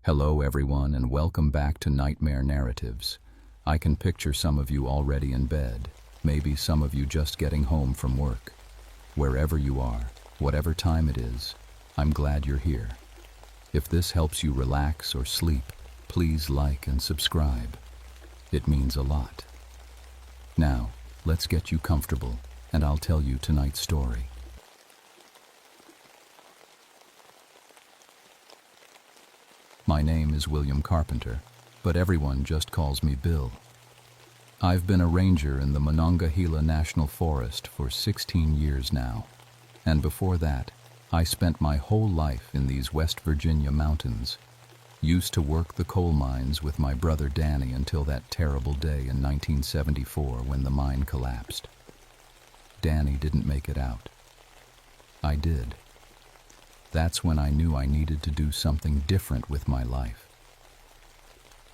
Hello everyone and welcome back to Nightmare Narratives. I can picture some of you already in bed, maybe some of you just getting home from work. Wherever you are, whatever time it is, I'm glad you're here. If this helps you relax or sleep, please like and subscribe. It means a lot. Now, let's get you comfortable and I'll tell you tonight's story. My name is William Carpenter, but everyone just calls me Bill. I've been a ranger in the Monongahela National Forest for 16 years now, and before that, I spent my whole life in these West Virginia mountains. Used to work the coal mines with my brother Danny until that terrible day in 1974 when the mine collapsed. Danny didn't make it out. I did. That's when I knew I needed to do something different with my life.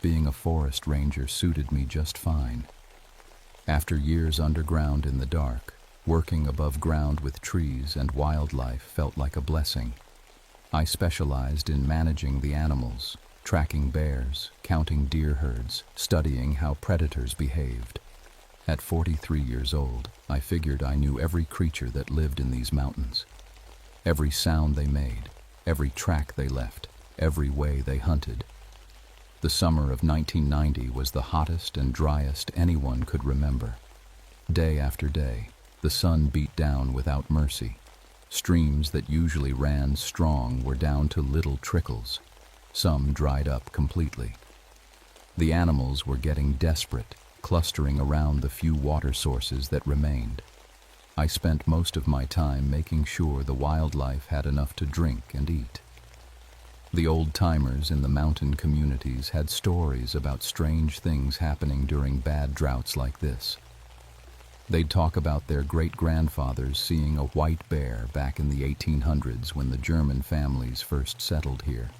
Being a forest ranger suited me just fine. After years underground in the dark, working above ground with trees and wildlife felt like a blessing. I specialized in managing the animals, tracking bears, counting deer herds, studying how predators behaved. At 43 years old, I figured I knew every creature that lived in these mountains. Every sound they made, every track they left, every way they hunted. The summer of 1990 was the hottest and driest anyone could remember. Day after day, the sun beat down without mercy. Streams that usually ran strong were down to little trickles. Some dried up completely. The animals were getting desperate, clustering around the few water sources that remained. I spent most of my time making sure the wildlife had enough to drink and eat. The old-timers in the mountain communities had stories about strange things happening during bad droughts like this. They'd talk about their great-grandfathers seeing a white bear back in the 1800s when the German families first settled here.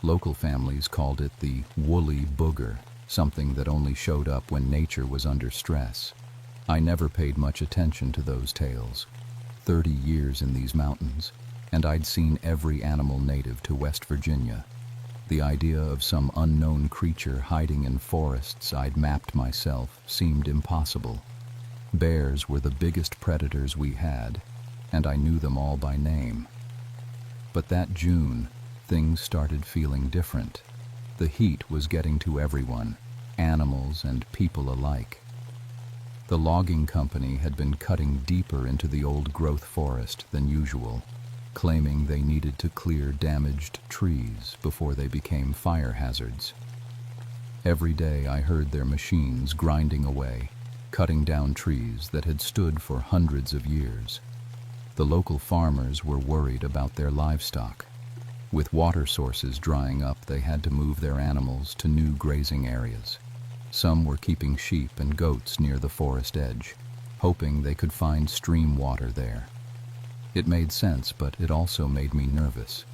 Local families called it the woolly booger, something that only showed up when nature was under stress. I never paid much attention to those tales. 30 years in these mountains, and I'd seen every animal native to West Virginia. The idea of some unknown creature hiding in forests I'd mapped myself seemed impossible. Bears were the biggest predators we had, and I knew them all by name. But that June, things started feeling different. The heat was getting to everyone, animals and people alike. The logging company had been cutting deeper into the old-growth forest than usual, claiming they needed to clear damaged trees before they became fire hazards. Every day I heard their machines grinding away, cutting down trees that had stood for hundreds of years. The local farmers were worried about their livestock. With water sources drying up, they had to move their animals to new grazing areas. Some were keeping sheep and goats near the forest edge, hoping they could find stream water there. It made sense, but it also made me nervous.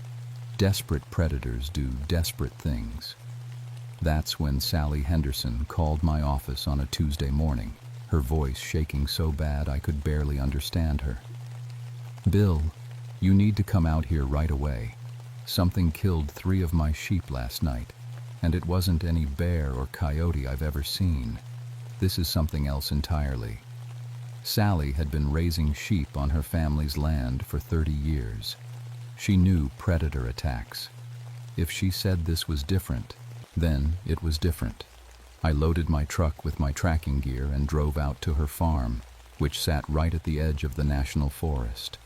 Desperate predators do desperate things. That's when Sally Henderson called my office on a Tuesday morning, her voice shaking so bad I could barely understand her. "Bill, you need to come out here right away. Something killed 3 of my sheep last night. And it wasn't any bear or coyote I've ever seen. This is something else entirely." Sally had been raising sheep on her family's land for 30 years. She knew predator attacks. If she said this was different, then it was different. I loaded my truck with my tracking gear and drove out to her farm, which sat right at the edge of the national forest.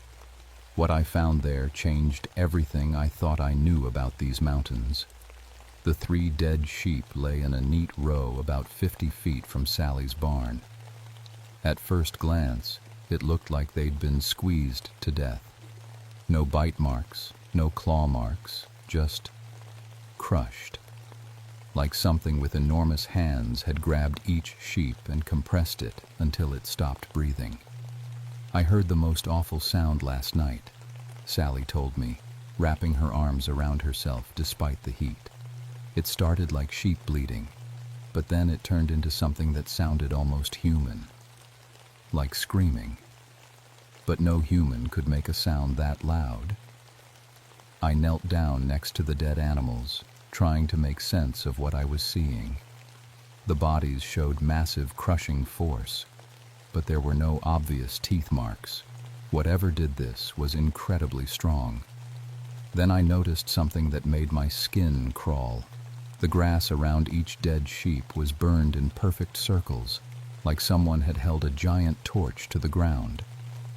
What I found there changed everything I thought I knew about these mountains. The 3 dead sheep lay in a neat row about 50 feet from Sally's barn. At first glance, it looked like they'd been squeezed to death. No bite marks, no claw marks, just crushed. Like something with enormous hands had grabbed each sheep and compressed it until it stopped breathing. "I heard the most awful sound last night," Sally told me, wrapping her arms around herself despite the heat. "It started like sheep bleating, but then it turned into something that sounded almost human, like screaming. But no human could make a sound that loud." I knelt down next to the dead animals, trying to make sense of what I was seeing. The bodies showed massive crushing force, but there were no obvious teeth marks. Whatever did this was incredibly strong. Then I noticed something that made my skin crawl. The grass around each dead sheep was burned in perfect circles, like someone had held a giant torch to the ground.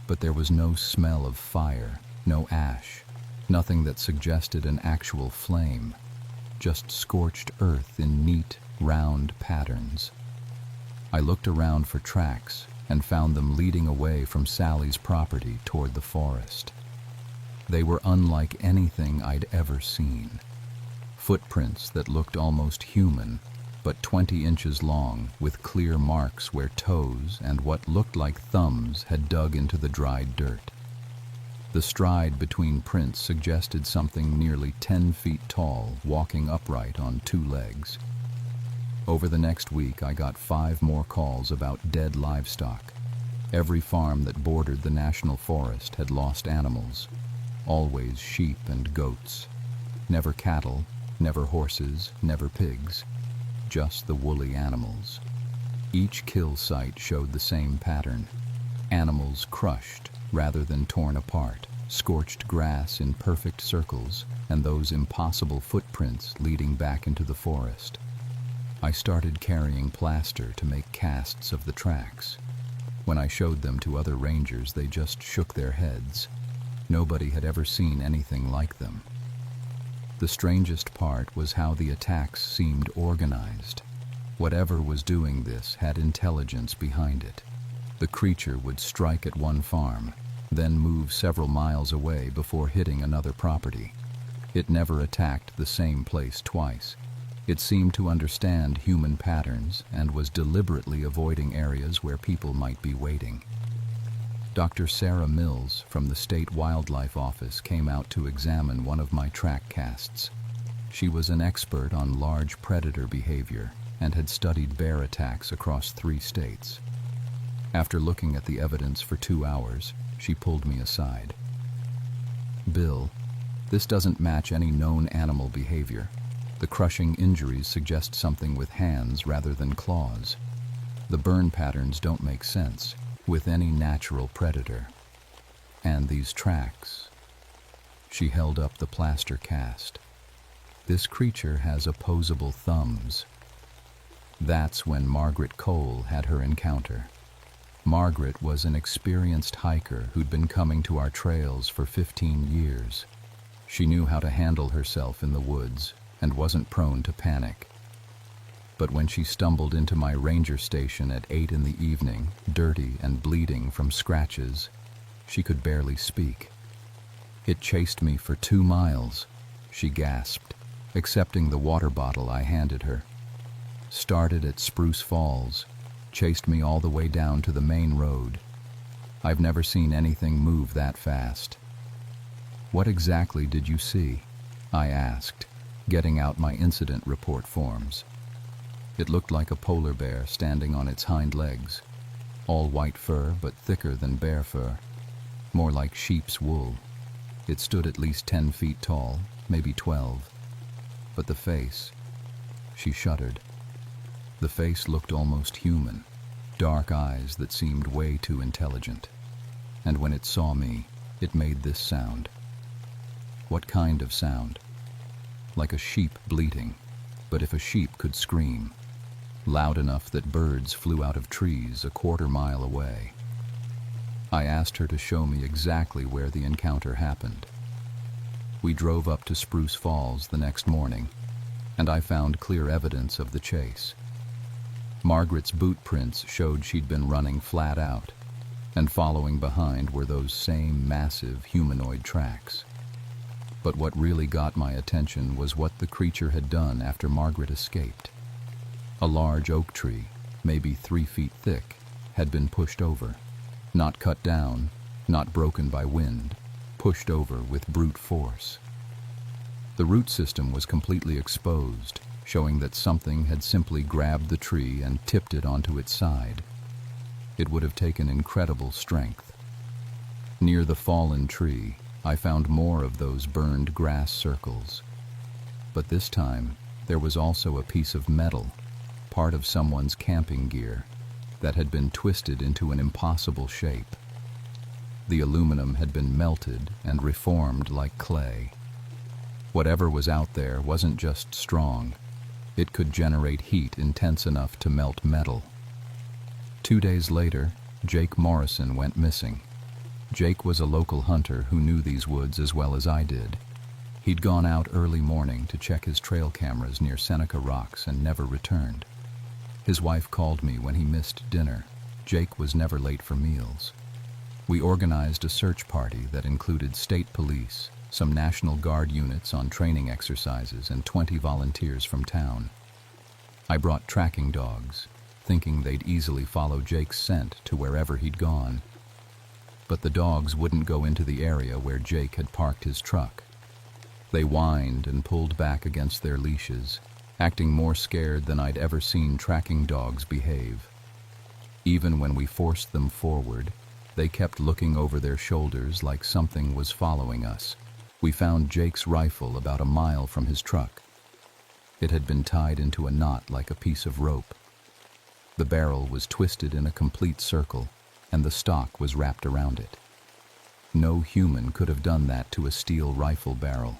But there was no smell of fire, no ash, nothing that suggested an actual flame, just scorched earth in neat, round patterns. I looked around for tracks and found them leading away from Sally's property toward the forest. They were unlike anything I'd ever seen. Footprints that looked almost human, but 20 inches long, with clear marks where toes and what looked like thumbs had dug into the dried dirt. The stride between prints suggested something nearly 10 feet tall, walking upright on 2 legs. Over the next week, I got 5 more calls about dead livestock. Every farm that bordered the national forest had lost animals, always sheep and goats. Never cattle, never horses, never pigs, just the woolly animals. Each kill site showed the same pattern. Animals crushed rather than torn apart, scorched grass in perfect circles, and those impossible footprints leading back into the forest. I started carrying plaster to make casts of the tracks. When I showed them to other rangers, they just shook their heads. Nobody had ever seen anything like them. The strangest part was how the attacks seemed organized. Whatever was doing this had intelligence behind it. The creature would strike at one farm, then move several miles away before hitting another property. It never attacked the same place twice. It seemed to understand human patterns and was deliberately avoiding areas where people might be waiting. Dr. Sarah Mills from the State Wildlife Office came out to examine one of my track casts. She was an expert on large predator behavior and had studied bear attacks across 3 states. After looking at the evidence for 2 hours, she pulled me aside. "Bill, this doesn't match any known animal behavior. The crushing injuries suggest something with hands rather than claws. The burn patterns don't make sense with any natural predator. And these tracks." She held up the plaster cast. "This creature has opposable thumbs." That's when Margaret Cole had her encounter. Margaret was an experienced hiker who'd been coming to our trails for 15 years. She knew how to handle herself in the woods and wasn't prone to panic. But when she stumbled into my ranger station at 8 in the evening, dirty and bleeding from scratches, she could barely speak. "It chased me for 2 miles, she gasped, accepting the water bottle I handed her. "Started at Spruce Falls, chased me all the way down to the main road. I've never seen anything move that fast." "What exactly did you see?" I asked, getting out my incident report forms. It looked like a polar bear standing on its hind legs, all white fur but thicker than bear fur, more like sheep's wool. It stood at least 10 feet tall, maybe 12. But the face, she shuddered. The face looked almost human, dark eyes that seemed way too intelligent. And when it saw me, it made this sound. What kind of sound? Like a sheep bleating, but if a sheep could scream, loud enough that birds flew out of trees a quarter mile away. I asked her to show me exactly where the encounter happened. We drove up to Spruce Falls the next morning, and I found clear evidence of the chase. Margaret's boot prints showed she'd been running flat out, and following behind were those same massive humanoid tracks. But what really got my attention was what the creature had done after Margaret escaped. A large oak tree, maybe 3 feet thick, had been pushed over. Not cut down, not broken by wind, pushed over with brute force. The root system was completely exposed, showing that something had simply grabbed the tree and tipped it onto its side. It would have taken incredible strength. Near the fallen tree, I found more of those burned grass circles. But this time, there was also a piece of metal, part of someone's camping gear, that had been twisted into an impossible shape. The aluminum had been melted and reformed like clay. Whatever was out there wasn't just strong. It could generate heat intense enough to melt metal. 2 days later, Jake Morrison went missing. Jake was a local hunter who knew these woods as well as I did. He'd gone out early morning to check his trail cameras near Seneca Rocks and never returned. His wife called me when he missed dinner. Jake was never late for meals. We organized a search party that included state police, some National Guard units on training exercises, and 20 volunteers from town. I brought tracking dogs, thinking they'd easily follow Jake's scent to wherever he'd gone. But the dogs wouldn't go into the area where Jake had parked his truck. They whined and pulled back against their leashes, acting more scared than I'd ever seen tracking dogs behave. Even when we forced them forward, they kept looking over their shoulders like something was following us. We found Jake's rifle about a mile from his truck. It had been tied into a knot like a piece of rope. The barrel was twisted in a complete circle, and the stock was wrapped around it. No human could have done that to a steel rifle barrel.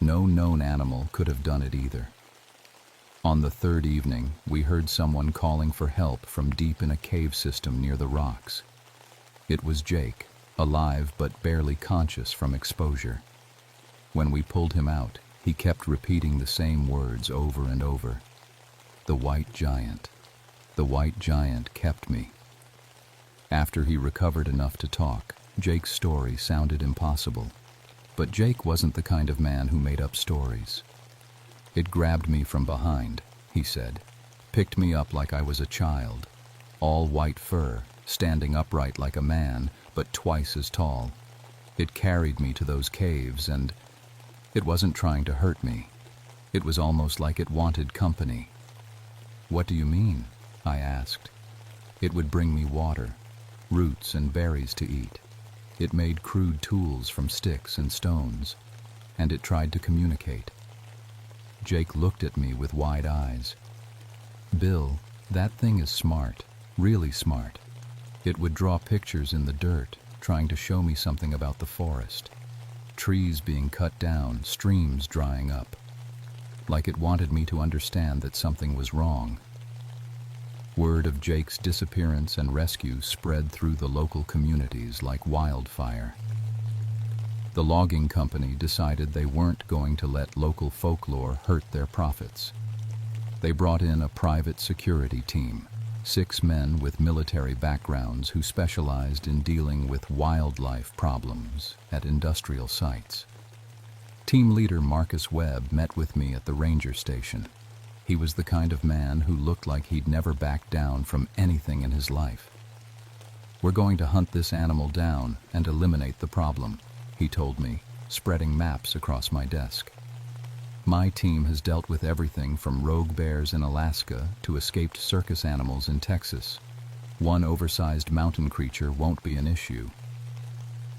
No known animal could have done it either. On the third evening, we heard someone calling for help from deep in a cave system near the rocks. It was Jake, alive but barely conscious from exposure. When we pulled him out, he kept repeating the same words over and over. The white giant. The white giant kept me. After he recovered enough to talk, Jake's story sounded impossible. But Jake wasn't the kind of man who made up stories. It grabbed me from behind, he said, picked me up like I was a child, all white fur, standing upright like a man, but twice as tall. It carried me to those caves, and it wasn't trying to hurt me. It was almost like it wanted company. What do you mean? I asked. It would bring me water, roots and berries to eat. It made crude tools from sticks and stones, and it tried to communicate. Jake looked at me with wide eyes. Bill, that thing is smart, really smart. It would draw pictures in the dirt, trying to show me something about the forest. Trees being cut down, streams drying up. Like it wanted me to understand that something was wrong. Word of Jake's disappearance and rescue spread through the local communities like wildfire. The logging company decided they weren't going to let local folklore hurt their profits. They brought in a private security team, 6 men with military backgrounds who specialized in dealing with wildlife problems at industrial sites. Team leader Marcus Webb met with me at the ranger station. He was the kind of man who looked like he'd never backed down from anything in his life. We're going to hunt this animal down and eliminate the problem, he told me, spreading maps across my desk. My team has dealt with everything from rogue bears in Alaska to escaped circus animals in Texas. One oversized mountain creature won't be an issue.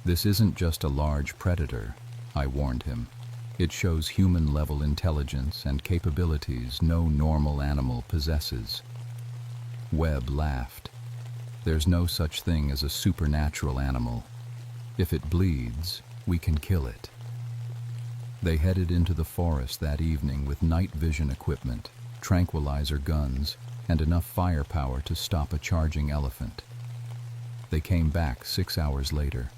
This isn't just a large predator, I warned him. It shows human-level intelligence and capabilities no normal animal possesses. Webb laughed. There's no such thing as a supernatural animal. If it bleeds, we can kill it. They headed into the forest that evening with night vision equipment, tranquilizer guns, and enough firepower to stop a charging elephant. They came back 6 hours later.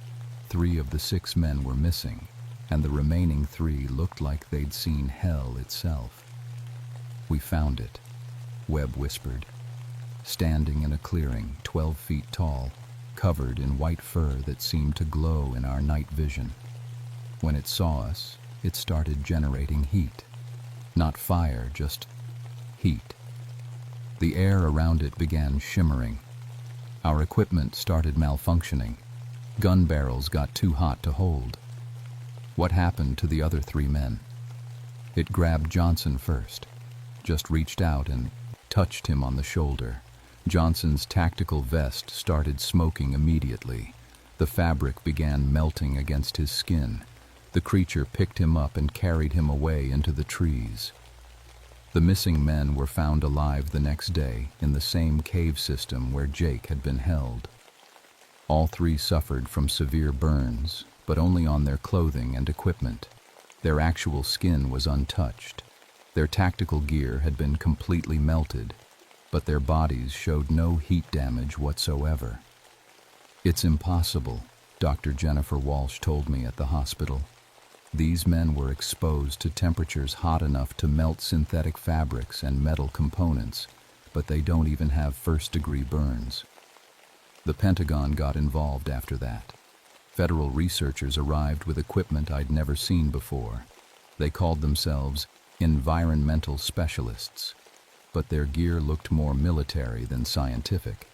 3 of the 6 men were missing, and the remaining 3 looked like they'd seen hell itself. We found it, Webb whispered, standing in a clearing 12 feet tall, covered in white fur that seemed to glow in our night vision. When it saw us, it started generating heat. Not fire, just heat. The air around it began shimmering. Our equipment started malfunctioning. Gun barrels got too hot to hold. What happened to the other 3 men? It grabbed Johnson first, just reached out and touched him on the shoulder. Johnson's tactical vest started smoking immediately. The fabric began melting against his skin. The creature picked him up and carried him away into the trees. The missing men were found alive the next day in the same cave system where Jake had been held. All three suffered from severe burns, but only on their clothing and equipment. Their actual skin was untouched. Their tactical gear had been completely melted, but their bodies showed no heat damage whatsoever. "It's impossible," Dr. Jennifer Walsh told me at the hospital. "These men were exposed to temperatures hot enough to melt synthetic fabrics and metal components, but they don't even have first-degree burns." The Pentagon got involved after that. Federal researchers arrived with equipment I'd never seen before. They called themselves environmental specialists, but their gear looked more military than scientific.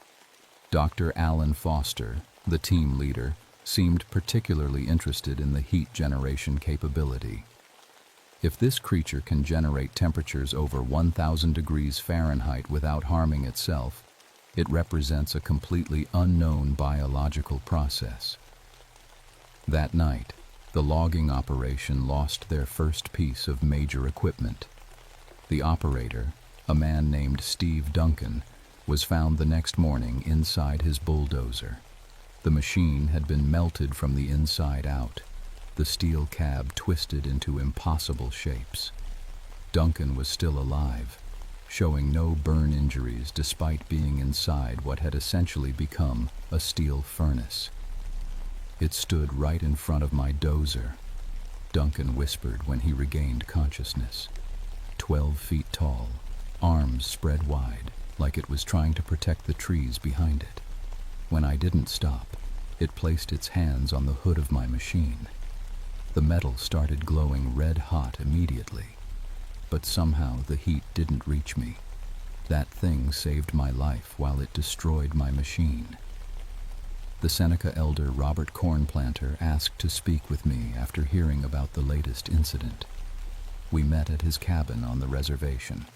Dr. Alan Foster, the team leader, seemed particularly interested in the heat generation capability. If this creature can generate temperatures over 1,000 degrees Fahrenheit without harming itself, it represents a completely unknown biological process. That night, the logging operation lost their first piece of major equipment. The operator, a man named Steve Duncan, was found the next morning inside his bulldozer. The machine had been melted from the inside out, the steel cab twisted into impossible shapes. Duncan was still alive, showing no burn injuries despite being inside what had essentially become a steel furnace. "It stood right in front of my dozer," Duncan whispered when he regained consciousness. 12 feet tall, arms spread wide, like it was trying to protect the trees behind it. When I didn't stop, it placed its hands on the hood of my machine. The metal started glowing red hot immediately, but somehow the heat didn't reach me. That thing saved my life while it destroyed my machine. The Seneca elder Robert Cornplanter asked to speak with me after hearing about the latest incident. We met at his cabin on the reservation.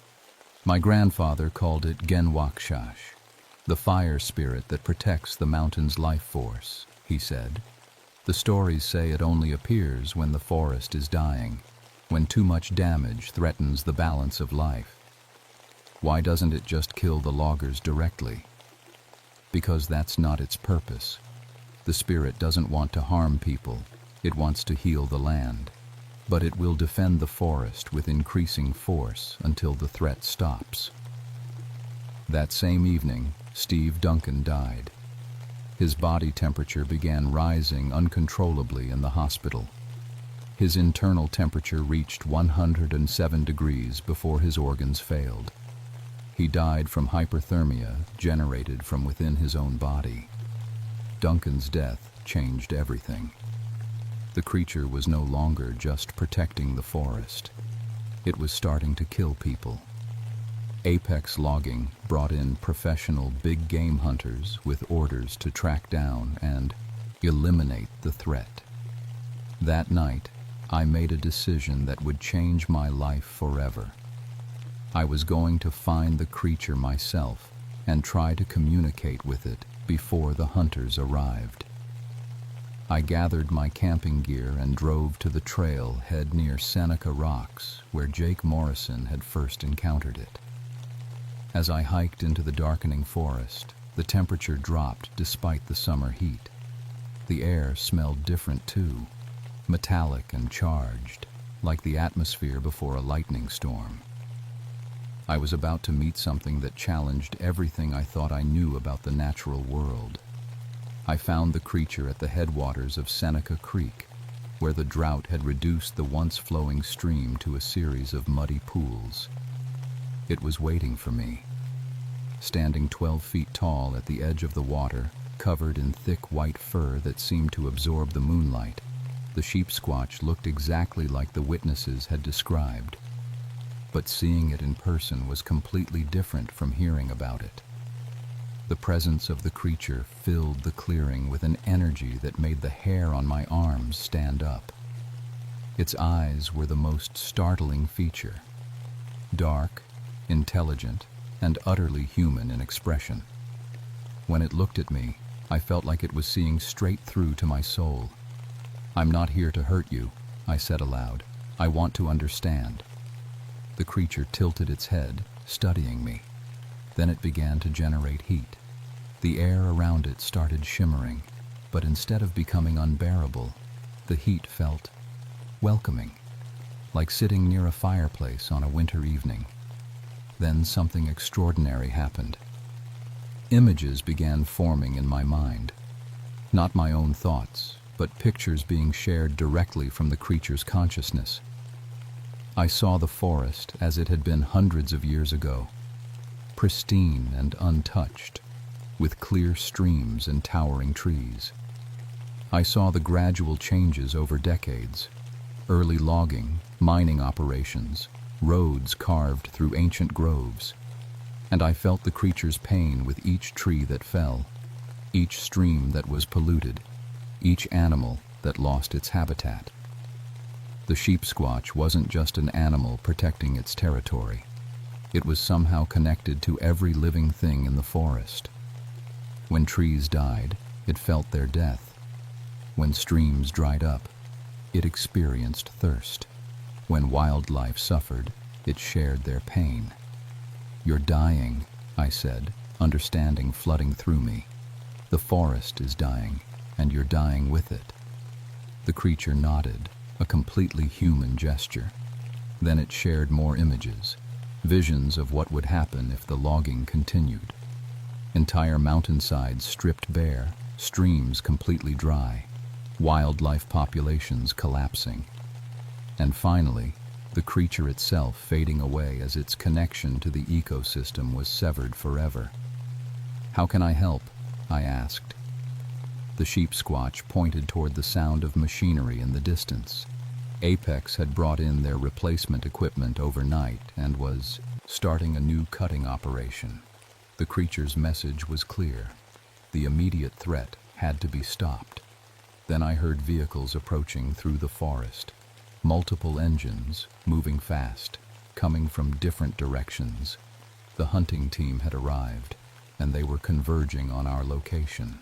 "My grandfather called it Genwakshash, the fire spirit that protects the mountain's life force," he said. "The stories say it only appears when the forest is dying, when too much damage threatens the balance of life. Why doesn't it just kill the loggers directly? Because that's not its purpose. The spirit doesn't want to harm people, it wants to heal the land. But it will defend the forest with increasing force until the threat stops." That same evening, Steve Duncan died. His body temperature began rising uncontrollably in the hospital. His internal temperature reached 107 degrees before his organs failed. He died from hyperthermia generated from within his own body. Duncan's death changed everything. The creature was no longer just protecting the forest. It was starting to kill people. Apex Logging brought in professional big game hunters with orders to track down and eliminate the threat. That night, I made a decision that would change my life forever. I was going to find the creature myself and try to communicate with it before the hunters arrived. I gathered my camping gear and drove to the trailhead near Seneca Rocks, where Jake Morrison had first encountered it. As I hiked into the darkening forest, the temperature dropped despite the summer heat. The air smelled different too, metallic and charged, like the atmosphere before a lightning storm. I was about to meet something that challenged everything I thought I knew about the natural world. I found the creature at the headwaters of Seneca Creek, where the drought had reduced the once flowing stream to a series of muddy pools. It was waiting for me. Standing 12 feet tall at the edge of the water, covered in thick white fur that seemed to absorb the moonlight, the sheep squatch looked exactly like the witnesses had described. But seeing it in person was completely different from hearing about it. The presence of the creature filled the clearing with an energy that made the hair on my arms stand up. Its eyes were the most startling feature. Dark, intelligent, and utterly human in expression. When it looked at me, I felt like it was seeing straight through to my soul. "I'm not here to hurt you," I said aloud. "I want to understand." The creature tilted its head, studying me. Then it began to generate heat. The air around it started shimmering, but instead of becoming unbearable, the heat felt welcoming, like sitting near a fireplace on a winter evening. Then something extraordinary happened. Images began forming in my mind. Not my own thoughts, but pictures being shared directly from the creature's consciousness. I saw the forest as it had been hundreds of years ago, pristine and untouched, with clear streams and towering trees. I saw the gradual changes over decades: early logging, mining operations, roads carved through ancient groves. And I felt the creature's pain with each tree that fell, each stream that was polluted, each animal that lost its habitat. The sheep squatch wasn't just an animal protecting its territory. It was somehow connected to every living thing in the forest. When trees died, it felt their death. When streams dried up, it experienced thirst. When wildlife suffered, it shared their pain. "You're dying," I said, understanding flooding through me. "The forest is dying, and you're dying with it." The creature nodded, a completely human gesture. Then it shared more images, visions of what would happen if the logging continued. Entire mountainsides stripped bare, streams completely dry, wildlife populations collapsing. And finally, the creature itself fading away as its connection to the ecosystem was severed forever. "How can I help?" I asked. The sheep squatch pointed toward the sound of machinery in the distance. Apex had brought in their replacement equipment overnight and was starting a new cutting operation. The creature's message was clear. The immediate threat had to be stopped. Then I heard vehicles approaching through the forest. Multiple engines, moving fast, coming from different directions. The hunting team had arrived, and they were converging on our location.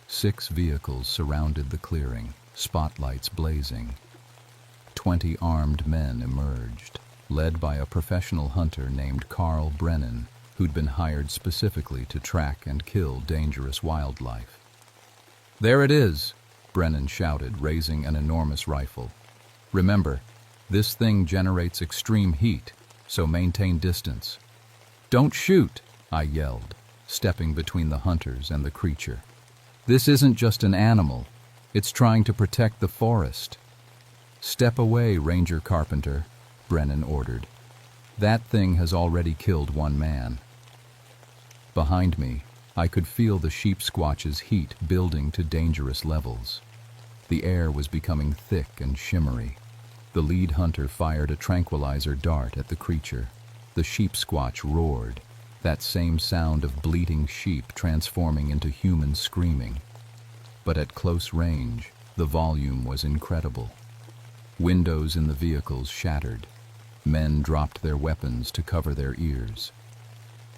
6 vehicles surrounded the clearing, spotlights blazing. 20 armed men emerged, led by a professional hunter named Carl Brennan, who'd been hired specifically to track and kill dangerous wildlife. "There it is," Brennan shouted, raising an enormous rifle. "Remember, this thing generates extreme heat, so maintain distance." "Don't shoot," I yelled, stepping between the hunters and the creature. "This isn't just an animal. It's trying to protect the forest." "Step away, Ranger Carpenter," Brennan ordered. "That thing has already killed 1 man." Behind me, I could feel the sheep squatch's heat building to dangerous levels. The air was becoming thick and shimmery. The lead hunter fired a tranquilizer dart at the creature. The sheep squatch roared, that same sound of bleating sheep transforming into human screaming. But at close range, the volume was incredible. Windows in the vehicles shattered. Men dropped their weapons to cover their ears.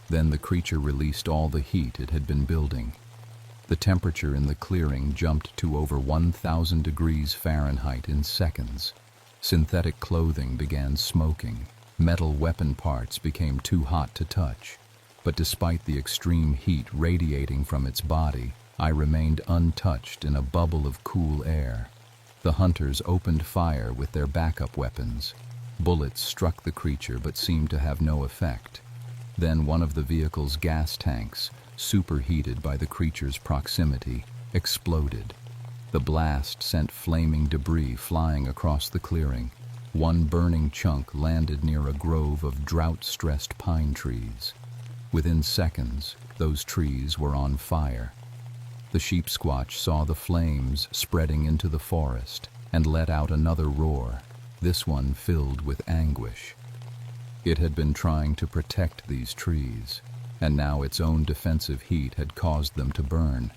Then the creature released all the heat it had been building. The temperature in the clearing jumped to over 1,000 degrees Fahrenheit in seconds. Synthetic clothing began smoking. Metal weapon parts became too hot to touch. But despite the extreme heat radiating from its body, I remained untouched in a bubble of cool air. The hunters opened fire with their backup weapons. Bullets struck the creature but seemed to have no effect. Then one of the vehicle's gas tanks, superheated by the creature's proximity, exploded. The blast sent flaming debris flying across the clearing. One burning chunk landed near a grove of drought-stressed pine trees. Within seconds, those trees were on fire. The sheep squatch saw the flames spreading into the forest and let out another roar, this one filled with anguish. It had been trying to protect these trees, and now its own defensive heat had caused them to burn.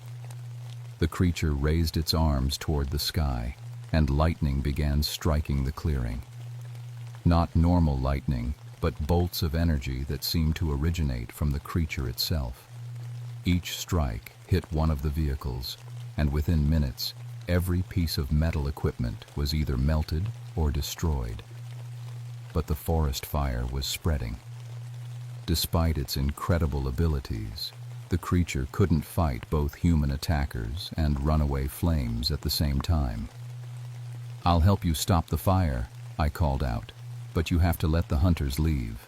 The creature raised its arms toward the sky, and lightning began striking the clearing. Not normal lightning, but bolts of energy that seemed to originate from the creature itself. Each strike hit one of the vehicles, and within minutes, Every piece of metal equipment was either melted or destroyed. But the forest fire was spreading. Despite its incredible abilities, the creature couldn't fight both human attackers and runaway flames at the same time. "I'll help you stop the fire," I called out, "but you have to let the hunters leave."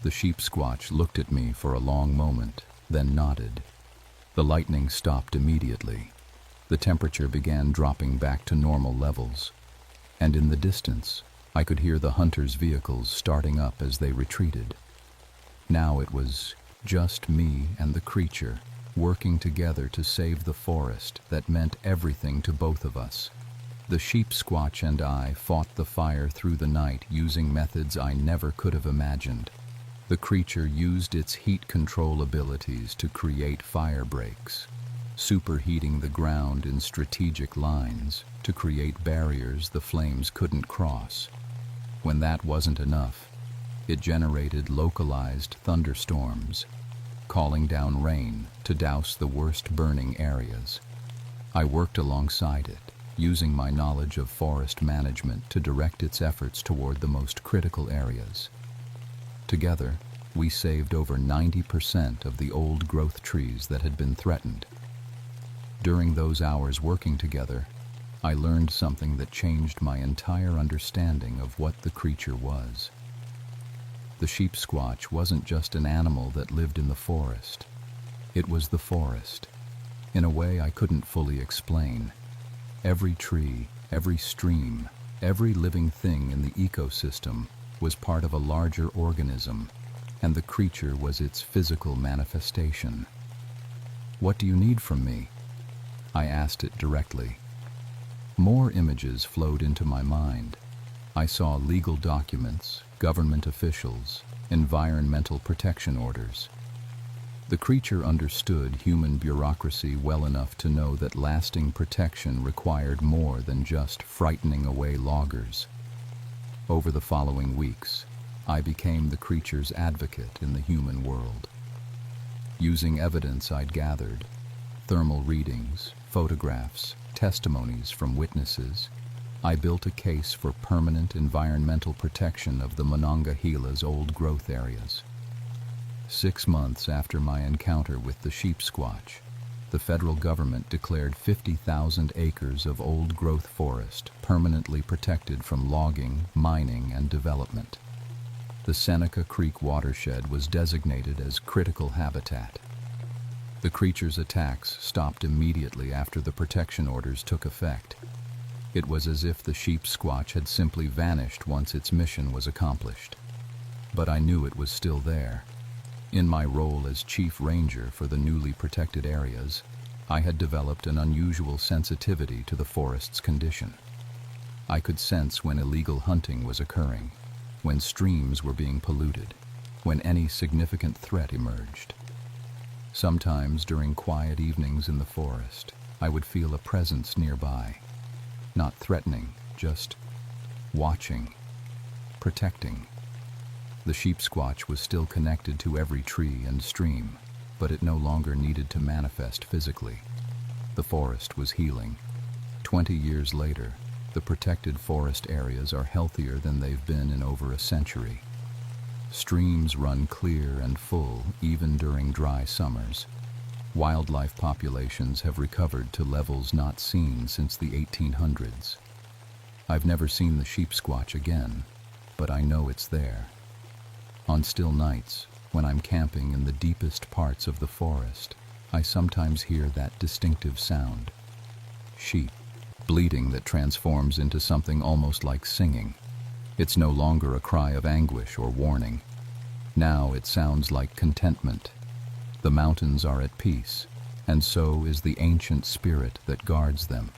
The sheep squatch looked at me for a long moment, then nodded. The lightning stopped immediately. The temperature began dropping back to normal levels, and in the distance, I could hear the hunters' vehicles starting up as they retreated. Now it was just me and the creature, working together to save the forest that meant everything to both of us. The sheep squatch and I fought the fire through the night using methods I never could have imagined. The creature used its heat control abilities to create fire breaks, superheating the ground in strategic lines to create barriers the flames couldn't cross. When that wasn't enough, it generated localized thunderstorms, calling down rain to douse the worst burning areas. I worked alongside it, using my knowledge of forest management to direct its efforts toward the most critical areas. Together, we saved over 90% of the old growth trees that had been threatened. During those hours working together, I learned something that changed my entire understanding of what the creature was. The sheep squatch wasn't just an animal that lived in the forest. It was the forest, in a way I couldn't fully explain. Every tree, every stream, every living thing in the ecosystem was part of a larger organism, and the creature was its physical manifestation. "What do you need from me?" I asked it directly. More images flowed into my mind. I saw legal documents, government officials, environmental protection orders. The creature understood human bureaucracy well enough to know that lasting protection required more than just frightening away loggers. Over the following weeks, I became the creature's advocate in the human world. Using evidence I'd gathered, thermal readings, photographs, testimonies from witnesses, I built a case for permanent environmental protection of the Monongahela's old growth areas. 6 months after my encounter with the sheep squatch, the federal government declared 50,000 acres of old growth forest permanently protected from logging, mining, and development. The Seneca Creek watershed was designated as critical habitat. The creature's attacks stopped immediately after the protection orders took effect. It was as if the sheep squatch had simply vanished once its mission was accomplished. But I knew it was still there. In my role as chief ranger for the newly protected areas, I had developed an unusual sensitivity to the forest's condition. I could sense when illegal hunting was occurring, when streams were being polluted, when any significant threat emerged. Sometimes during quiet evenings in the forest, I would feel a presence nearby. Not threatening, just watching, protecting. The sheep squatch was still connected to every tree and stream, but it no longer needed to manifest physically. The forest was healing. 20 years later, the protected forest areas are healthier than they've been in over a century. Streams run clear and full even during dry summers. Wildlife populations have recovered to levels not seen since the 1800s. I've never seen the sheep squatch again, but I know it's there. On still nights, when I'm camping in the deepest parts of the forest, I sometimes hear that distinctive sound. Sheep, bleating that transforms into something almost like singing. It's no longer a cry of anguish or warning. Now it sounds like contentment. The mountains are at peace, and so is the ancient spirit that guards them.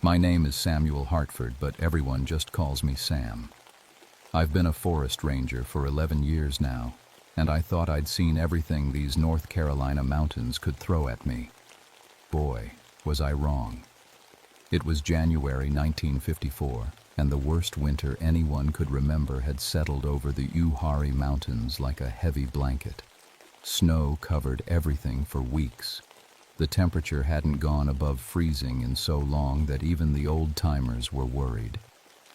My name is Samuel Hartford, but everyone just calls me Sam. I've been a forest ranger for 11 years now, and I thought I'd seen everything these North Carolina mountains could throw at me. Boy, was I wrong. It was January 1954, and the worst winter anyone could remember had settled over the Uwharrie Mountains like a heavy blanket. Snow covered everything for weeks. The temperature hadn't gone above freezing in so long that even the old-timers were worried.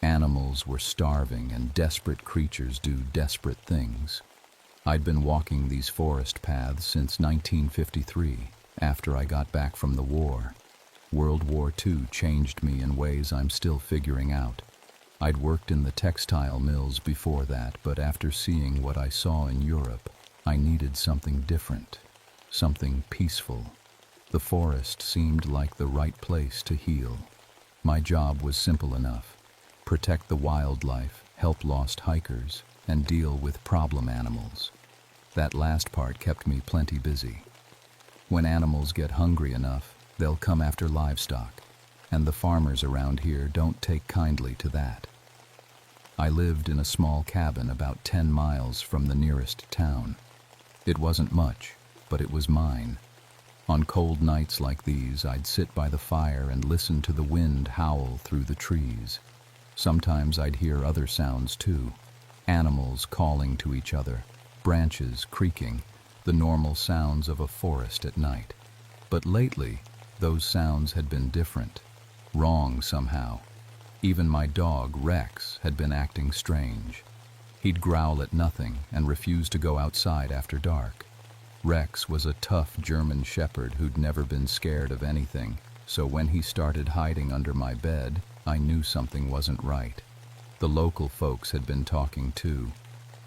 Animals were starving and desperate creatures do desperate things. I'd been walking these forest paths since 1953, after I got back from the war. World War II changed me in ways I'm still figuring out. I'd worked in the textile mills before that, but after seeing what I saw in Europe, I needed something different, something peaceful. The forest seemed like the right place to heal. My job was simple enough: protect the wildlife, help lost hikers, and deal with problem animals. That last part kept me plenty busy. When animals get hungry enough, they'll come after livestock, and the farmers around here don't take kindly to that. I lived in a small cabin about 10 miles from the nearest town. It wasn't much, but it was mine. On cold nights like these, I'd sit by the fire and listen to the wind howl through the trees. Sometimes I'd hear other sounds too, animals calling to each other, branches creaking, the normal sounds of a forest at night. But lately, those sounds had been different, wrong somehow. Even my dog, Rex, had been acting strange. He'd growl at nothing and refuse to go outside after dark. Rex was a tough German shepherd who'd never been scared of anything, so when he started hiding under my bed, I knew something wasn't right. The local folks had been talking too.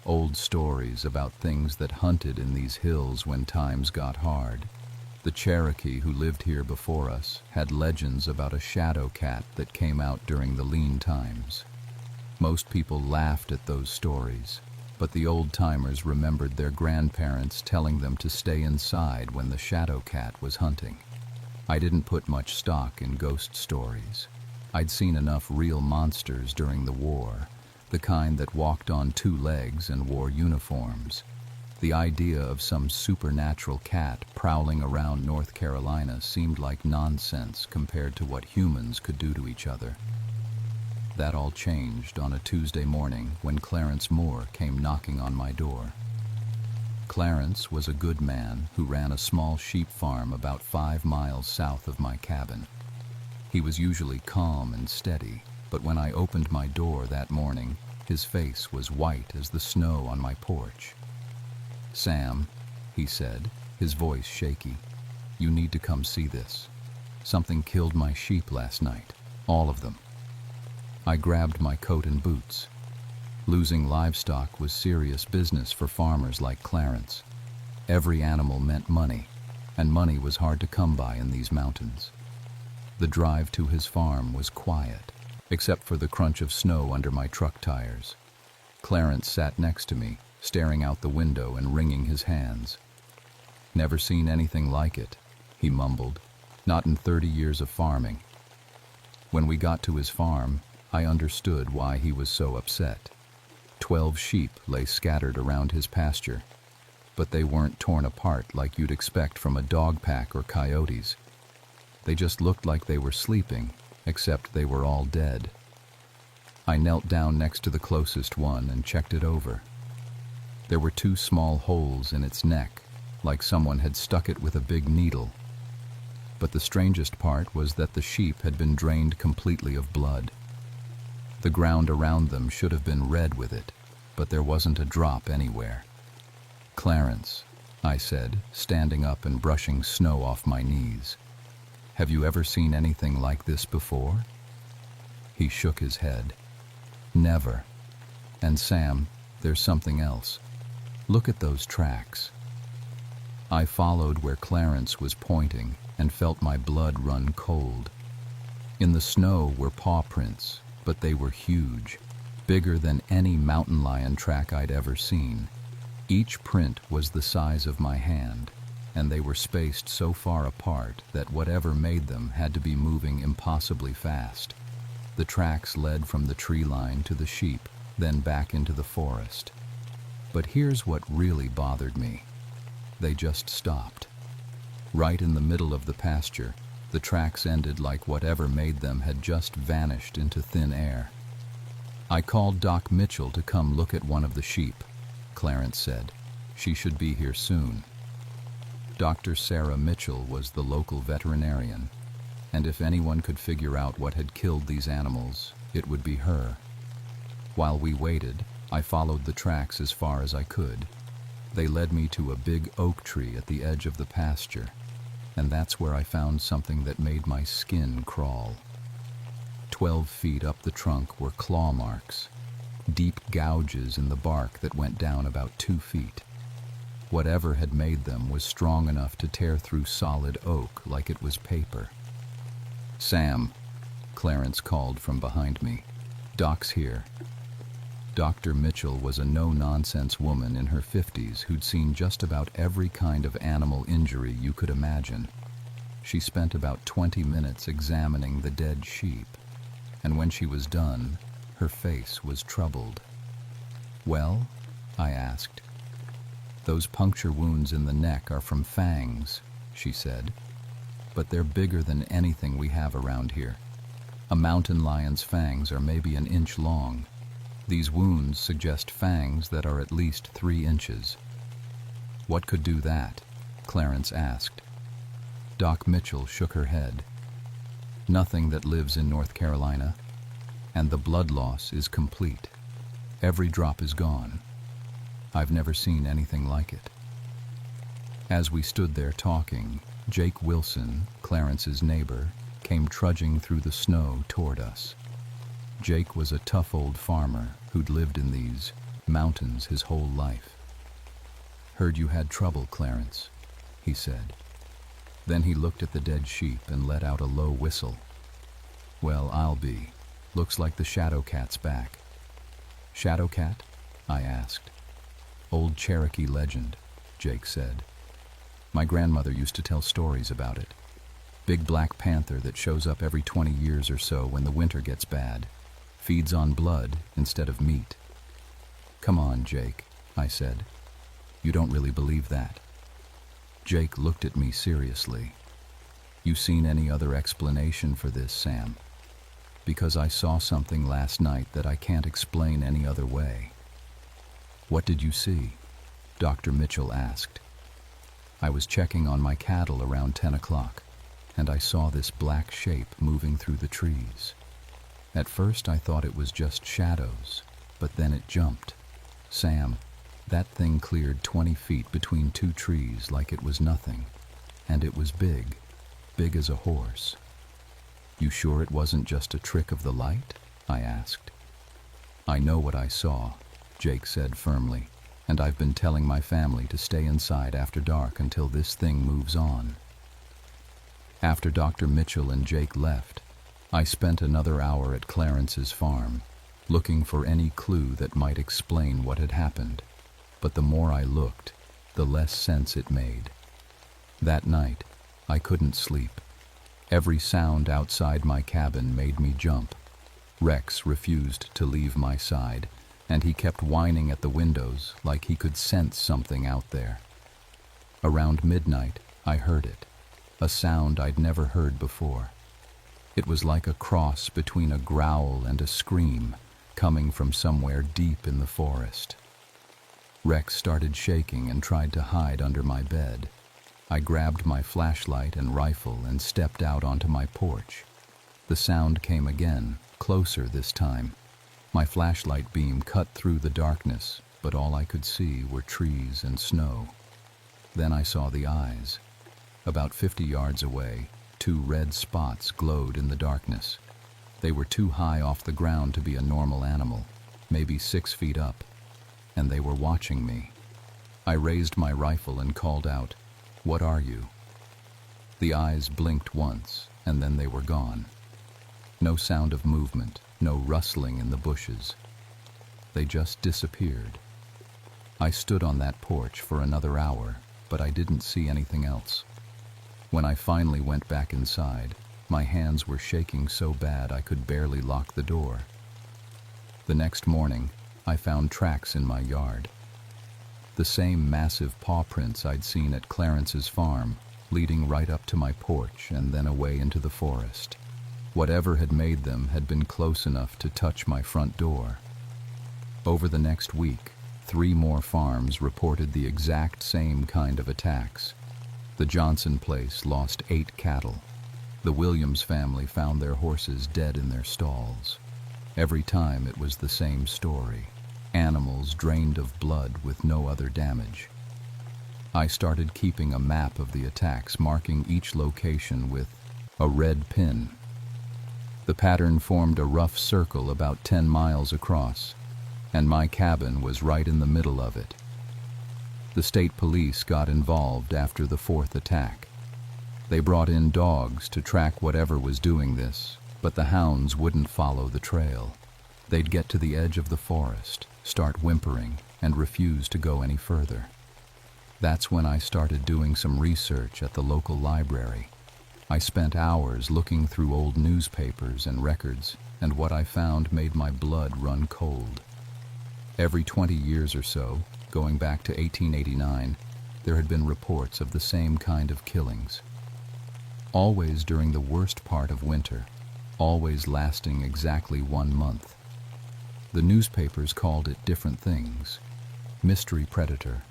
Old stories about things that hunted in these hills when times got hard. The Cherokee who lived here before us had legends about a shadow cat that came out during the lean times. Most people laughed at those stories, but the old-timers remembered their grandparents telling them to stay inside when the shadow cat was hunting. I didn't put much stock in ghost stories. I'd seen enough real monsters during the war, the kind that walked on 2 legs and wore uniforms. The idea of some supernatural cat prowling around North Carolina seemed like nonsense compared to what humans could do to each other. That all changed on a Tuesday morning when Clarence Moore came knocking on my door. Clarence was a good man who ran a small sheep farm about 5 miles south of my cabin. He was usually calm and steady, but when I opened my door that morning, his face was white as the snow on my porch. "Sam," he said, his voice shaky, "you need to come see this. Something killed my sheep last night, all of them." I grabbed my coat and boots. Losing livestock was serious business for farmers like Clarence. Every animal meant money, and money was hard to come by in these mountains. The drive to his farm was quiet, except for the crunch of snow under my truck tires. Clarence sat next to me, staring out the window and wringing his hands. "Never seen anything like it," he mumbled, "not in 30 years of farming." When we got to his farm, I understood why he was so upset. 12 sheep lay scattered around his pasture, but they weren't torn apart like you'd expect from a dog pack or coyotes. They just looked like they were sleeping, except they were all dead. I knelt down next to the closest one and checked it over. There were 2 small holes in its neck, like someone had stuck it with a big needle. But the strangest part was that the sheep had been drained completely of blood. The ground around them should have been red with it, but there wasn't a drop anywhere. "Clarence," I said, standing up and brushing snow off my knees, "have you ever seen anything like this before?" He shook his head. "Never. And Sam, there's something else. Look at those tracks." I followed where Clarence was pointing and felt my blood run cold. In the snow were paw prints, but they were huge, bigger than any mountain lion track I'd ever seen. Each print was the size of my hand, and they were spaced so far apart that whatever made them had to be moving impossibly fast. The tracks led from the tree line to the sheep, then back into the forest. But here's what really bothered me. They just stopped. Right in the middle of the pasture, the tracks ended like whatever made them had just vanished into thin air. "I called Doc Mitchell to come look at one of the sheep," Clarence said. "She should be here soon." Dr. Sarah Mitchell was the local veterinarian, and if anyone could figure out what had killed these animals, it would be her. While we waited, I followed the tracks as far as I could. They led me to a big oak tree at the edge of the pasture, and that's where I found something that made my skin crawl. 12 feet up the trunk were claw marks, deep gouges in the bark that went down about 2 feet. Whatever had made them was strong enough to tear through solid oak like it was paper. "Sam," Clarence called from behind me. "Doc's here." Dr. Mitchell was a no-nonsense woman in her 50s who'd seen just about every kind of animal injury you could imagine. She spent about 20 minutes examining the dead sheep, and when she was done, her face was troubled. "Well?" I asked. "Those puncture wounds in the neck are from fangs," she said, "but they're bigger than anything we have around here. A mountain lion's fangs are maybe an inch long. These wounds suggest fangs that are at least 3 inches. "What could do that?" Clarence asked. Doc Mitchell shook her head. "Nothing that lives in North Carolina, and the blood loss is complete. Every drop is gone. I've never seen anything like it." As we stood there talking, Jake Wilson, Clarence's neighbor, came trudging through the snow toward us. Jake was a tough old farmer who'd lived in these mountains his whole life. "Heard you had trouble, Clarence," he said. Then he looked at the dead sheep and let out a low whistle. "Well, I'll be. Looks like the Shadow Cat's back." "Shadow Cat?" I asked. "Old Cherokee legend," Jake said. "My grandmother used to tell stories about it. Big black panther that shows up every 20 years or so when the winter gets bad. Feeds on blood instead of meat." "Come on, Jake," I said. "You don't really believe that." Jake looked at me seriously. "You seen any other explanation for this, Sam?" "Because I saw something last night that I can't explain any other way." "What did you see?" Dr. Mitchell asked. "I was checking on my cattle around 10 o'clock, and I saw this black shape moving through the trees. At first I thought it was just shadows, but then it jumped. Sam, that thing cleared 20 feet between 2 trees like it was nothing, and it was big, big as a horse." "You sure it wasn't just a trick of the light?" I asked. "I know what I saw," Jake said firmly, "and I've been telling my family to stay inside after dark until this thing moves on." After Dr. Mitchell and Jake left, I spent another hour at Clarence's farm, looking for any clue that might explain what had happened. But the more I looked, the less sense it made. That night, I couldn't sleep. Every sound outside my cabin made me jump. Rex refused to leave my side, and he kept whining at the windows like he could sense something out there. Around midnight, I heard it, a sound I'd never heard before. It was like a cross between a growl and a scream, coming from somewhere deep in the forest. Rex started shaking and tried to hide under my bed. I grabbed my flashlight and rifle and stepped out onto my porch. The sound came again, closer this time. My flashlight beam cut through the darkness, but all I could see were trees and snow. Then I saw the eyes. About 50 yards away, 2 red spots glowed in the darkness. They were too high off the ground to be a normal animal, maybe 6 feet up, and they were watching me. I raised my rifle and called out, "What are you?" The eyes blinked once, and then they were gone. No sound of movement, no rustling in the bushes. They just disappeared. I stood on that porch for another hour, but I didn't see anything else. When I finally went back inside, my hands were shaking so bad I could barely lock the door. The next morning, I found tracks in my yard. The same massive paw prints I'd seen at Clarence's farm, leading right up to my porch and then away into the forest. Whatever had made them had been close enough to touch my front door. Over the next week, 3 more farms reported the exact same kind of attacks. The Johnson place lost 8 cattle. The Williams family found their horses dead in their stalls. Every time it was the same story. Animals drained of blood with no other damage. I started keeping a map of the attacks, marking each location with a red pin. The pattern formed a rough circle about 10 miles across, and my cabin was right in the middle of it. The state police got involved after the 4th attack. They brought in dogs to track whatever was doing this, but the hounds wouldn't follow the trail. They'd get to the edge of the forest, start whimpering, and refuse to go any further. That's when I started doing some research at the local library. I spent hours looking through old newspapers and records, and what I found made my blood run cold. Every 20 years or so, going back to 1889, there had been reports of the same kind of killings. Always during the worst part of winter, always lasting exactly 1 month. The newspapers called it different things: mystery predator,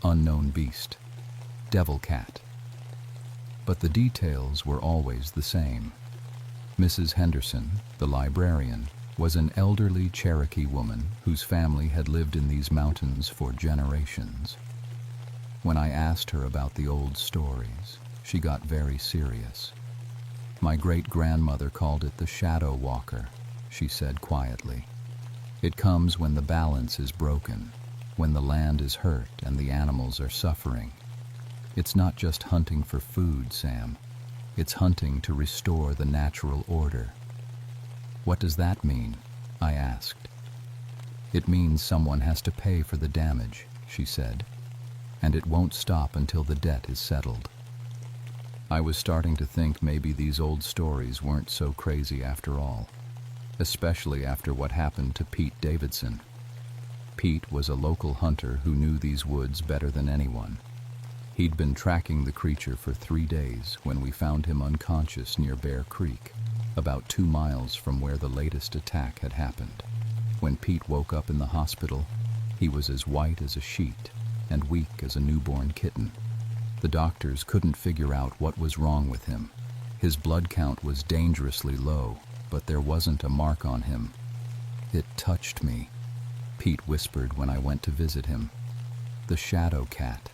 unknown beast, devil cat. But the details were always the same. Mrs. Henderson, the librarian, was an elderly Cherokee woman whose family had lived in these mountains for generations. When I asked her about the old stories, she got very serious. My great-grandmother called it the shadow walker, she said quietly. It comes when the balance is broken, when the land is hurt and the animals are suffering. It's not just hunting for food, Sam. It's hunting to restore the natural order. What does that mean? I asked. It means someone has to pay for the damage, she said, and it won't stop until the debt is settled. I was starting to think maybe these old stories weren't so crazy after all, especially after what happened to Pete Davidson. Pete was a local hunter who knew these woods better than anyone. He'd been tracking the creature for 3 days when we found him unconscious near Bear Creek, about 2 miles from where the latest attack had happened. When Pete woke up in the hospital, he was as white as a sheet and weak as a newborn kitten. The doctors couldn't figure out what was wrong with him. His blood count was dangerously low, but there wasn't a mark on him. "It touched me," Pete whispered when I went to visit him. "The shadow cat.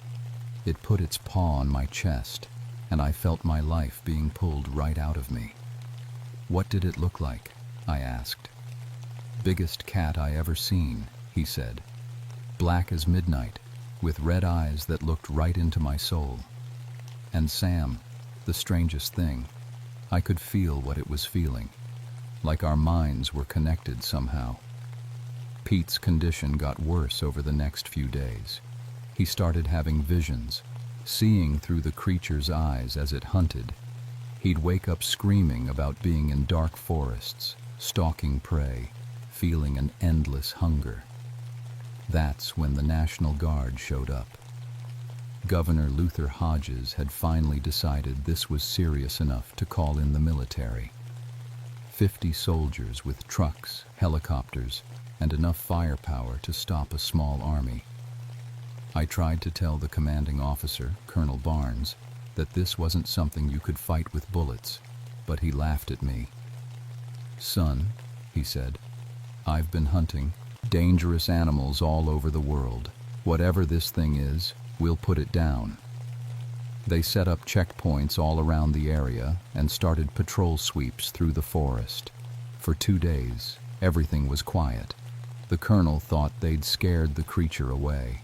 It put its paw on my chest, and I felt my life being pulled right out of me." "What did it look like?" I asked. "Biggest cat I ever seen," he said. "Black as midnight, with red eyes that looked right into my soul. And Sam, the strangest thing, I could feel what it was feeling, like our minds were connected somehow." Pete's condition got worse over the next few days. He started having visions, seeing through the creature's eyes as it hunted. He'd wake up screaming about being in dark forests, stalking prey, feeling an endless hunger. That's when the National Guard showed up. Governor Luther Hodges had finally decided this was serious enough to call in the military. 50 soldiers with trucks, helicopters, and enough firepower to stop a small army. I tried to tell the commanding officer, Colonel Barnes, that this wasn't something you could fight with bullets, but he laughed at me. "Son," he said, "I've been hunting dangerous animals all over the world. Whatever this thing is, we'll put it down." They set up checkpoints all around the area and started patrol sweeps through the forest. For 2 days, everything was quiet. The colonel thought they'd scared the creature away.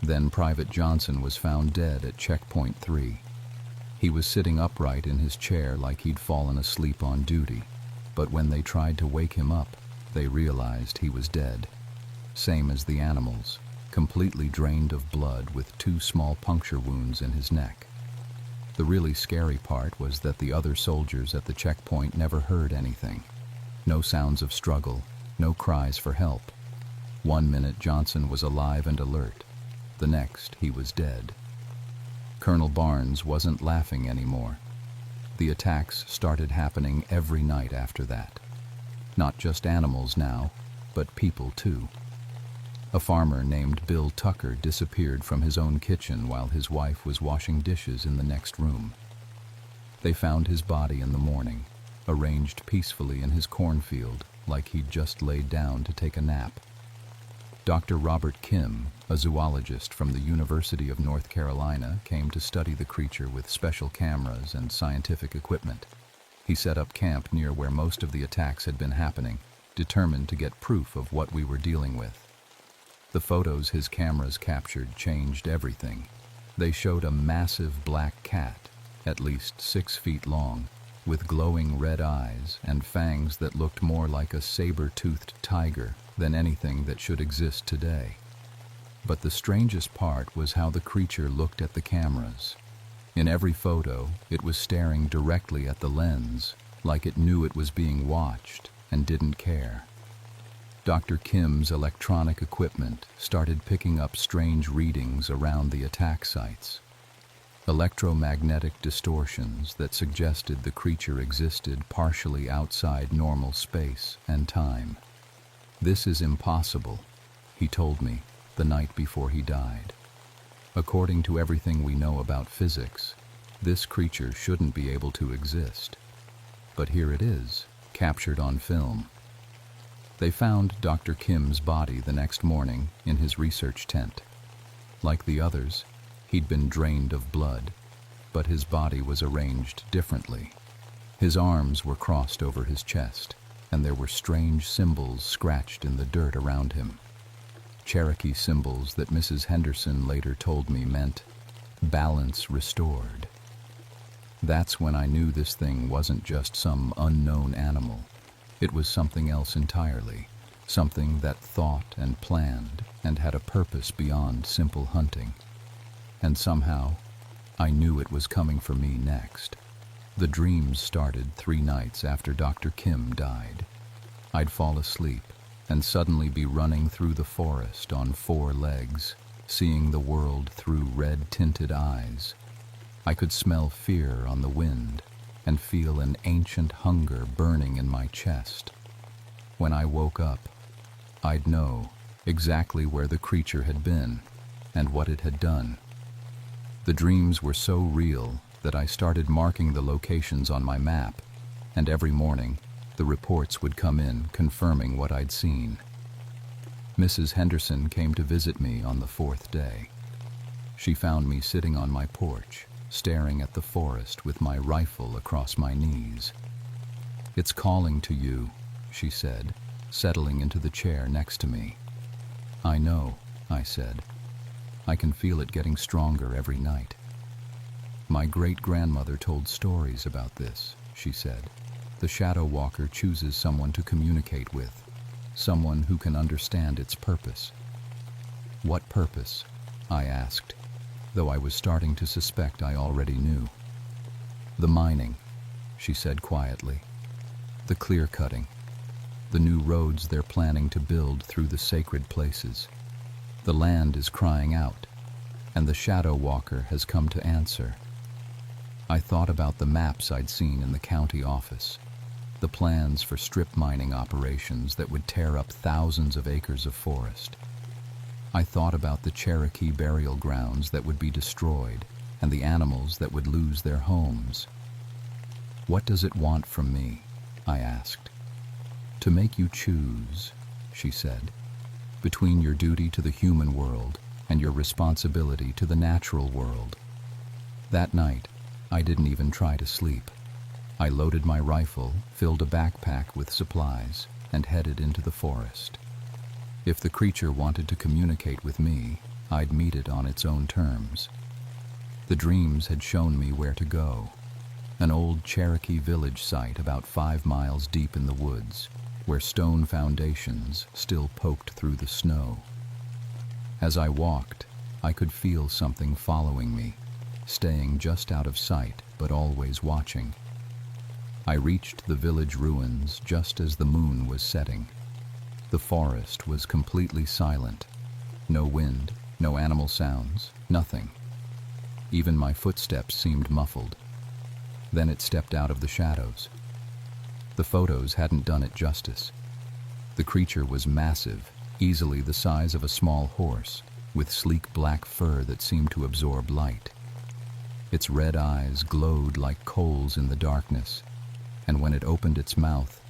Then Private Johnson was found dead at checkpoint 3. He was sitting upright in his chair like he'd fallen asleep on duty, but when they tried to wake him up, they realized he was dead. Same as the animals, completely drained of blood with 2 small puncture wounds in his neck. The really scary part was that the other soldiers at the checkpoint never heard anything. No sounds of struggle, no cries for help. 1 minute Johnson was alive and alert. The next, he was dead. Colonel Barnes wasn't laughing anymore. The attacks started happening every night after that. Not just animals now, but people too. A farmer named Bill Tucker disappeared from his own kitchen while his wife was washing dishes in the next room. They found his body in the morning, arranged peacefully in his cornfield like he'd just laid down to take a nap. Dr. Robert Kim, a zoologist from the University of North Carolina, came to study the creature with special cameras and scientific equipment. He set up camp near where most of the attacks had been happening, determined to get proof of what we were dealing with. The photos his cameras captured changed everything. They showed a massive black cat, at least 6 feet long, with glowing red eyes and fangs that looked more like a saber-toothed tiger than anything that should exist today. But the strangest part was how the creature looked at the cameras. In every photo, it was staring directly at the lens, like it knew it was being watched and didn't care. Dr. Kim's electronic equipment started picking up strange readings around the attack sites. Electromagnetic distortions that suggested the creature existed partially outside normal space and time. "This is impossible," he told me the night before he died. "According to everything we know about physics, this creature shouldn't be able to exist. But here it is, captured on film." They found Dr. Kim's body the next morning in his research tent. Like the others, he'd been drained of blood, but his body was arranged differently. His arms were crossed over his chest, and there were strange symbols scratched in the dirt around him. Cherokee symbols that Mrs. Henderson later told me meant balance restored. That's when I knew this thing wasn't just some unknown animal. It was something else entirely, something that thought and planned and had a purpose beyond simple hunting. And somehow, I knew it was coming for me next. The dreams started 3 nights after Dr. Kim died. I'd fall asleep and suddenly be running through the forest on 4 legs, seeing the world through red-tinted eyes. I could smell fear on the wind and feel an ancient hunger burning in my chest. When I woke up, I'd know exactly where the creature had been and what it had done. The dreams were so real that I started marking the locations on my map, and every morning, the reports would come in confirming what I'd seen. Mrs. Henderson came to visit me on the 4th day. She found me sitting on my porch, staring at the forest with my rifle across my knees. "It's calling to you," she said, settling into the chair next to me. "I know," I said. "I can feel it getting stronger every night." "My great-grandmother told stories about this," she said. "The shadow walker chooses someone to communicate with, someone who can understand its purpose." "What purpose?" I asked, though I was starting to suspect I already knew. "The mining," she said quietly. "The clear-cutting. The new roads they're planning to build through the sacred places. The land is crying out, and the shadow walker has come to answer." I thought about the maps I'd seen in the county office, the plans for strip mining operations that would tear up thousands of acres of forest. I thought about the Cherokee burial grounds that would be destroyed and the animals that would lose their homes. "What does it want from me?" I asked. "To make you choose," she said, "between your duty to the human world and your responsibility to the natural world." That night, I didn't even try to sleep. I loaded my rifle, filled a backpack with supplies, and headed into the forest. If the creature wanted to communicate with me, I'd meet it on its own terms. The dreams had shown me where to go. An old Cherokee village site about 5 miles deep in the woods, where stone foundations still poked through the snow. As I walked, I could feel something following me, staying just out of sight but always watching. I reached the village ruins just as the moon was setting. The forest was completely silent. No wind, no animal sounds, nothing. Even my footsteps seemed muffled. Then it stepped out of the shadows. The photos hadn't done it justice. The creature was massive, easily the size of a small horse, with sleek black fur that seemed to absorb light. Its red eyes glowed like coals in the darkness, and when it opened its mouth,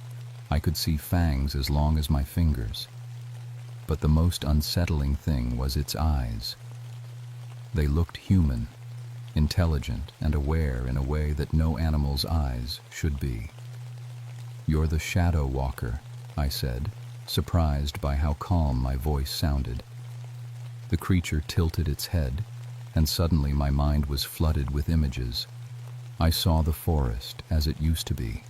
I could see fangs as long as my fingers. But the most unsettling thing was its eyes. They looked human, intelligent and aware in a way that no animal's eyes should be. "You're the Shadow Walker," I said, surprised by how calm my voice sounded. The creature tilted its head, and suddenly my mind was flooded with images. I saw the forest as it used to be,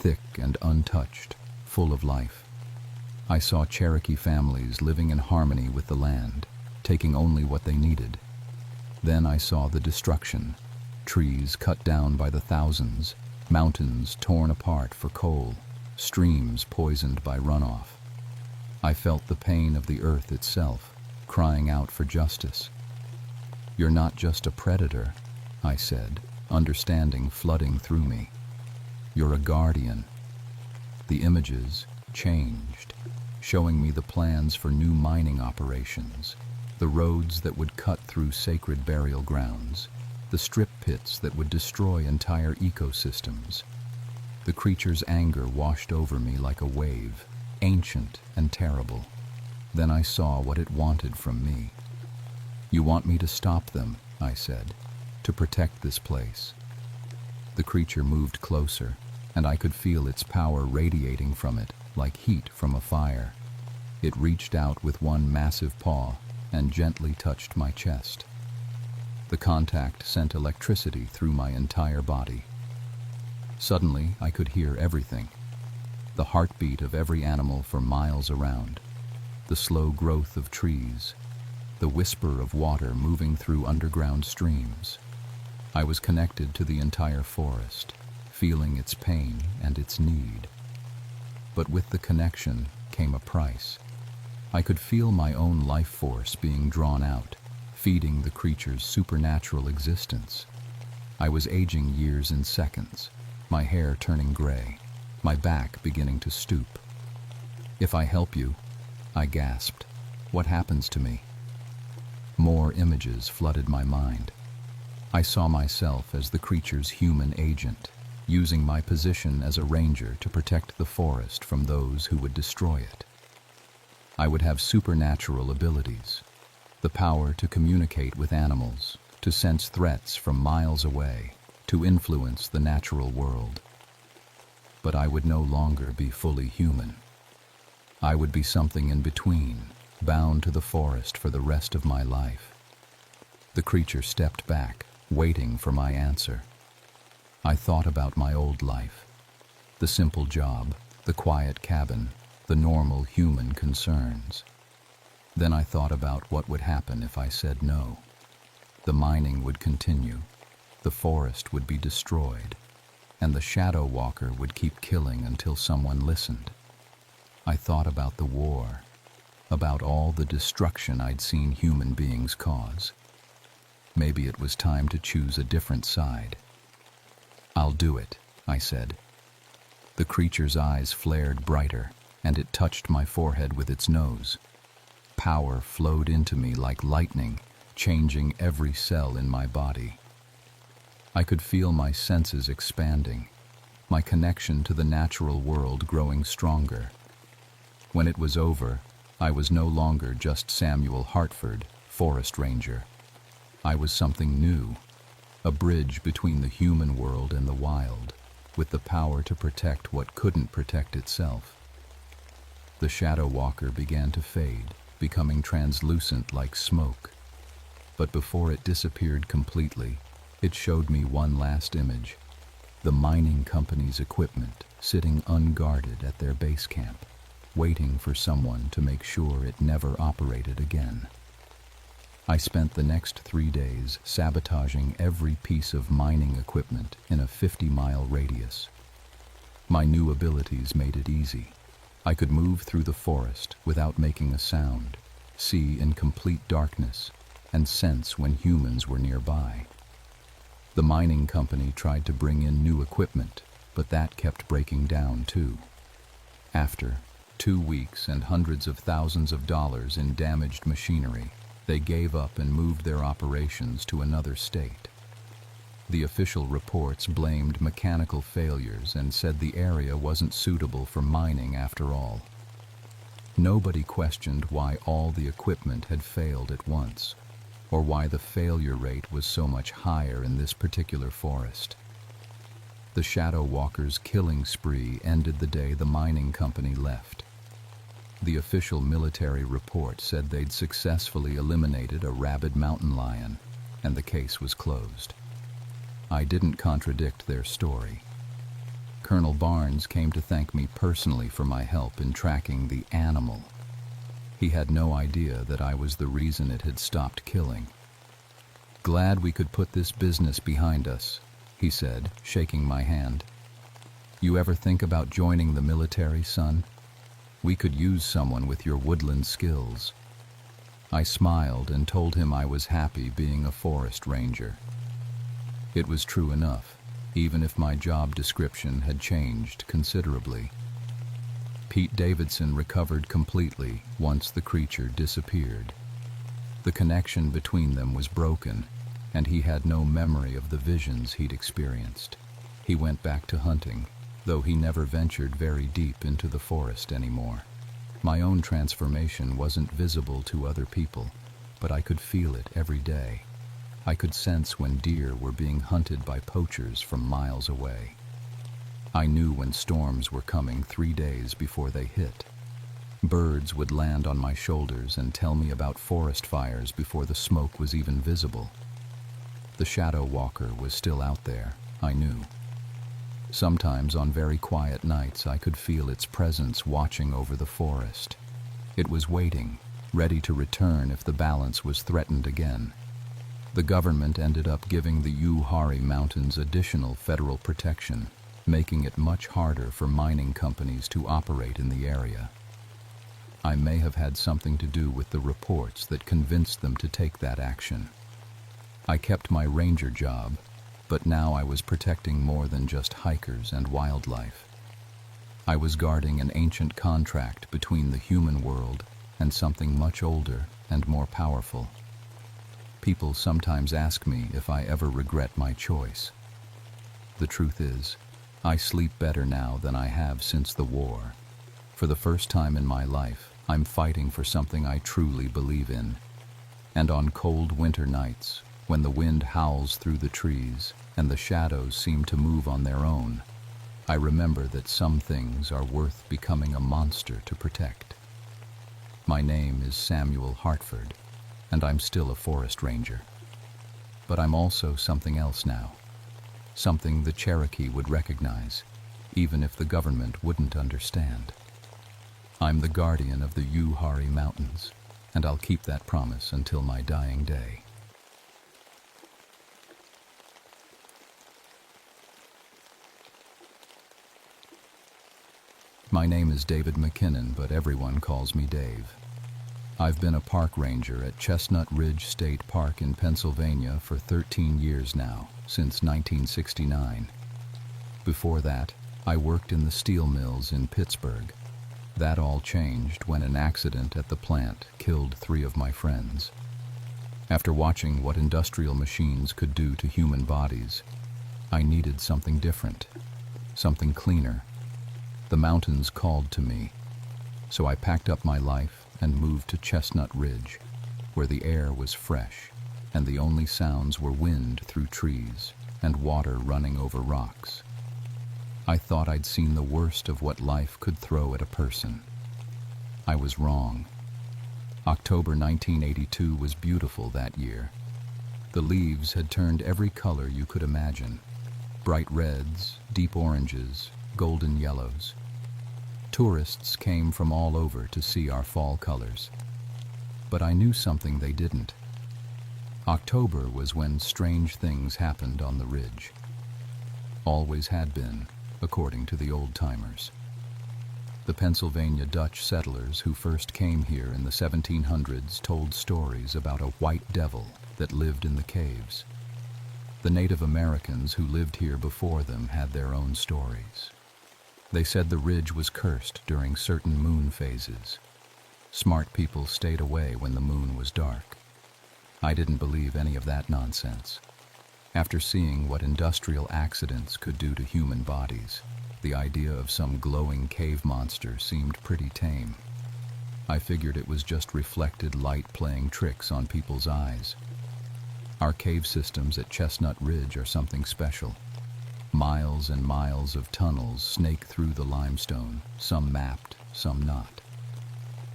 thick and untouched, full of life. I saw Cherokee families living in harmony with the land, taking only what they needed. Then I saw the destruction, trees cut down by the thousands, mountains torn apart for coal, streams poisoned by runoff. I felt the pain of the earth itself, crying out for justice. "You're not just a predator," I said, understanding flooding through me. "You're a guardian." The images changed, showing me the plans for new mining operations, the roads that would cut through sacred burial grounds, the strip pits that would destroy entire ecosystems. The creature's anger washed over me like a wave, ancient and terrible. Then I saw what it wanted from me. "You want me to stop them," I said, "to protect this place." The creature moved closer, and I could feel its power radiating from it like heat from a fire. It reached out with one massive paw and gently touched my chest. The contact sent electricity through my entire body. Suddenly, I could hear everything. The heartbeat of every animal for miles around, the slow growth of trees, the whisper of water moving through underground streams. I was connected to the entire forest, feeling its pain and its need. But with the connection came a price. I could feel my own life force being drawn out, feeding the creature's supernatural existence. I was aging years in seconds, my hair turning gray, my back beginning to stoop. "If I help you," I gasped, "what happens to me?" More images flooded my mind. I saw myself as the creature's human agent, using my position as a ranger to protect the forest from those who would destroy it. I would have supernatural abilities, the power to communicate with animals, to sense threats from miles away, to influence the natural world. But I would no longer be fully human. I would be something in between, bound to the forest for the rest of my life. The creature stepped back, waiting for my answer. I thought about my old life, the simple job, the quiet cabin, the normal human concerns. Then I thought about what would happen if I said no. The mining would continue, the forest would be destroyed, and the Shadow Walker would keep killing until someone listened. I thought about the war, about all the destruction I'd seen human beings cause. Maybe it was time to choose a different side. "I'll do it," I said. The creature's eyes flared brighter, and it touched my forehead with its nose. Power flowed into me like lightning, changing every cell in my body. I could feel my senses expanding, my connection to the natural world growing stronger. When it was over, I was no longer just Samuel Hartford, forest ranger. I was something new, a bridge between the human world and the wild, with the power to protect what couldn't protect itself. The Shadow Walker began to fade, becoming translucent like smoke. But before it disappeared completely, it showed me one last image, the mining company's equipment sitting unguarded at their base camp, waiting for someone to make sure it never operated again. I spent the next 3 days sabotaging every piece of mining equipment in a 50-mile radius. My new abilities made it easy. I could move through the forest without making a sound, see in complete darkness, and sense when humans were nearby. The mining company tried to bring in new equipment, but that kept breaking down too. After 2 weeks and hundreds of thousands of dollars in damaged machinery, they gave up and moved their operations to another state. The official reports blamed mechanical failures and said the area wasn't suitable for mining after all. Nobody questioned why all the equipment had failed at once, or why the failure rate was so much higher in this particular forest. The Shadow Walkers' killing spree ended the day the mining company left. The official military report said they'd successfully eliminated a rabid mountain lion, and the case was closed. I didn't contradict their story. Colonel Barnes came to thank me personally for my help in tracking the animal. He had no idea that I was the reason it had stopped killing. "Glad we could put this business behind us," he said, shaking my hand. "You ever think about joining the military, son? We could use someone with your woodland skills." I smiled and told him I was happy being a forest ranger. It was true enough, even if my job description had changed considerably. Pete Davidson recovered completely once the creature disappeared. The connection between them was broken, and he had no memory of the visions he'd experienced. He went back to hunting, though he never ventured very deep into the forest anymore. My own transformation wasn't visible to other people, but I could feel it every day. I could sense when deer were being hunted by poachers from miles away. I knew when storms were coming 3 days before they hit. Birds would land on my shoulders and tell me about forest fires before the smoke was even visible. The Shadow Walker was still out there, I knew. Sometimes on very quiet nights I could feel its presence watching over the forest. It was waiting, ready to return if the balance was threatened again. The government ended up giving the Uwharrie Mountains additional federal protection, making it much harder for mining companies to operate in the area. I may have had something to do with the reports that convinced them to take that action. I kept my ranger job, but now I was protecting more than just hikers and wildlife. I was guarding an ancient contract between the human world and something much older and more powerful. People sometimes ask me if I ever regret my choice. The truth is, I sleep better now than I have since the war. For the first time in my life, I'm fighting for something I truly believe in. And on cold winter nights, when the wind howls through the trees and the shadows seem to move on their own, I remember that some things are worth becoming a monster to protect. My name is Samuel Hartford, and I'm still a forest ranger. But I'm also something else now, something the Cherokee would recognize, even if the government wouldn't understand. I'm the guardian of the Uwharrie Mountains, and I'll keep that promise until my dying day. My name is David McKinnon, but everyone calls me Dave. I've been a park ranger at Chestnut Ridge State Park in Pennsylvania for 13 years now, since 1969. Before that, I worked in the steel mills in Pittsburgh. That all changed when an accident at the plant killed 3 of my friends. After watching what industrial machines could do to human bodies, I needed something different, something cleaner. The mountains called to me, so I packed up my life and moved to Chestnut Ridge, where the air was fresh and the only sounds were wind through trees and water running over rocks. I thought I'd seen the worst of what life could throw at a person. I was wrong. October 1982 was beautiful that year. The leaves had turned every color you could imagine: bright reds, deep oranges, golden yellows. Tourists came from all over to see our fall colors. But I knew something they didn't. October was when strange things happened on the ridge. Always had been, according to the old-timers. The Pennsylvania Dutch settlers who first came here in the 1700s told stories about a white devil that lived in the caves. The Native Americans who lived here before them had their own stories. They said the ridge was cursed during certain moon phases. Smart people stayed away when the moon was dark. I didn't believe any of that nonsense. After seeing what industrial accidents could do to human bodies, the idea of some glowing cave monster seemed pretty tame. I figured it was just reflected light playing tricks on people's eyes. Our cave systems at Chestnut Ridge are something special. Miles and miles of tunnels snake through the limestone, some mapped, some not.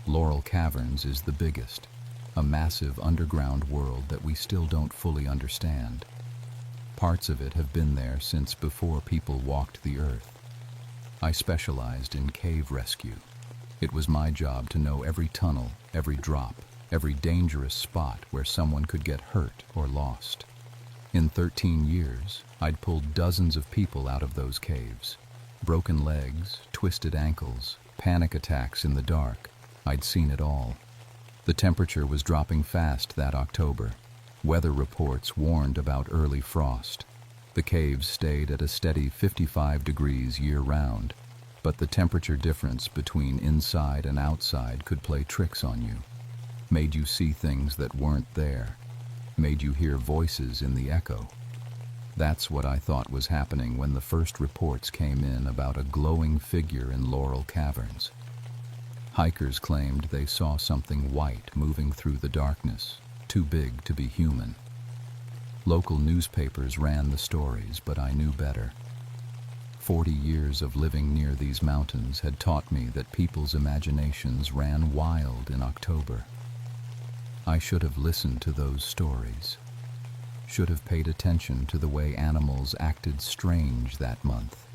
Laurel Caverns is the biggest, a massive underground world that we still don't fully understand. Parts of it have been there since before people walked the earth. I specialized in cave rescue. It was my job to know every tunnel, every drop, every dangerous spot where someone could get hurt or lost. In 13 years, I'd pulled dozens of people out of those caves. Broken legs, twisted ankles, panic attacks in the dark. I'd seen it all. The temperature was dropping fast that October. Weather reports warned about early frost. The caves stayed at a steady 55 degrees year-round, but the temperature difference between inside and outside could play tricks on you. Made you see things that weren't there. Made you hear voices in the echo. That's what I thought was happening when the first reports came in about a glowing figure in Laurel Caverns. Hikers claimed they saw something white moving through the darkness, too big to be human. Local newspapers ran the stories, but I knew better. 40 years of living near these mountains had taught me that people's imaginations ran wild in October. I should have listened to those stories. Should have paid attention to the way animals acted strange that month,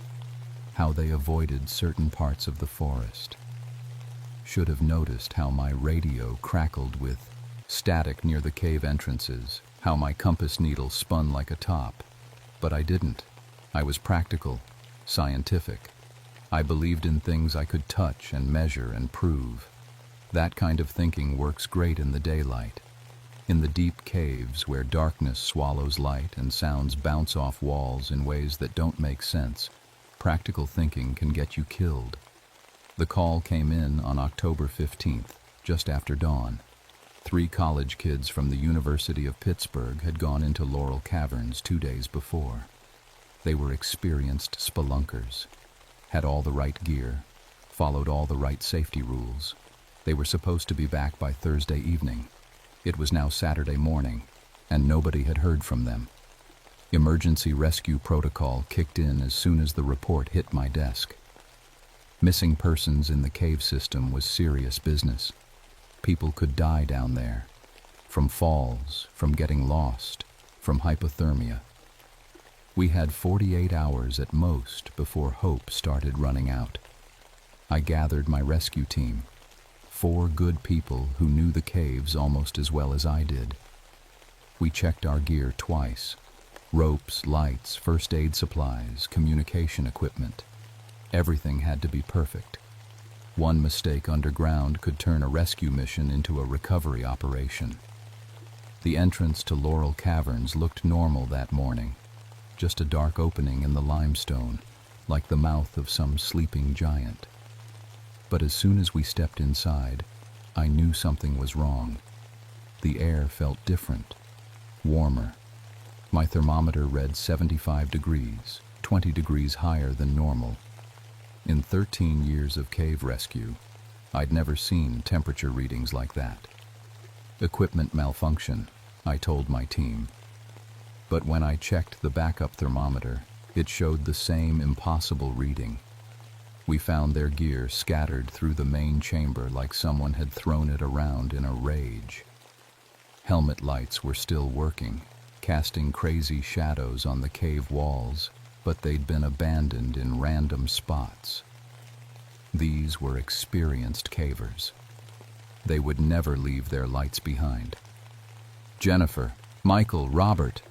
how they avoided certain parts of the forest. Should have noticed how my radio crackled with static near the cave entrances, how my compass needle spun like a top. But I didn't. I was practical, scientific. I believed in things I could touch and measure and prove. That kind of thinking works great in the daylight. In the deep caves where darkness swallows light and sounds bounce off walls in ways that don't make sense, practical thinking can get you killed. The call came in on October 15th, just after dawn. 3 college kids from the University of Pittsburgh had gone into Laurel Caverns 2 days before. They were experienced spelunkers, had all the right gear, followed all the right safety rules. They were supposed to be back by Thursday evening. It was now Saturday morning, and nobody had heard from them. Emergency rescue protocol kicked in as soon as the report hit my desk. Missing persons in the cave system was serious business. People could die down there, from falls, from getting lost, from hypothermia. We had 48 hours at most before hope started running out. I gathered my rescue team, 4 good people who knew the caves almost as well as I did. We checked our gear twice: ropes, lights, first aid supplies, communication equipment. Everything had to be perfect. One mistake underground could turn a rescue mission into a recovery operation. The entrance to Laurel Caverns looked normal that morning, just a dark opening in the limestone, like the mouth of some sleeping giant. But as soon as we stepped inside, I knew something was wrong. The air felt different, warmer. My thermometer read 75 degrees, 20 degrees higher than normal. In 13 years of cave rescue, I'd never seen temperature readings like that. Equipment malfunction, I told my team. But when I checked the backup thermometer, it showed the same impossible reading. We found their gear scattered through the main chamber like someone had thrown it around in a rage. Helmet lights were still working, casting crazy shadows on the cave walls, but they'd been abandoned in random spots. These were experienced cavers. They would never leave their lights behind. Jennifer, Michael, Robert.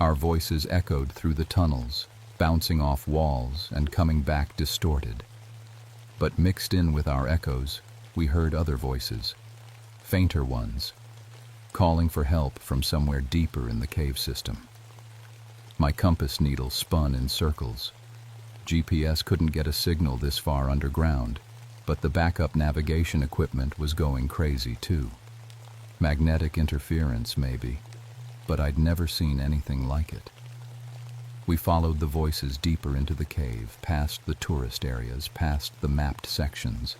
Our voices echoed through the tunnels, bouncing off walls and coming back distorted. But mixed in with our echoes, we heard other voices, fainter ones, calling for help from somewhere deeper in the cave system. My compass needle spun in circles. GPS couldn't get a signal this far underground, but the backup navigation equipment was going crazy too. Magnetic interference, maybe, but I'd never seen anything like it. We followed the voices deeper into the cave, past the tourist areas, past the mapped sections.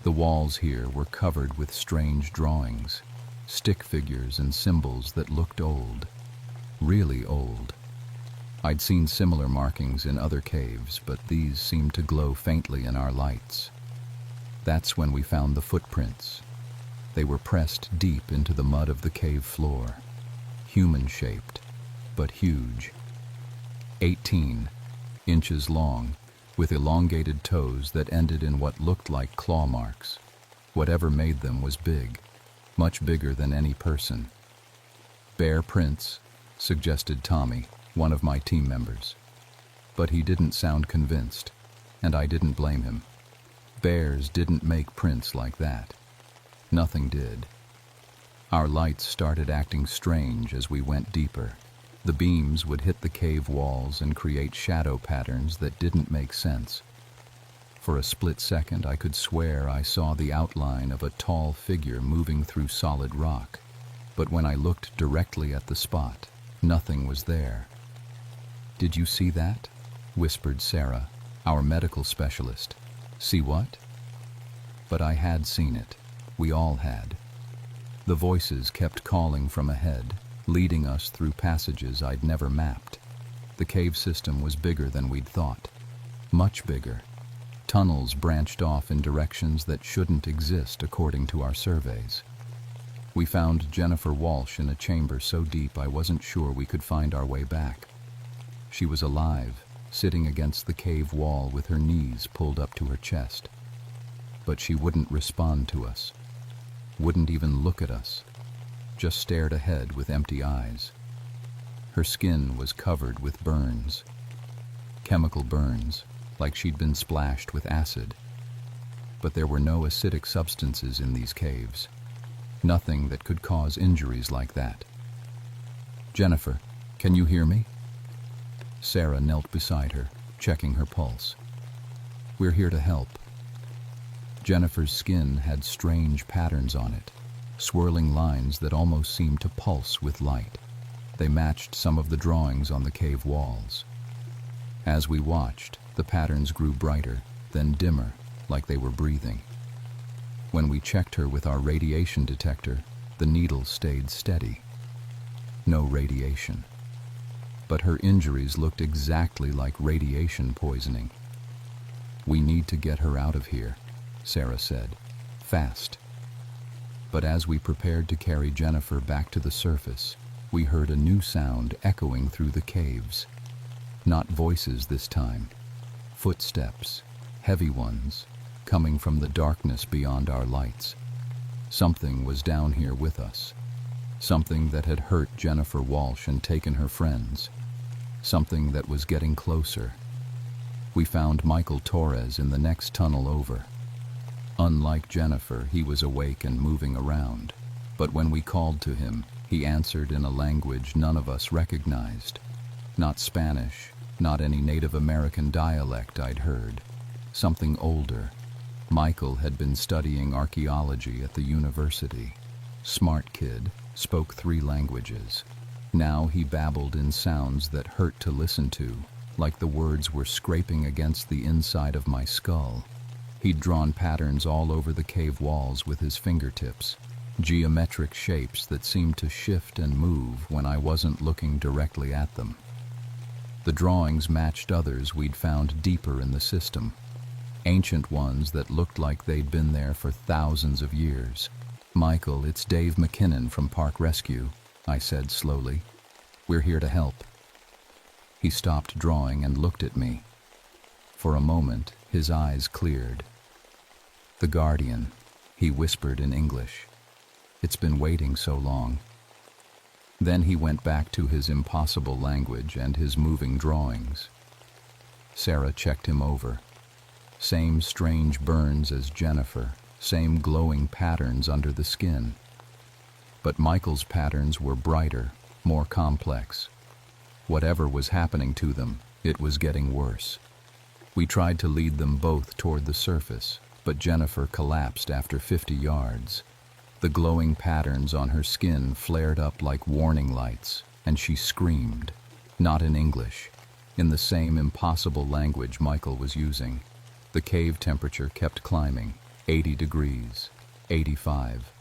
The walls here were covered with strange drawings, stick figures and symbols that looked old, really old. I'd seen similar markings in other caves, but these seemed to glow faintly in our lights. That's when we found the footprints. They were pressed deep into the mud of the cave floor, human-shaped, but huge. 18 inches long, with elongated toes that ended in what looked like claw marks. Whatever made them was big, much bigger than any person. Bear prints, suggested Tommy, one of my team members. But he didn't sound convinced, and I didn't blame him. Bears didn't make prints like that. Nothing did. Our lights started acting strange as we went deeper. The beams would hit the cave walls and create shadow patterns that didn't make sense. For a split second, I could swear I saw the outline of a tall figure moving through solid rock. But when I looked directly at the spot, nothing was there. "Did you see that?" whispered Sarah, our medical specialist. "See what?" But I had seen it. We all had. The voices kept calling from ahead, leading us through passages I'd never mapped. The cave system was bigger than we'd thought. Much bigger. Tunnels branched off in directions that shouldn't exist according to our surveys. We found Jennifer Walsh in a chamber so deep I wasn't sure we could find our way back. She was alive, sitting against the cave wall with her knees pulled up to her chest. But she wouldn't respond to us. Wouldn't even look at us. Just stared ahead with empty eyes. Her skin was covered with burns. Chemical burns, like she'd been splashed with acid. But there were no acidic substances in these caves. Nothing that could cause injuries like that. "Jennifer, can you hear me?" Sarah knelt beside her, checking her pulse. "We're here to help." Jennifer's skin had strange patterns on it, swirling lines that almost seemed to pulse with light. They matched some of the drawings on the cave walls. As we watched, the patterns grew brighter, then dimmer, like they were breathing. When we checked her with our radiation detector, the needle stayed steady. No radiation. But her injuries looked exactly like radiation poisoning. "We need to get her out of here," Sarah said. "Fast." But as we prepared to carry Jennifer back to the surface, we heard a new sound echoing through the caves. Not voices this time. Footsteps, heavy ones, coming from the darkness beyond our lights. Something was down here with us. Something that had hurt Jennifer Walsh and taken her friends. Something that was getting closer. We found Michael Torres in the next tunnel over. Unlike Jennifer, he was awake and moving around. But when we called to him, he answered in a language none of us recognized. Not Spanish, not any Native American dialect I'd heard. Something older. Michael had been studying archaeology at the university. Smart kid, spoke 3 languages. Now he babbled in sounds that hurt to listen to, like the words were scraping against the inside of my skull. He'd drawn patterns all over the cave walls with his fingertips, geometric shapes that seemed to shift and move when I wasn't looking directly at them. The drawings matched others we'd found deeper in the system, ancient ones that looked like they'd been there for thousands of years. "Michael, it's Dave McKinnon from Park Rescue," I said slowly. "We're here to help." He stopped drawing and looked at me. For a moment, his eyes cleared. "The Guardian," he whispered in English. "It's been waiting so long." Then he went back to his impossible language and his moving drawings. Sarah checked him over. Same strange burns as Jennifer, same glowing patterns under the skin. But Michael's patterns were brighter, more complex. Whatever was happening to them, it was getting worse. We tried to lead them both toward the surface, but Jennifer collapsed after 50 yards. The glowing patterns on her skin flared up like warning lights, and she screamed, not in English, in the same impossible language Michael was using. The cave temperature kept climbing, 80 degrees, 85.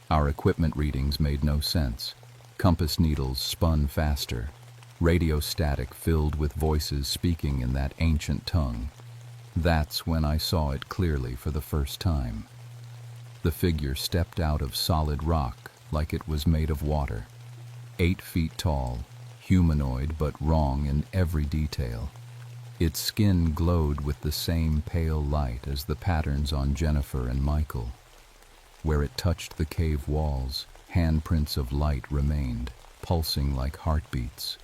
Our equipment readings made no sense. Compass needles spun faster. Radio static filled with voices speaking in that ancient tongue. That's when I saw it clearly for the first time. The figure stepped out of solid rock like it was made of water. 8 feet tall, humanoid but wrong in every detail. Its skin glowed with the same pale light as the patterns on Jennifer and Michael. Where it touched the cave walls, handprints of light remained, pulsing like heartbeats.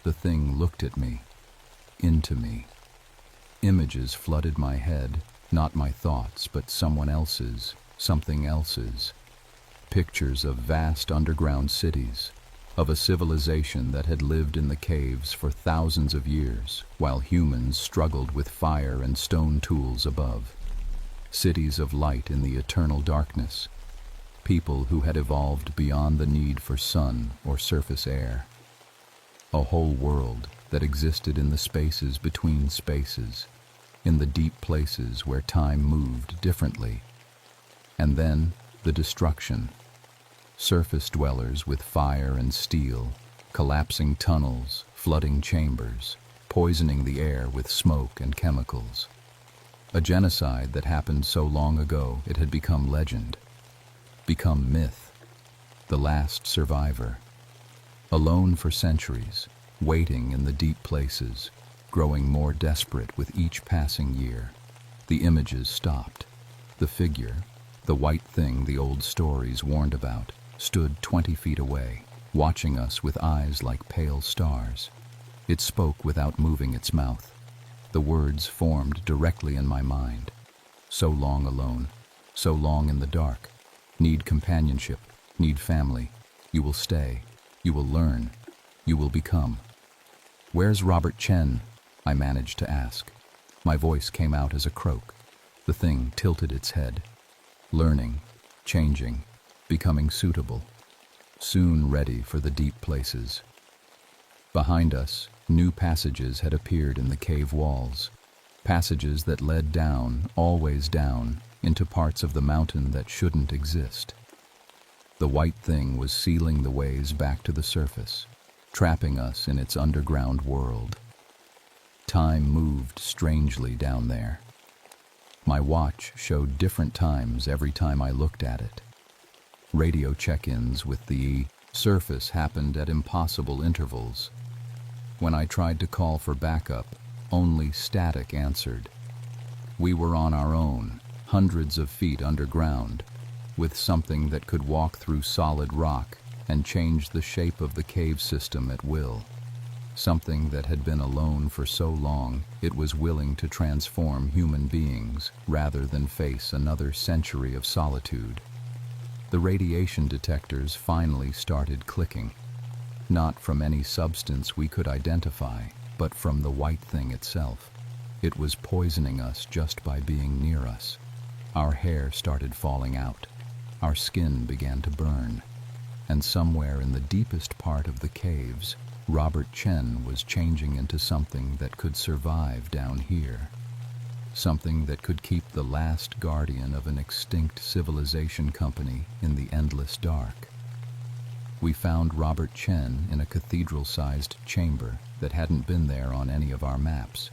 The thing looked at me, into me. Images flooded my head, not my thoughts, but someone else's, something else's. Pictures of vast underground cities, of a civilization that had lived in the caves for thousands of years, while humans struggled with fire and stone tools above. Cities of light in the eternal darkness. People who had evolved beyond the need for sun or surface air. A whole world that existed in the spaces between spaces, in the deep places where time moved differently. And then the destruction. Surface dwellers with fire and steel, collapsing tunnels, flooding chambers, poisoning the air with smoke and chemicals. A genocide that happened so long ago it had become legend, become myth. The last survivor. Alone for centuries, waiting in the deep places, growing more desperate with each passing year. The images stopped. The figure, the white thing the old stories warned about, stood 20 feet away, watching us with eyes like pale stars. It spoke without moving its mouth. The words formed directly in my mind. So long alone, so long in the dark. Need companionship, need family. You will stay, you will learn, you will become. "Where's Robert Chen?" I managed to ask. My voice came out as a croak. The thing tilted its head. Learning, changing, becoming suitable. Soon ready for the deep places. Behind us, new passages had appeared in the cave walls. Passages that led down, always down, into parts of the mountain that shouldn't exist. The white thing was sealing the ways back to the surface, trapping us in its underground world. Time moved strangely down there. My watch showed different times every time I looked at it. Radio check-ins with the surface happened at impossible intervals. When I tried to call for backup, only static answered. We were on our own, hundreds of feet underground, with something that could walk through solid rock and change the shape of the cave system at will. Something that had been alone for so long it was willing to transform human beings rather than face another century of solitude. The radiation detectors finally started clicking, not from any substance we could identify, but from the white thing itself. It was poisoning us just by being near us. Our hair started falling out. Our skin began to burn. And somewhere in the deepest part of the caves, Robert Chen was changing into something that could survive down here. Something that could keep the last guardian of an extinct civilization company in the endless dark. We found Robert Chen in a cathedral-sized chamber that hadn't been there on any of our maps.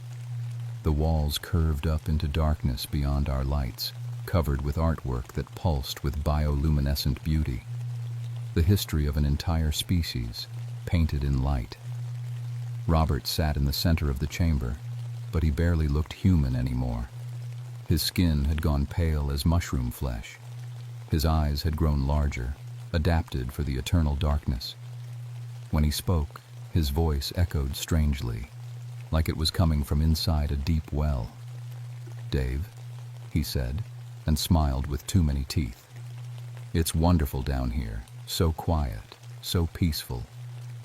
The walls curved up into darkness beyond our lights, covered with artwork that pulsed with bioluminescent beauty. The history of an entire species, painted in light. Robert sat in the center of the chamber, but he barely looked human anymore. His skin had gone pale as mushroom flesh. His eyes had grown larger, adapted for the eternal darkness. When he spoke, his voice echoed strangely, like it was coming from inside a deep well. "Dave," he said, and smiled with too many teeth. "It's wonderful down here, so quiet, so peaceful.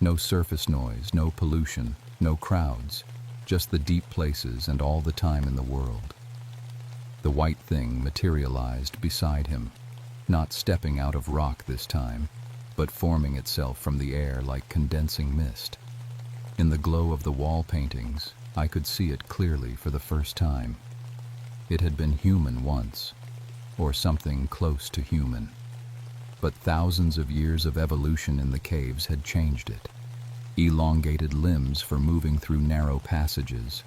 No surface noise, no pollution, no crowds, just the deep places and all the time in the world. The white thing materialized beside him, not stepping out of rock this time, but forming itself from the air like condensing mist. In the glow of the wall paintings, I could see it clearly for the first time. It had been human once, or something close to human. But thousands of years of evolution in the caves had changed it. Elongated limbs for moving through narrow passages,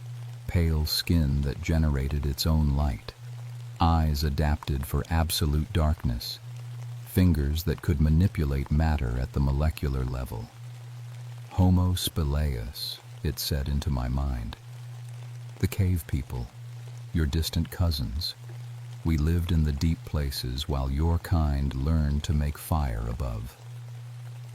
pale skin that generated its own light, eyes adapted for absolute darkness, fingers that could manipulate matter at the molecular level. Homo spelaeus, it said into my mind. The cave people, your distant cousins. We lived in the deep places while your kind learned to make fire above.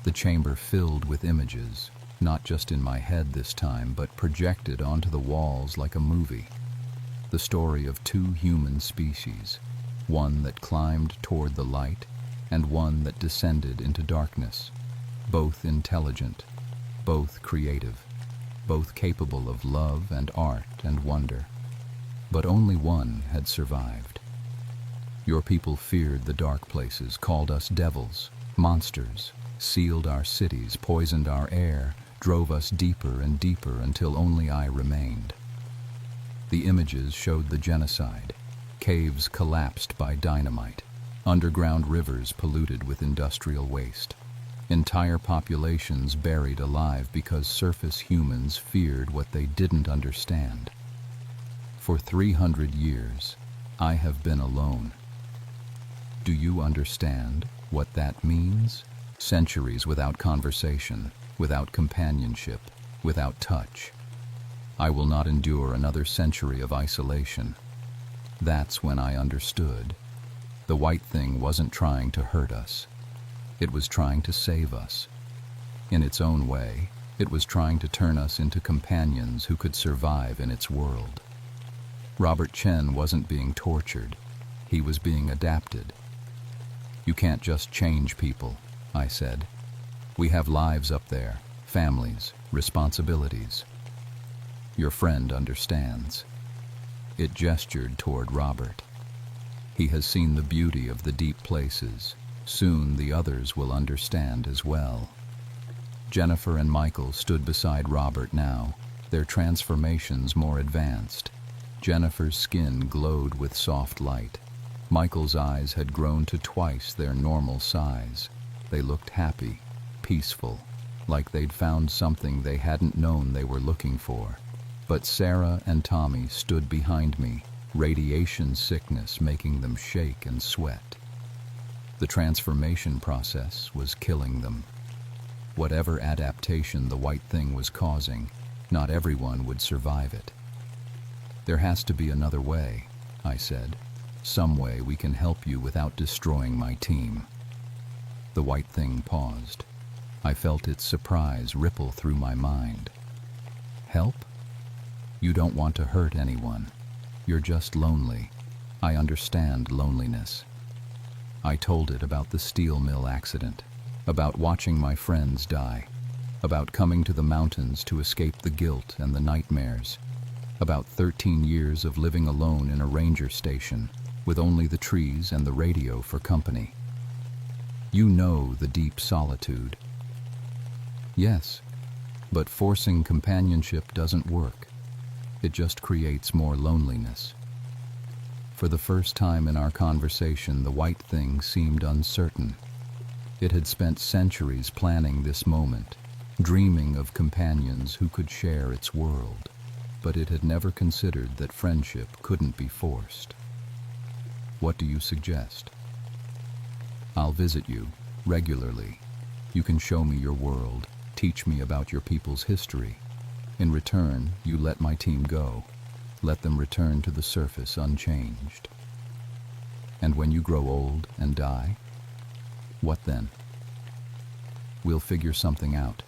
The chamber filled with images, not just in my head this time, but projected onto the walls like a movie. The story of two human species, one that climbed toward the light and one that descended into darkness, both intelligent, both creative, both capable of love and art and wonder. But only one had survived. Your people feared the dark places, called us devils, monsters, sealed our cities, poisoned our air, drove us deeper and deeper until only I remained. The images showed the genocide, caves collapsed by dynamite, underground rivers polluted with industrial waste, entire populations buried alive because surface humans feared what they didn't understand. For 300 years, I have been alone. Do you understand what that means? Centuries without conversation, without companionship, without touch. I will not endure another century of isolation. That's when I understood. The white thing wasn't trying to hurt us. It was trying to save us. In its own way, it was trying to turn us into companions who could survive in its world. Robert Chen wasn't being tortured. He was being adapted. You can't just change people, I said. We have lives up there, families, responsibilities. Your friend understands. It gestured toward Robert. He has seen the beauty of the deep places. Soon the others will understand as well. Jennifer and Michael stood beside Robert now, their transformations more advanced. Jennifer's skin glowed with soft light. Michael's eyes had grown to twice their normal size. They looked happy, peaceful, like they'd found something they hadn't known they were looking for. But Sarah and Tommy stood behind me, radiation sickness making them shake and sweat. The transformation process was killing them. Whatever adaptation the white thing was causing, not everyone would survive it. There has to be another way, I said. Some way we can help you without destroying my team. The white thing paused. I felt its surprise ripple through my mind. Help? You don't want to hurt anyone. You're just lonely. I understand loneliness. I told it about the steel mill accident, about watching my friends die, about coming to the mountains to escape the guilt and the nightmares, about 13 years of living alone in a ranger station, with only the trees and the radio for company. You know the deep solitude. Yes, but forcing companionship doesn't work. It just creates more loneliness. For the first time in our conversation, the white thing seemed uncertain. It had spent centuries planning this moment, dreaming of companions who could share its world, but it had never considered that friendship couldn't be forced. What do you suggest? I'll visit you regularly. You can show me your world, teach me about your people's history. In return, you let my team go. Let them return to the surface unchanged. And when you grow old and die, what then? We'll figure something out.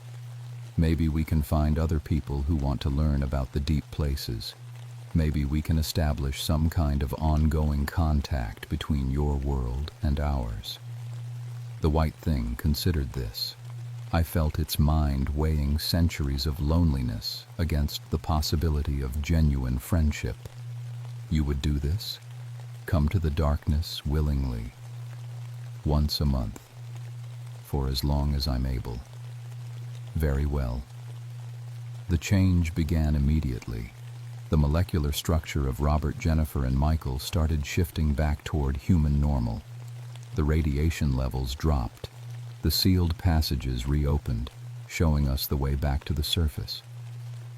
Maybe we can find other people who want to learn about the deep places. Maybe we can establish some kind of ongoing contact between your world and ours. The white thing considered this. I felt its mind weighing centuries of loneliness against the possibility of genuine friendship. You would do this? Come to the darkness willingly, once a month, for as long as I'm able. Very well. The change began immediately. The molecular structure of Robert, Jennifer, and Michael started shifting back toward human normal. The radiation levels dropped. The sealed passages reopened, showing us the way back to the surface.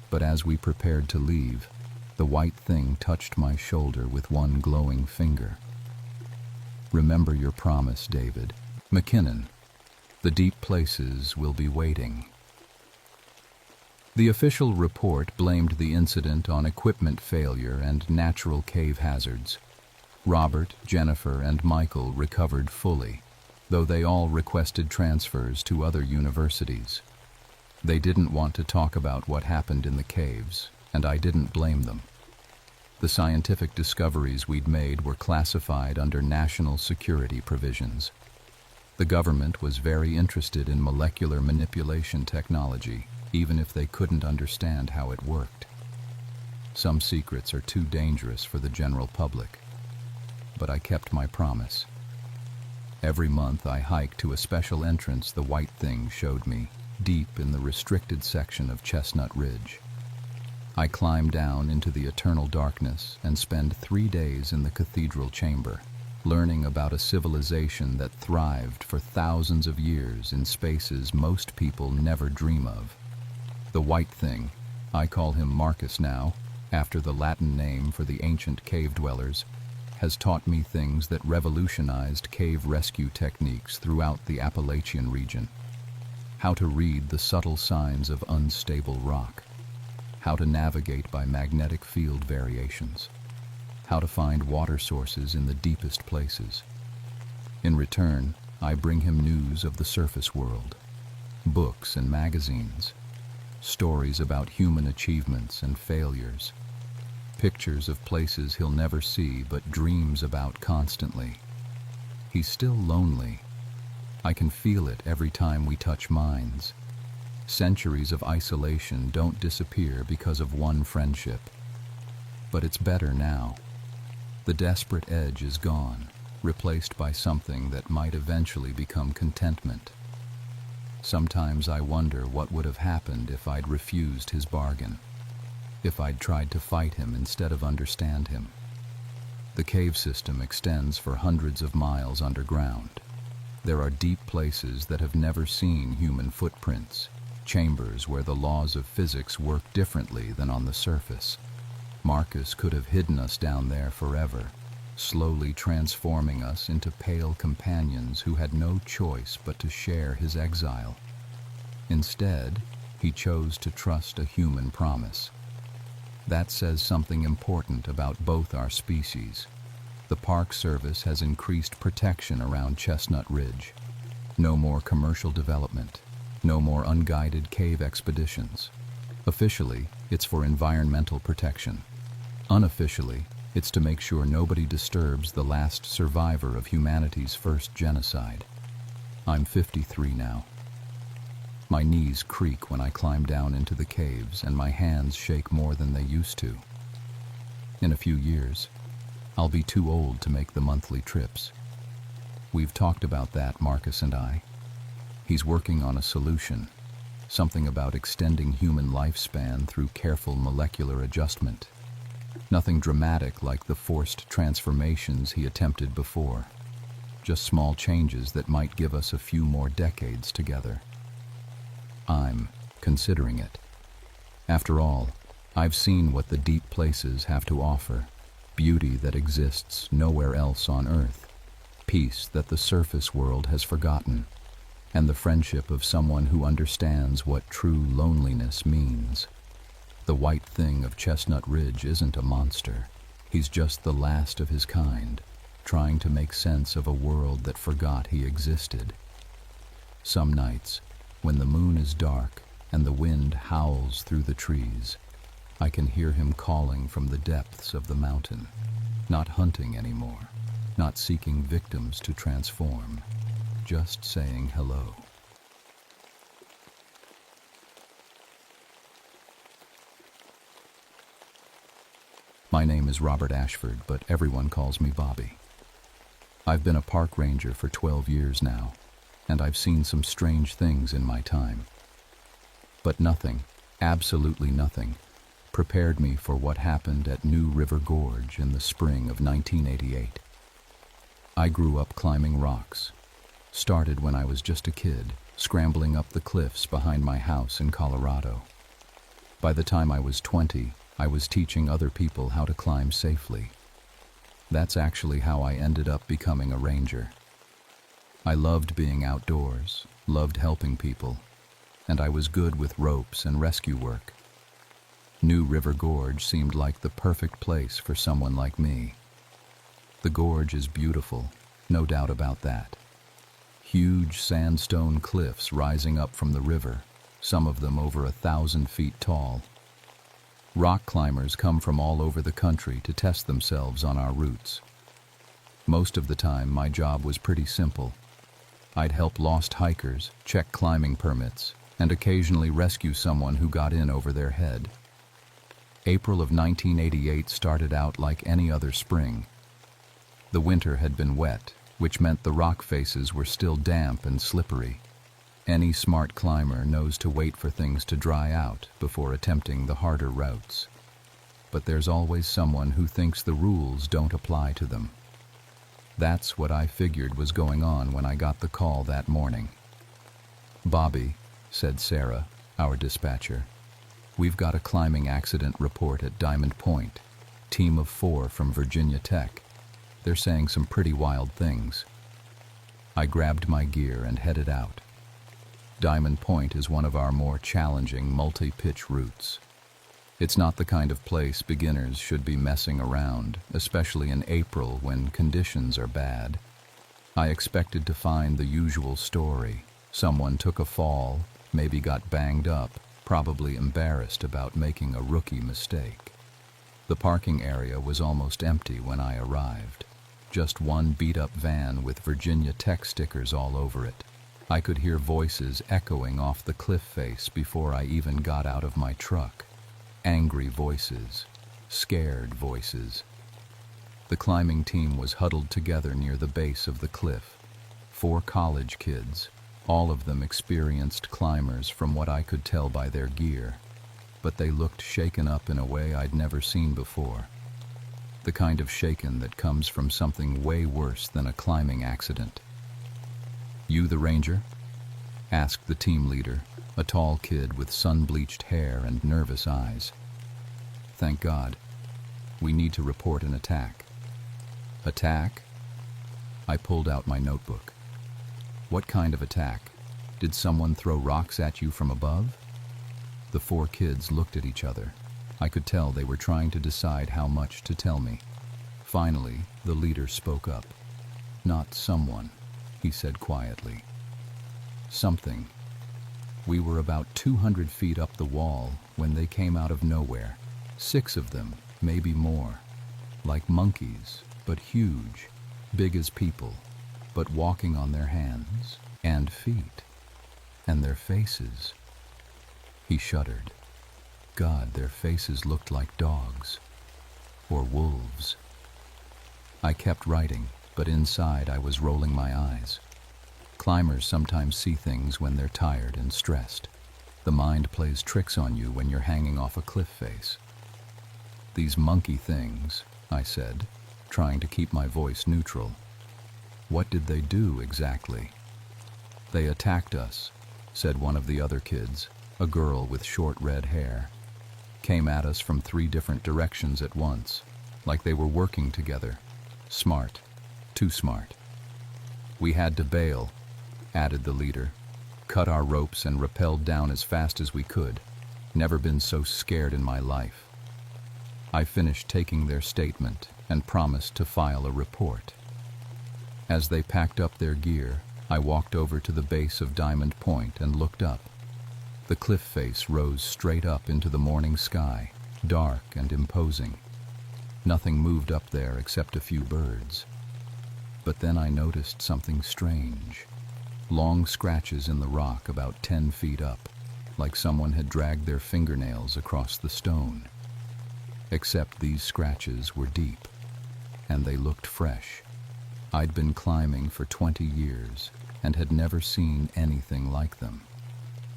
But as we prepared to leave, the white thing touched my shoulder with one glowing finger. Remember your promise, David. McKinnon. The deep places will be waiting. The official report blamed the incident on equipment failure and natural cave hazards. Robert, Jennifer, and Michael recovered fully, though they all requested transfers to other universities. They didn't want to talk about what happened in the caves, and I didn't blame them. The scientific discoveries we'd made were classified under national security provisions. The government was very interested in molecular manipulation technology, even if they couldn't understand how it worked. Some secrets are too dangerous for the general public, but I kept my promise. Every month I hiked to a special entrance the white thing showed me, deep in the restricted section of Chestnut Ridge. I climbed down into the eternal darkness and spent 3 days in the cathedral chamber, learning about a civilization that thrived for thousands of years in spaces most people never dream of. The white thing, I call him Marcus now, after the Latin name for the ancient cave dwellers, has taught me things that revolutionized cave rescue techniques throughout the Appalachian region. How to read the subtle signs of unstable rock. How to navigate by magnetic field variations. How to find water sources in the deepest places. In return, I bring him news of the surface world, books and magazines, stories about human achievements and failures, pictures of places he'll never see but dreams about constantly. He's still lonely. I can feel it every time we touch minds. Centuries of isolation don't disappear because of one friendship. But it's better now. The desperate edge is gone, replaced by something that might eventually become contentment. Sometimes I wonder what would have happened if I'd refused his bargain, if I'd tried to fight him instead of understand him. The cave system extends for hundreds of miles underground. There are deep places that have never seen human footprints, chambers where the laws of physics work differently than on the surface. Marcus could have hidden us down there forever, slowly transforming us into pale companions who had no choice but to share his exile. Instead, he chose to trust a human promise. That says something important about both our species. The Park Service has increased protection around Chestnut Ridge. No more commercial development. No more unguided cave expeditions. Officially, it's for environmental protection. Unofficially, it's to make sure nobody disturbs the last survivor of humanity's first genocide. I'm 53 now. My knees creak when I climb down into the caves, and my hands shake more than they used to. In a few years, I'll be too old to make the monthly trips. We've talked about that, Marcus and I. He's working on a solution, something about extending human lifespan through careful molecular adjustment. Nothing dramatic like the forced transformations he attempted before. Just small changes that might give us a few more decades together. I'm considering it. After all, I've seen what the deep places have to offer. Beauty that exists nowhere else on Earth. Peace that the surface world has forgotten. And the friendship of someone who understands what true loneliness means. The white thing of Chestnut Ridge isn't a monster. He's just the last of his kind, trying to make sense of a world that forgot he existed. Some nights, when the moon is dark and the wind howls through the trees, I can hear him calling from the depths of the mountain, not hunting anymore, not seeking victims to transform, just saying hello. My name is Robert Ashford, but everyone calls me Bobby. I've been a park ranger for 12 years now, and I've seen some strange things in my time. But nothing, absolutely nothing, prepared me for what happened at New River Gorge in the spring of 1988. I grew up climbing rocks. Started when I was just a kid, scrambling up the cliffs behind my house in Colorado. By the time I was 20, I was teaching other people how to climb safely. That's actually how I ended up becoming a ranger. I loved being outdoors, loved helping people, and I was good with ropes and rescue work. New River Gorge seemed like the perfect place for someone like me. The gorge is beautiful, no doubt about that. Huge sandstone cliffs rising up from the river, some of them over 1,000 feet tall. Rock climbers come from all over the country to test themselves on our routes. Most of the time, my job was pretty simple. I'd help lost hikers, check climbing permits, and occasionally rescue someone who got in over their head. April of 1988 started out like any other spring. The winter had been wet, which meant the rock faces were still damp and slippery. Any smart climber knows to wait for things to dry out before attempting the harder routes. But there's always someone who thinks the rules don't apply to them. That's what I figured was going on when I got the call that morning. "Bobby," said Sarah, our dispatcher, "we've got a climbing accident report at Diamond Point. Team of 4 from Virginia Tech. They're saying some pretty wild things." I grabbed my gear and headed out. Diamond Point is one of our more challenging multi-pitch routes. It's not the kind of place beginners should be messing around, especially in April when conditions are bad. I expected to find the usual story. Someone took a fall, maybe got banged up, probably embarrassed about making a rookie mistake. The parking area was almost empty when I arrived. Just one beat-up van with Virginia Tech stickers all over it. I could hear voices echoing off the cliff face before I even got out of my truck. Angry voices, scared voices. The climbing team was huddled together near the base of the cliff. 4 college kids, all of them experienced climbers from what I could tell by their gear, but they looked shaken up in a way I'd never seen before. The kind of shaken that comes from something way worse than a climbing accident. "You the ranger?" asked the team leader, a tall kid with sun-bleached hair and nervous eyes. "Thank God. We need to report an attack." "Attack?" I pulled out my notebook. "What kind of attack? Did someone throw rocks at you from above?" The 4 kids looked at each other. I could tell they were trying to decide how much to tell me. Finally, the leader spoke up. "Not someone," he said quietly. "Something. We were about 200 feet up the wall when they came out of nowhere. 6 of them, maybe more. Like monkeys, but huge, big as people, but walking on their hands and feet. And their faces." He shuddered. God, their faces looked like dogs. Or wolves. I kept writing, but inside I was rolling my eyes. Climbers sometimes see things when they're tired and stressed. The mind plays tricks on you when you're hanging off a cliff face. "These monkey things," I said, trying to keep my voice neutral. "What did they do exactly?" "They attacked us," said one of the other kids, a girl with short red hair. "Came at us from 3 different directions at once, like they were working together. Smart. Too smart. We had to bail," added the leader. "Cut our ropes and rappelled down as fast as we could. Never been so scared in my life." I finished taking their statement and promised to file a report. As they packed up their gear, I walked over to the base of Diamond Point and looked up. The cliff face rose straight up into the morning sky, dark and imposing. Nothing moved up there except a few birds. But then I noticed something strange. Long scratches in the rock about 10 feet up, like someone had dragged their fingernails across the stone. except these scratches were deep, and they looked fresh. I'd been climbing for 20 years and had never seen anything like them.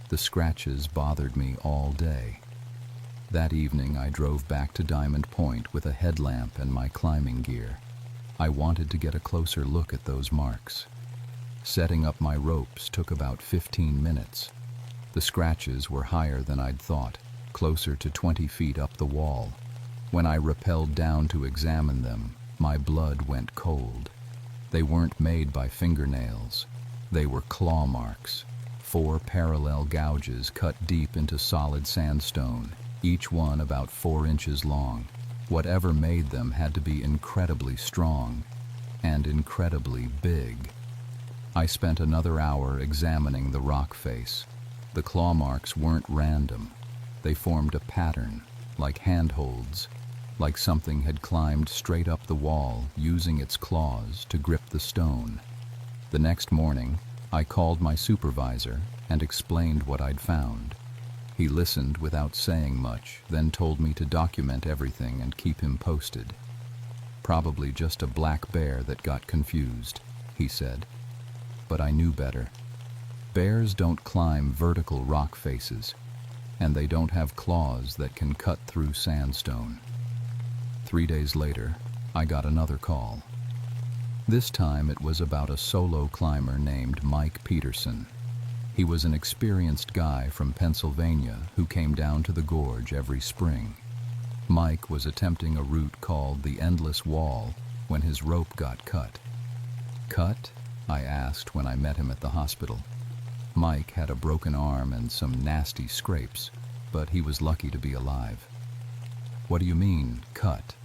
The scratches bothered me all day. That evening I drove back to Diamond Point with a headlamp and my climbing gear. I wanted to get a closer look at those marks. Setting up my ropes took about 15 minutes. The scratches were higher than I'd thought, closer to 20 feet up the wall. When I rappelled down to examine them, my blood went cold. They weren't made by fingernails. They were claw marks, 4 parallel gouges cut deep into solid sandstone, each one about 4 inches long. Whatever made them had to be incredibly strong and incredibly big. I spent another hour examining the rock face. The claw marks weren't random. They formed a pattern, like handholds, like something had climbed straight up the wall using its claws to grip the stone. The next morning, I called my supervisor and explained what I'd found. He listened without saying much, then told me to document everything and keep him posted. Probably just a black bear that got confused, he said. But I knew better. Bears don't climb vertical rock faces, and they don't have claws that can cut through sandstone. 3 days later, I got another call. This time it was about a solo climber named Mike Peterson. He was an experienced guy from Pennsylvania who came down to the gorge every spring. Mike was attempting a route called the Endless Wall when his rope got cut. Cut? I asked when I met him at the hospital. Mike had a broken arm and some nasty scrapes, but he was lucky to be alive. What do you mean, cut?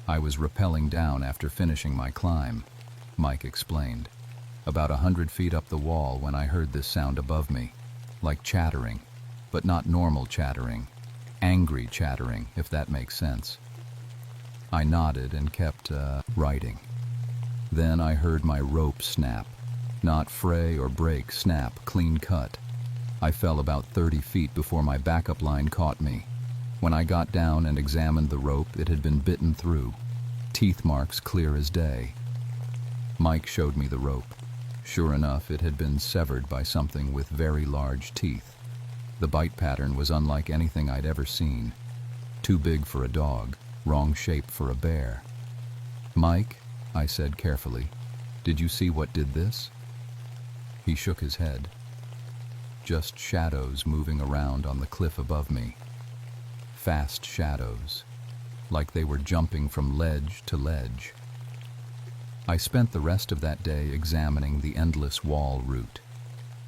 I was rappelling down after finishing my climb, Mike explained. About 100 feet up the wall when I heard this sound above me, like chattering, but not normal chattering, angry chattering, if that makes sense. I nodded and kept writing. Then I heard my rope snap, not fray or break, snap, clean cut. I fell about 30 feet before my backup line caught me. When I got down and examined the rope, it had been bitten through, teeth marks clear as day. Mike showed me the rope. Sure enough, it had been severed by something with very large teeth. The bite pattern was unlike anything I'd ever seen. Too big for a dog, wrong shape for a bear. Mike, I said carefully, did you see what did this? He shook his head. Just shadows moving around on the cliff above me. Fast shadows, like they were jumping from ledge to ledge. I spent the rest of that day examining the Endless Wall route.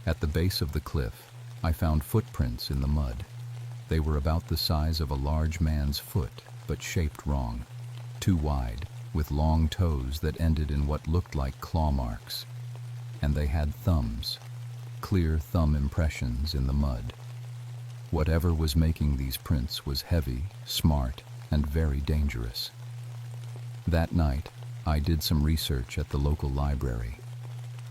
At the base of the cliff, I found footprints in the mud. They were about the size of a large man's foot, but shaped wrong, too wide, with long toes that ended in what looked like claw marks. And they had thumbs, clear thumb impressions in the mud. Whatever was making these prints was heavy, smart, and very dangerous. That night, I did some research at the local library.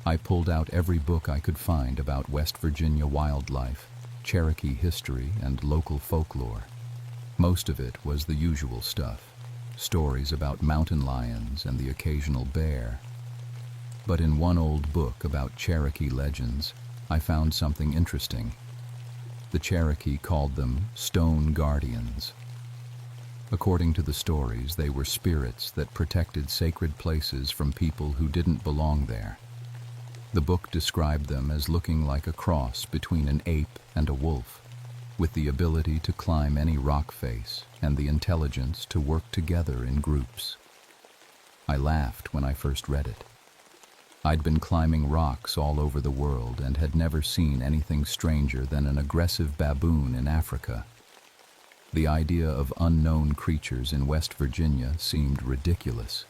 I pulled out every book I could find about West Virginia wildlife, Cherokee history, and local folklore. Most of it was the usual stuff, stories about mountain lions and the occasional bear. But in one old book about Cherokee legends, I found something interesting. The Cherokee called them stone guardians. According to the stories, they were spirits that protected sacred places from people who didn't belong there. The book described them as looking like a cross between an ape and a wolf, with the ability to climb any rock face and the intelligence to work together in groups. I laughed when I first read it. I'd been climbing rocks all over the world and had never seen anything stranger than an aggressive baboon in Africa. The idea of unknown creatures in West Virginia seemed ridiculous.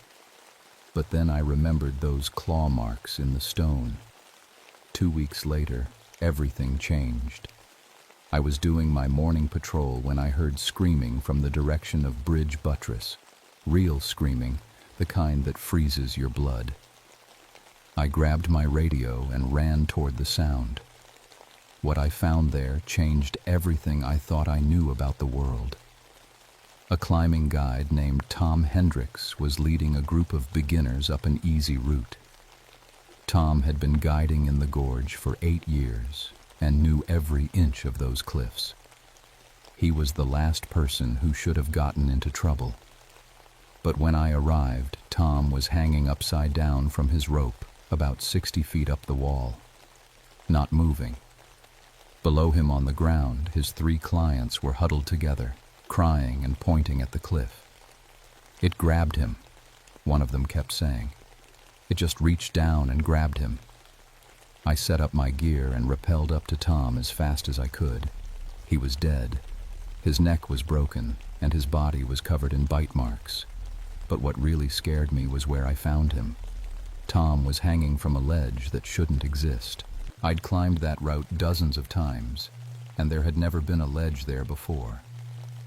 But then I remembered those claw marks in the stone. 2 weeks later, everything changed. I was doing my morning patrol when I heard screaming from the direction of Bridge Buttress. Real screaming, the kind that freezes your blood. I grabbed my radio and ran toward the sound. What I found there changed everything I thought I knew about the world. A climbing guide named Tom Hendricks was leading a group of beginners up an easy route. Tom had been guiding in the gorge for 8 years and knew every inch of those cliffs. He was the last person who should have gotten into trouble. But when I arrived, Tom was hanging upside down from his rope about 60 feet up the wall, not moving. Below him on the ground, his 3 clients were huddled together, crying and pointing at the cliff. "It grabbed him," one of them kept saying. "It just reached down and grabbed him." I set up my gear and rappelled up to Tom as fast as I could. He was dead. His neck was broken, and his body was covered in bite marks. But what really scared me was where I found him. Tom was hanging from a ledge that shouldn't exist. I'd climbed that route dozens of times, and there had never been a ledge there before.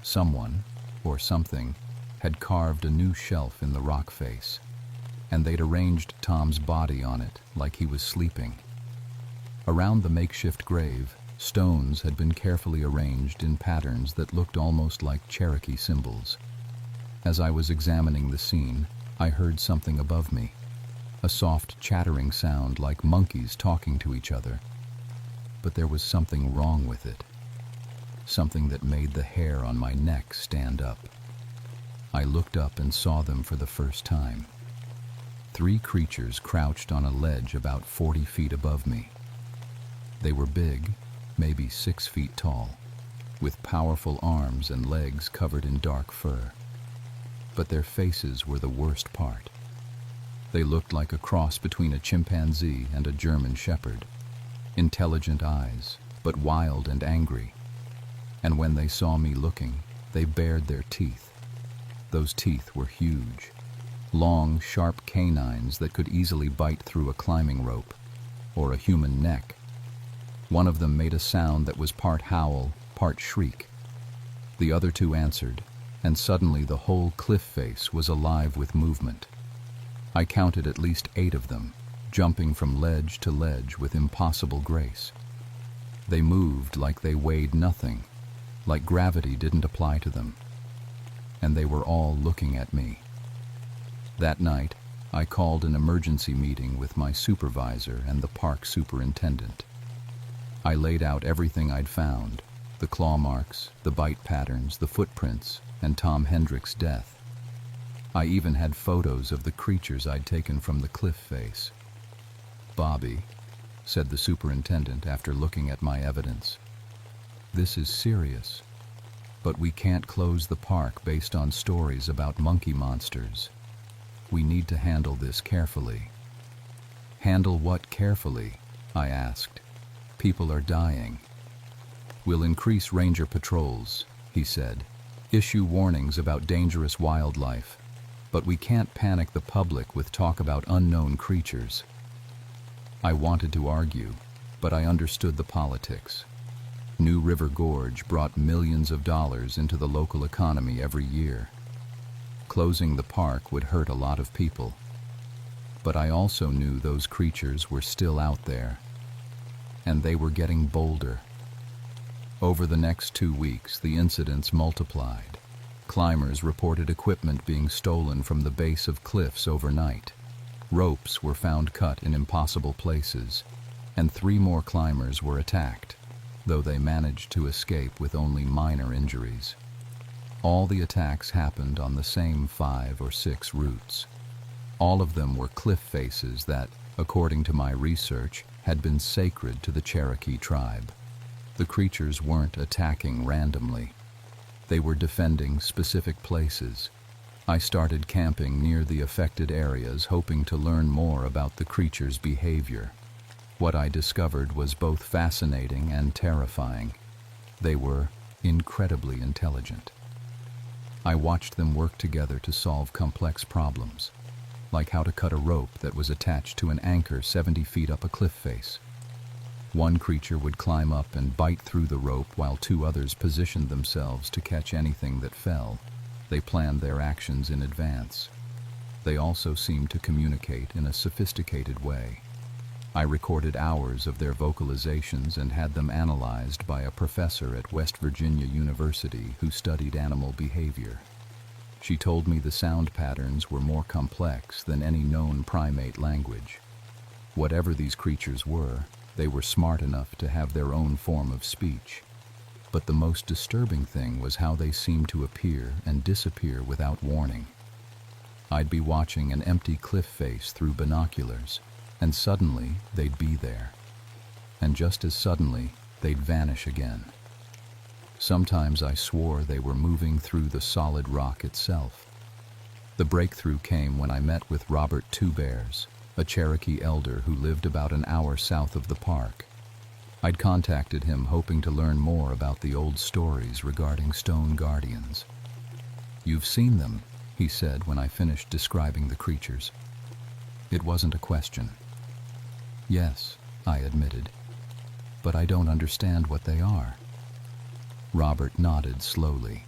Someone, or something, had carved a new shelf in the rock face, and they'd arranged Tom's body on it like he was sleeping. Around the makeshift grave, stones had been carefully arranged in patterns that looked almost like Cherokee symbols. As I was examining the scene, I heard something above me, a soft chattering sound like monkeys talking to each other. But there was something wrong with it, something that made the hair on my neck stand up. I looked up and saw them for the first time. 3 creatures crouched on a ledge about 40 feet above me. They were big, maybe 6 feet tall, with powerful arms and legs covered in dark fur. But their faces were the worst part. They looked like a cross between a chimpanzee and a German shepherd. Intelligent eyes, but wild and angry. And when they saw me looking, they bared their teeth. Those teeth were huge. Long, sharp canines that could easily bite through a climbing rope, or a human neck. One of them made a sound that was part howl, part shriek. The other 2 answered, and suddenly the whole cliff face was alive with movement. I counted at least 8 of them, jumping from ledge to ledge with impossible grace. They moved like they weighed nothing, like gravity didn't apply to them. And they were all looking at me. That night, I called an emergency meeting with my supervisor and the park superintendent. I laid out everything I'd found, the claw marks, the bite patterns, the footprints, and Tom Hendricks' death. I even had photos of the creatures I'd taken from the cliff face. "Bobby," said the superintendent after looking at my evidence, "this is serious, but we can't close the park based on stories about monkey monsters. We need to handle this carefully." "Handle what carefully?" I asked. "People are dying." "We'll increase ranger patrols," he said. "Issue warnings about dangerous wildlife. But we can't panic the public with talk about unknown creatures." I wanted to argue, but I understood the politics. New River Gorge brought millions of dollars into the local economy every year. Closing the park would hurt a lot of people. But I also knew those creatures were still out there, and they were getting bolder. Over the next 2 weeks, the incidents multiplied. Climbers reported equipment being stolen from the base of cliffs overnight. Ropes were found cut in impossible places, and 3 more climbers were attacked, though they managed to escape with only minor injuries. All the attacks happened on the same 5 or 6 routes. All of them were cliff faces that, according to my research, had been sacred to the Cherokee tribe. The creatures weren't attacking randomly. They were defending specific places. I started camping near the affected areas, hoping to learn more about the creatures' behavior. What I discovered was both fascinating and terrifying. They were incredibly intelligent. I watched them work together to solve complex problems, like how to cut a rope that was attached to an anchor 70 feet up a cliff face. One creature would climb up and bite through the rope while 2 others positioned themselves to catch anything that fell. They planned their actions in advance. They also seemed to communicate in a sophisticated way. I recorded hours of their vocalizations and had them analyzed by a professor at West Virginia University who studied animal behavior. She told me the sound patterns were more complex than any known primate language. Whatever these creatures were, they were smart enough to have their own form of speech. But the most disturbing thing was how they seemed to appear and disappear without warning. I'd be watching an empty cliff face through binoculars, and suddenly they'd be there. And just as suddenly, they'd vanish again. Sometimes I swore they were moving through the solid rock itself. The breakthrough came when I met with Robert Two Bears, a Cherokee elder who lived about an hour south of the park. I'd contacted him hoping to learn more about the old stories regarding stone guardians. "You've seen them," he said when I finished describing the creatures. It wasn't a question. "Yes," I admitted, "but I don't understand what they are." Robert nodded slowly.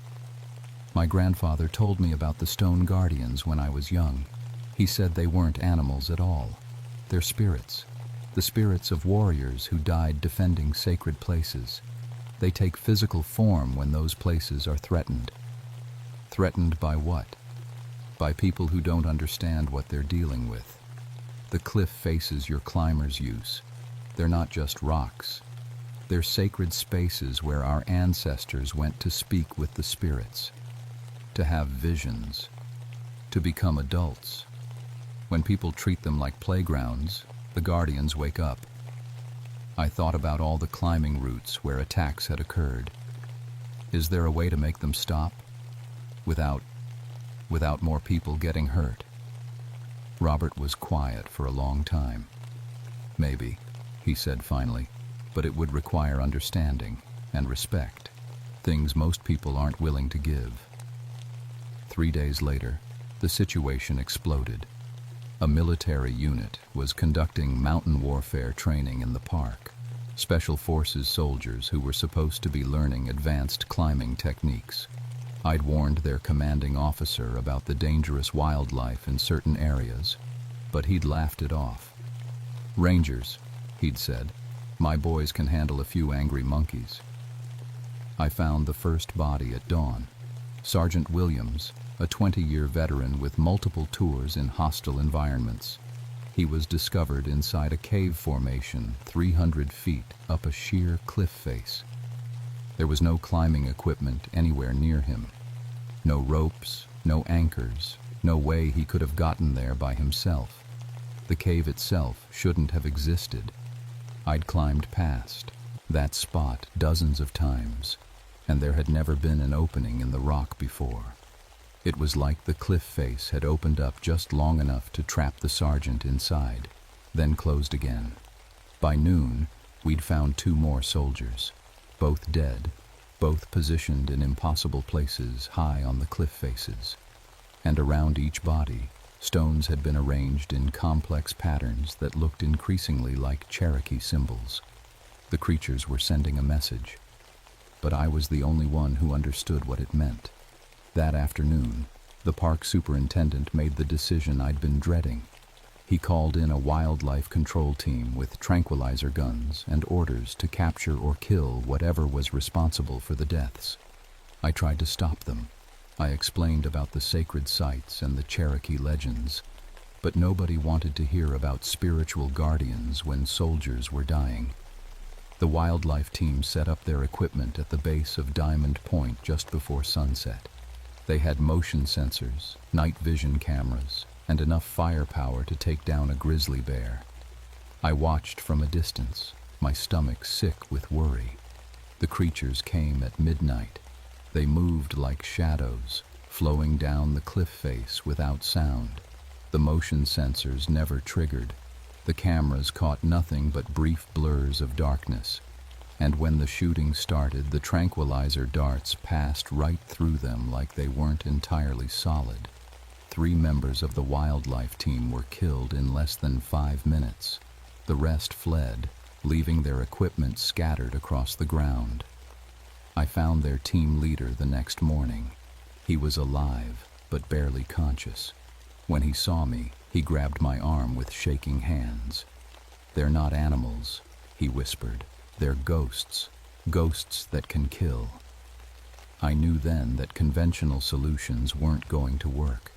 "My grandfather told me about the stone guardians when I was young. He said they weren't animals at all. They're spirits. The spirits of warriors who died defending sacred places. They take physical form when those places are threatened." Threatened by what? By people who don't understand what they're dealing with. The cliff faces your climbers use. They're not just rocks. They're sacred spaces where our ancestors went to speak with the spirits, to have visions, to become adults. When people treat them like playgrounds, the guardians wake up. I thought about all the climbing routes where attacks had occurred. Is there a way to make them stop? Without more people getting hurt? Robert was quiet for a long time. "Maybe," he said finally, "but it would require understanding and respect, things most people aren't willing to give." 3 days later, the situation exploded. A military unit was conducting mountain warfare training in the park. Special Forces soldiers who were supposed to be learning advanced climbing techniques. I'd warned their commanding officer about the dangerous wildlife in certain areas, but he'd laughed it off. "Rangers," he'd said, "my boys can handle a few angry monkeys." I found the first body at dawn. Sergeant Williams, a 20-year veteran with multiple tours in hostile environments. He was discovered inside a cave formation 300 feet up a sheer cliff face. There was no climbing equipment anywhere near him. No ropes, no anchors, no way he could have gotten there by himself. The cave itself shouldn't have existed. I'd climbed past that spot dozens of times, and there had never been an opening in the rock before. It was like the cliff face had opened up just long enough to trap the sergeant inside, then closed again. By noon, we'd found 2 more soldiers, both dead, both positioned in impossible places high on the cliff faces. And around each body, stones had been arranged in complex patterns that looked increasingly like Cherokee symbols. The creatures were sending a message, but I was the only one who understood what it meant. That afternoon, the park superintendent made the decision I'd been dreading. He called in a wildlife control team with tranquilizer guns and orders to capture or kill whatever was responsible for the deaths. I tried to stop them. I explained about the sacred sites and the Cherokee legends, but nobody wanted to hear about spiritual guardians when soldiers were dying. The wildlife team set up their equipment at the base of Diamond Point just before sunset. They had motion sensors, night vision cameras, and enough firepower to take down a grizzly bear. I watched from a distance, my stomach sick with worry. The creatures came at midnight. They moved like shadows, flowing down the cliff face without sound. The motion sensors never triggered. The cameras caught nothing but brief blurs of darkness. And when the shooting started, the tranquilizer darts passed right through them like they weren't entirely solid. 3 members of the wildlife team were killed in less than 5 minutes. The rest fled, leaving their equipment scattered across the ground. I found their team leader the next morning. He was alive, but barely conscious. When he saw me, he grabbed my arm with shaking hands. "They're not animals," he whispered. "They're ghosts, ghosts that can kill." I knew then that conventional solutions weren't going to work.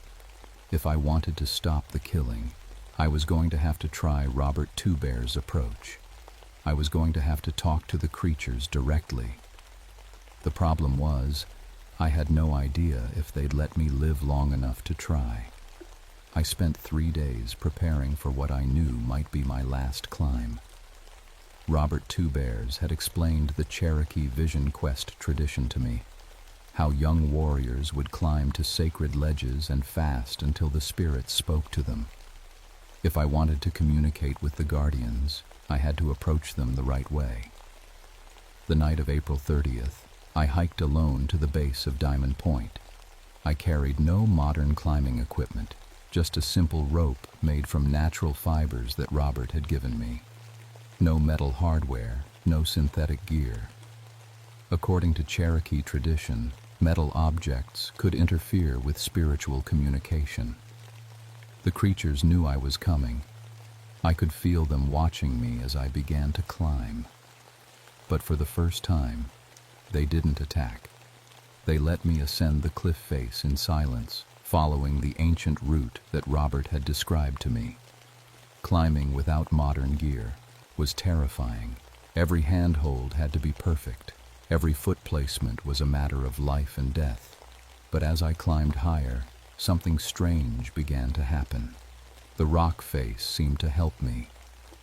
If I wanted to stop the killing, I was going to have to try Robert Two Bear's approach. I was going to have to talk to the creatures directly. The problem was, I had no idea if they'd let me live long enough to try. I spent 3 days preparing for what I knew might be my last climb. Robert Two Bears had explained the Cherokee Vision Quest tradition to me, how young warriors would climb to sacred ledges and fast until the spirits spoke to them. If I wanted to communicate with the guardians, I had to approach them the right way. The night of April 30th, I hiked alone to the base of Diamond Point. I carried no modern climbing equipment, just a simple rope made from natural fibers that Robert had given me. No metal hardware, no synthetic gear. According to Cherokee tradition, metal objects could interfere with spiritual communication. The creatures knew I was coming. I could feel them watching me as I began to climb. But for the first time, they didn't attack. They let me ascend the cliff face in silence, following the ancient route that Robert had described to me. Climbing without modern gear was terrifying. Every handhold had to be perfect. Every foot placement was a matter of life and death. But as I climbed higher, something strange began to happen. The rock face seemed to help me.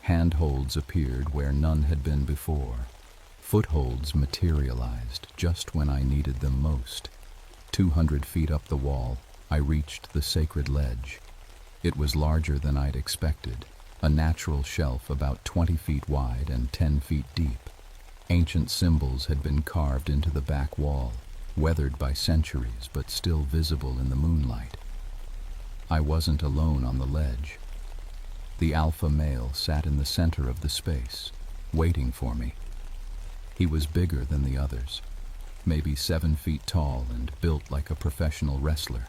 Handholds appeared where none had been before. Footholds materialized just when I needed them most. 200 feet up the wall, I reached the sacred ledge. It was larger than I'd expected, a natural shelf about 20 feet wide and 10 feet deep. Ancient symbols had been carved into the back wall, weathered by centuries but still visible in the moonlight. I wasn't alone on the ledge. The alpha male sat in the center of the space, waiting for me. He was bigger than the others, maybe 7 feet tall and built like a professional wrestler.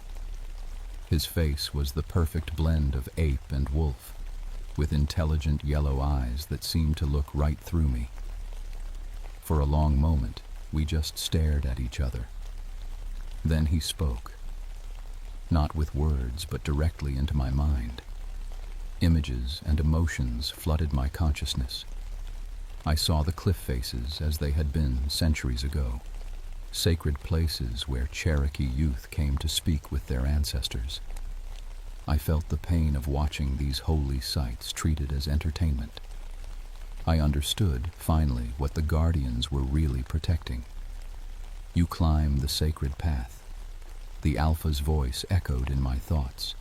His face was the perfect blend of ape and wolf, with intelligent yellow eyes that seemed to look right through me. For a long moment, we just stared at each other. Then he spoke. Not with words, but directly into my mind. Images and emotions flooded my consciousness. I saw the cliff faces as they had been centuries ago, sacred places where Cherokee youth came to speak with their ancestors. I felt the pain of watching these holy sites treated as entertainment. I understood, finally, what the guardians were really protecting. You climb the sacred path. The Alpha's voice echoed in my thoughts.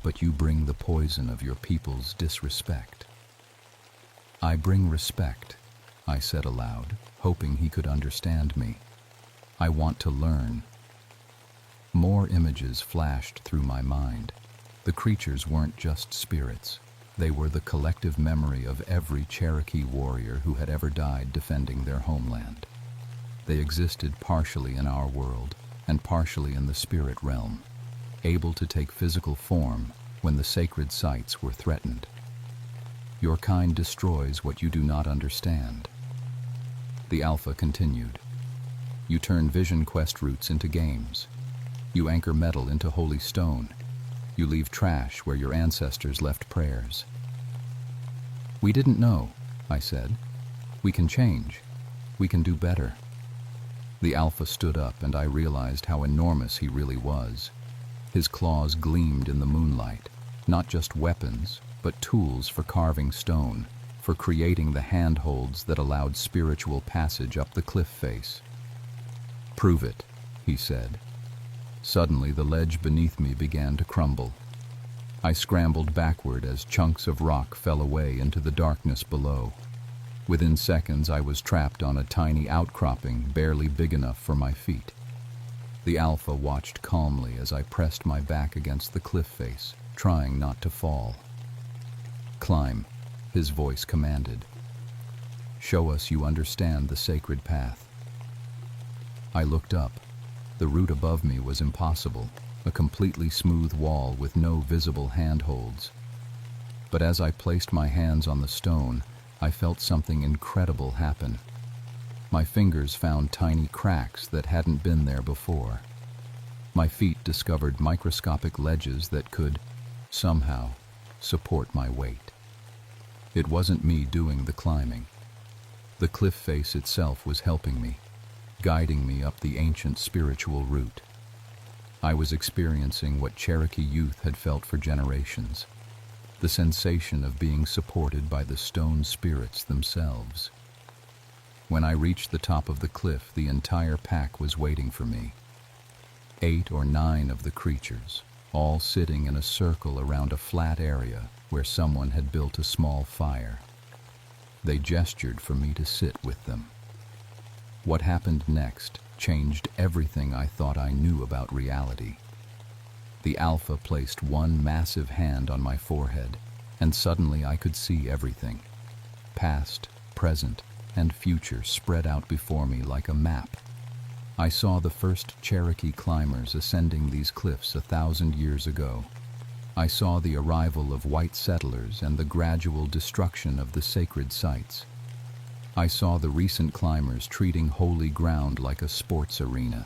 But you bring the poison of your people's disrespect. I bring respect, I said aloud, hoping he could understand me. I want to learn. More images flashed through my mind. The creatures weren't just spirits. They were the collective memory of every Cherokee warrior who had ever died defending their homeland. They existed partially in our world and partially in the spirit realm, able to take physical form when the sacred sites were threatened. Your kind destroys what you do not understand. The Alpha continued. You turn vision quest routes into games. You anchor metal into holy stone. You leave trash where your ancestors left prayers. We didn't know, I said. We can change. We can do better. The Alpha stood up and I realized how enormous he really was. His claws gleamed in the moonlight, not just weapons, but tools for carving stone, for creating the handholds that allowed spiritual passage up the cliff face. Prove it, he said. Suddenly the ledge beneath me began to crumble. I scrambled backward as chunks of rock fell away into the darkness below. Within seconds I was trapped on a tiny outcropping barely big enough for my feet. The Alpha watched calmly as I pressed my back against the cliff face, trying not to fall. Climb, his voice commanded. Show us you understand the sacred path. I looked up. The route above me was impossible, a completely smooth wall with no visible handholds. But as I placed my hands on the stone, I felt something incredible happen. My fingers found tiny cracks that hadn't been there before. My feet discovered microscopic ledges that could, somehow, support my weight. It wasn't me doing the climbing. The cliff face itself was helping me, guiding me up the ancient spiritual route. I was experiencing what Cherokee youth had felt for generations, the sensation of being supported by the stone spirits themselves. When I reached the top of the cliff, the entire pack was waiting for me. 8 or 9 of the creatures, all sitting in a circle around a flat area where someone had built a small fire. They gestured for me to sit with them. What happened next changed everything I thought I knew about reality. The Alpha placed one massive hand on my forehead, and suddenly I could see everything. Past, present, and future spread out before me like a map. I saw the first Cherokee climbers ascending these cliffs 1,000 years ago. I saw the arrival of white settlers and the gradual destruction of the sacred sites. I saw the recent climbers treating holy ground like a sports arena.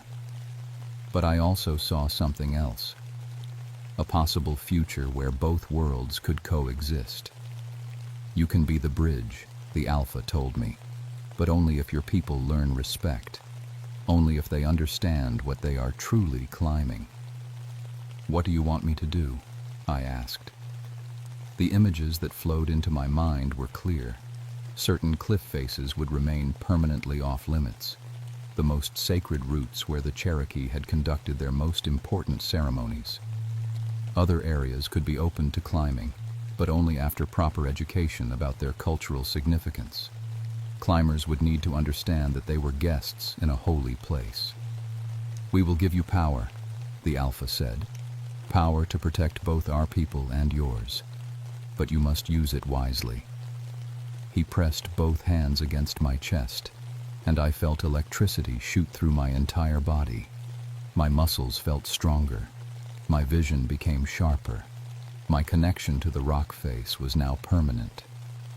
But I also saw something else. A possible future where both worlds could coexist. You can be the bridge, the Alpha told me, but only if your people learn respect, only if they understand what they are truly climbing. What do you want me to do? I asked. The images that flowed into my mind were clear. Certain cliff faces would remain permanently off limits, the most sacred routes where the Cherokee had conducted their most important ceremonies. Other areas could be open to climbing, but only after proper education about their cultural significance. Climbers would need to understand that they were guests in a holy place. "We will give you power," the Alpha said. "Power to protect both our people and yours. But you must use it wisely." He pressed both hands against my chest, and I felt electricity shoot through my entire body. My muscles felt stronger. My vision became sharper. My connection to the rock face was now permanent.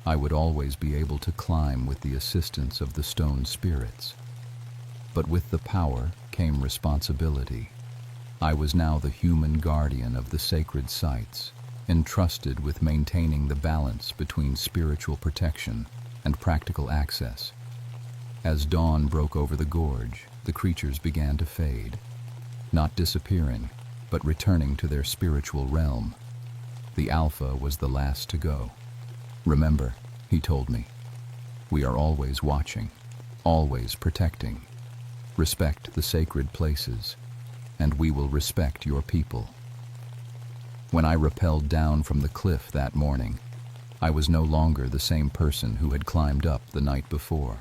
I would always be able to climb with the assistance of the stone spirits. But with the power came responsibility. I was now the human guardian of the sacred sites, entrusted with maintaining the balance between spiritual protection and practical access. As dawn broke over the gorge, the creatures began to fade, not disappearing, but returning to their spiritual realm. The Alpha was the last to go. "Remember," he told me, "we are always watching, always protecting. Respect the sacred places, and we will respect your people." When I rappelled down from the cliff that morning, I was no longer the same person who had climbed up the night before.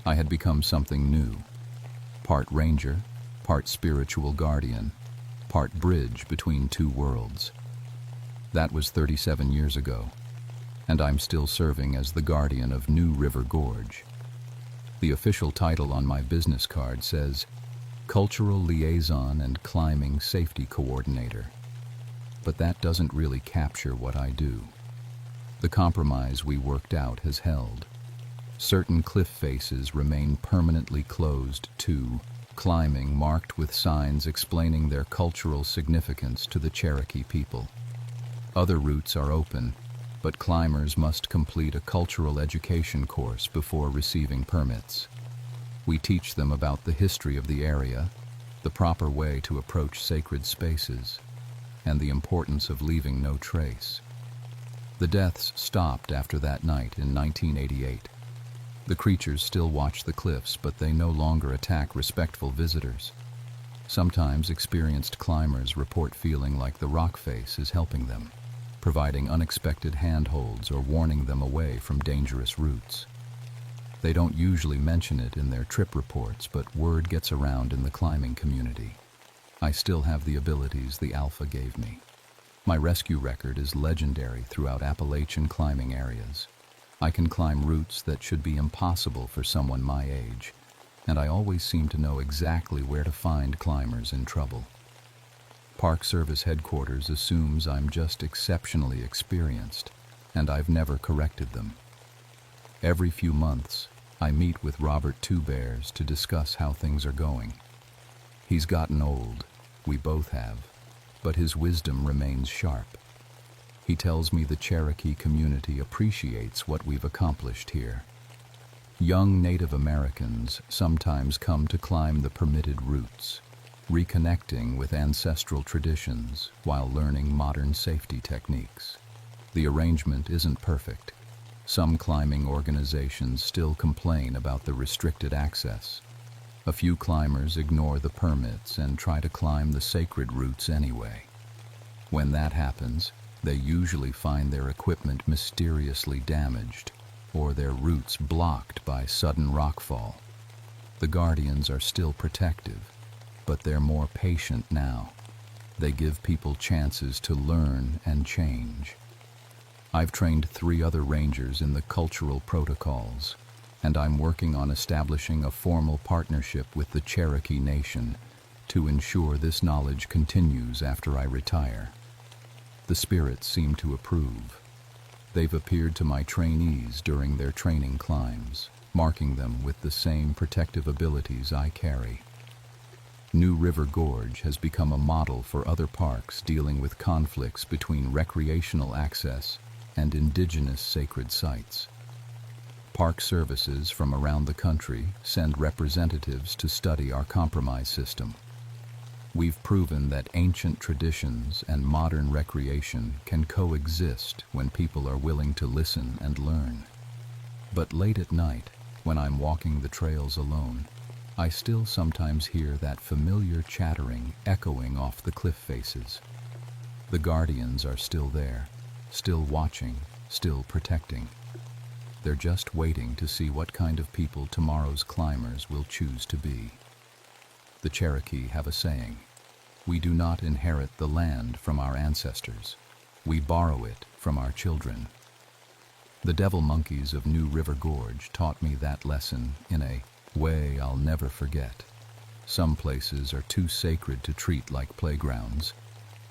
I had become something new, part ranger, part spiritual guardian, part bridge between two worlds. That was 37 years ago, and I'm still serving as the guardian of New River Gorge. The official title on my business card says, Cultural Liaison and Climbing Safety Coordinator. But that doesn't really capture what I do. The compromise we worked out has held. Certain cliff faces remain permanently closed to climbing, marked with signs explaining their cultural significance to the Cherokee people. Other routes are open, but climbers must complete a cultural education course before receiving permits. We teach them about the history of the area, the proper way to approach sacred spaces, and the importance of leaving no trace. The deaths stopped after that night in 1988. The creatures still watch the cliffs, but they no longer attack respectful visitors. Sometimes experienced climbers report feeling like the rock face is helping them, providing unexpected handholds or warning them away from dangerous routes. They don't usually mention it in their trip reports, but word gets around in the climbing community. I still have the abilities the Alpha gave me. My rescue record is legendary throughout Appalachian climbing areas. I can climb routes that should be impossible for someone my age, and I always seem to know exactly where to find climbers in trouble. Park Service headquarters assumes I'm just exceptionally experienced, and I've never corrected them. Every few months, I meet with Robert Two Bears to discuss how things are going. He's gotten old, we both have, but his wisdom remains sharp. He tells me the Cherokee community appreciates what we've accomplished here. Young Native Americans sometimes come to climb the permitted routes, reconnecting with ancestral traditions while learning modern safety techniques. The arrangement isn't perfect. Some climbing organizations still complain about the restricted access. A few climbers ignore the permits and try to climb the sacred routes anyway. When that happens, they usually find their equipment mysteriously damaged or their routes blocked by sudden rockfall. The Guardians are still protective, but they're more patient now. They give people chances to learn and change. I've trained 3 other rangers in the cultural protocols, and I'm working on establishing a formal partnership with the Cherokee Nation to ensure this knowledge continues after I retire. The spirits seem to approve. They've appeared to my trainees during their training climbs, marking them with the same protective abilities I carry. New River Gorge has become a model for other parks dealing with conflicts between recreational access and indigenous sacred sites. Park services from around the country send representatives to study our compromise system. We've proven that ancient traditions and modern recreation can coexist when people are willing to listen and learn. But late at night, when I'm walking the trails alone, I still sometimes hear that familiar chattering echoing off the cliff faces. The Guardians are still there, still watching, still protecting. They're just waiting to see what kind of people tomorrow's climbers will choose to be. The Cherokee have a saying: we do not inherit the land from our ancestors. We borrow it from our children. The devil monkeys of New River Gorge taught me that lesson in a way I'll never forget. Some places are too sacred to treat like playgrounds.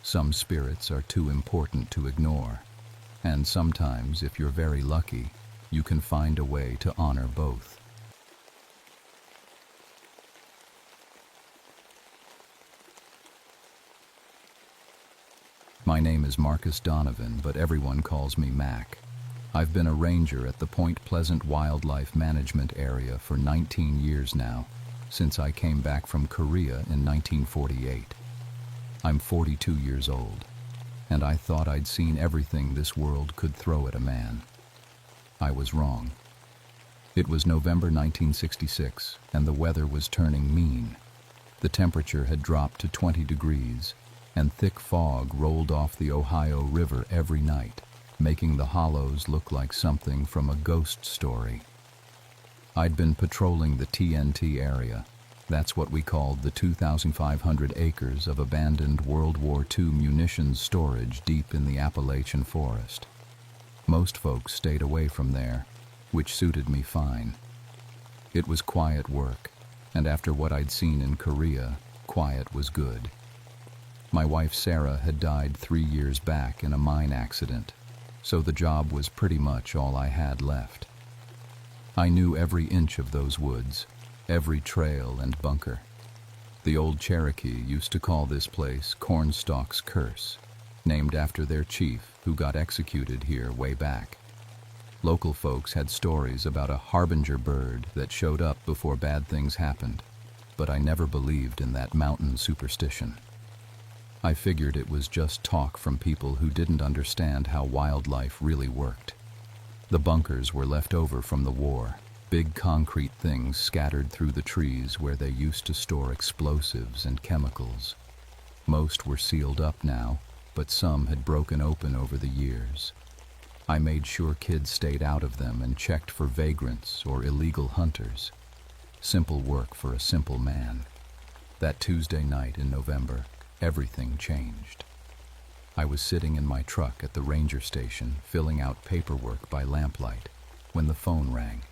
Some spirits are too important to ignore. And sometimes, if you're very lucky, you can find a way to honor both. My name is Marcus Donovan, but everyone calls me Mac. I've been a ranger at the Point Pleasant Wildlife Management Area for 19 years now, since I came back from Korea in 1948. I'm 42 years old, and I thought I'd seen everything this world could throw at a man. I was wrong. It was November 1966, and the weather was turning mean. The temperature had dropped to 20 degrees, and thick fog rolled off the Ohio River every night, making the hollows look like something from a ghost story. I'd been patrolling the TNT area. That's what we called the 2,500 acres of abandoned World War II munitions storage deep in the Appalachian forest. Most folks stayed away from there, which suited me fine. It was quiet work, and after what I'd seen in Korea, quiet was good. My wife Sarah had died 3 years back in a mine accident, so the job was pretty much all I had left. I knew every inch of those woods, every trail and bunker. The old Cherokee used to call this place Cornstalk's Curse, named after their chief who got executed here way back. Local folks had stories about a harbinger bird that showed up before bad things happened, but I never believed in that mountain superstition. I figured it was just talk from people who didn't understand how wildlife really worked. The bunkers were left over from the war, big concrete things scattered through the trees where they used to store explosives and chemicals. Most were sealed up now, but some had broken open over the years. I made sure kids stayed out of them and checked for vagrants or illegal hunters. Simple work for a simple man. That Tuesday night in November, everything changed. I was sitting in my truck at the ranger station filling out paperwork by lamplight when the phone rang.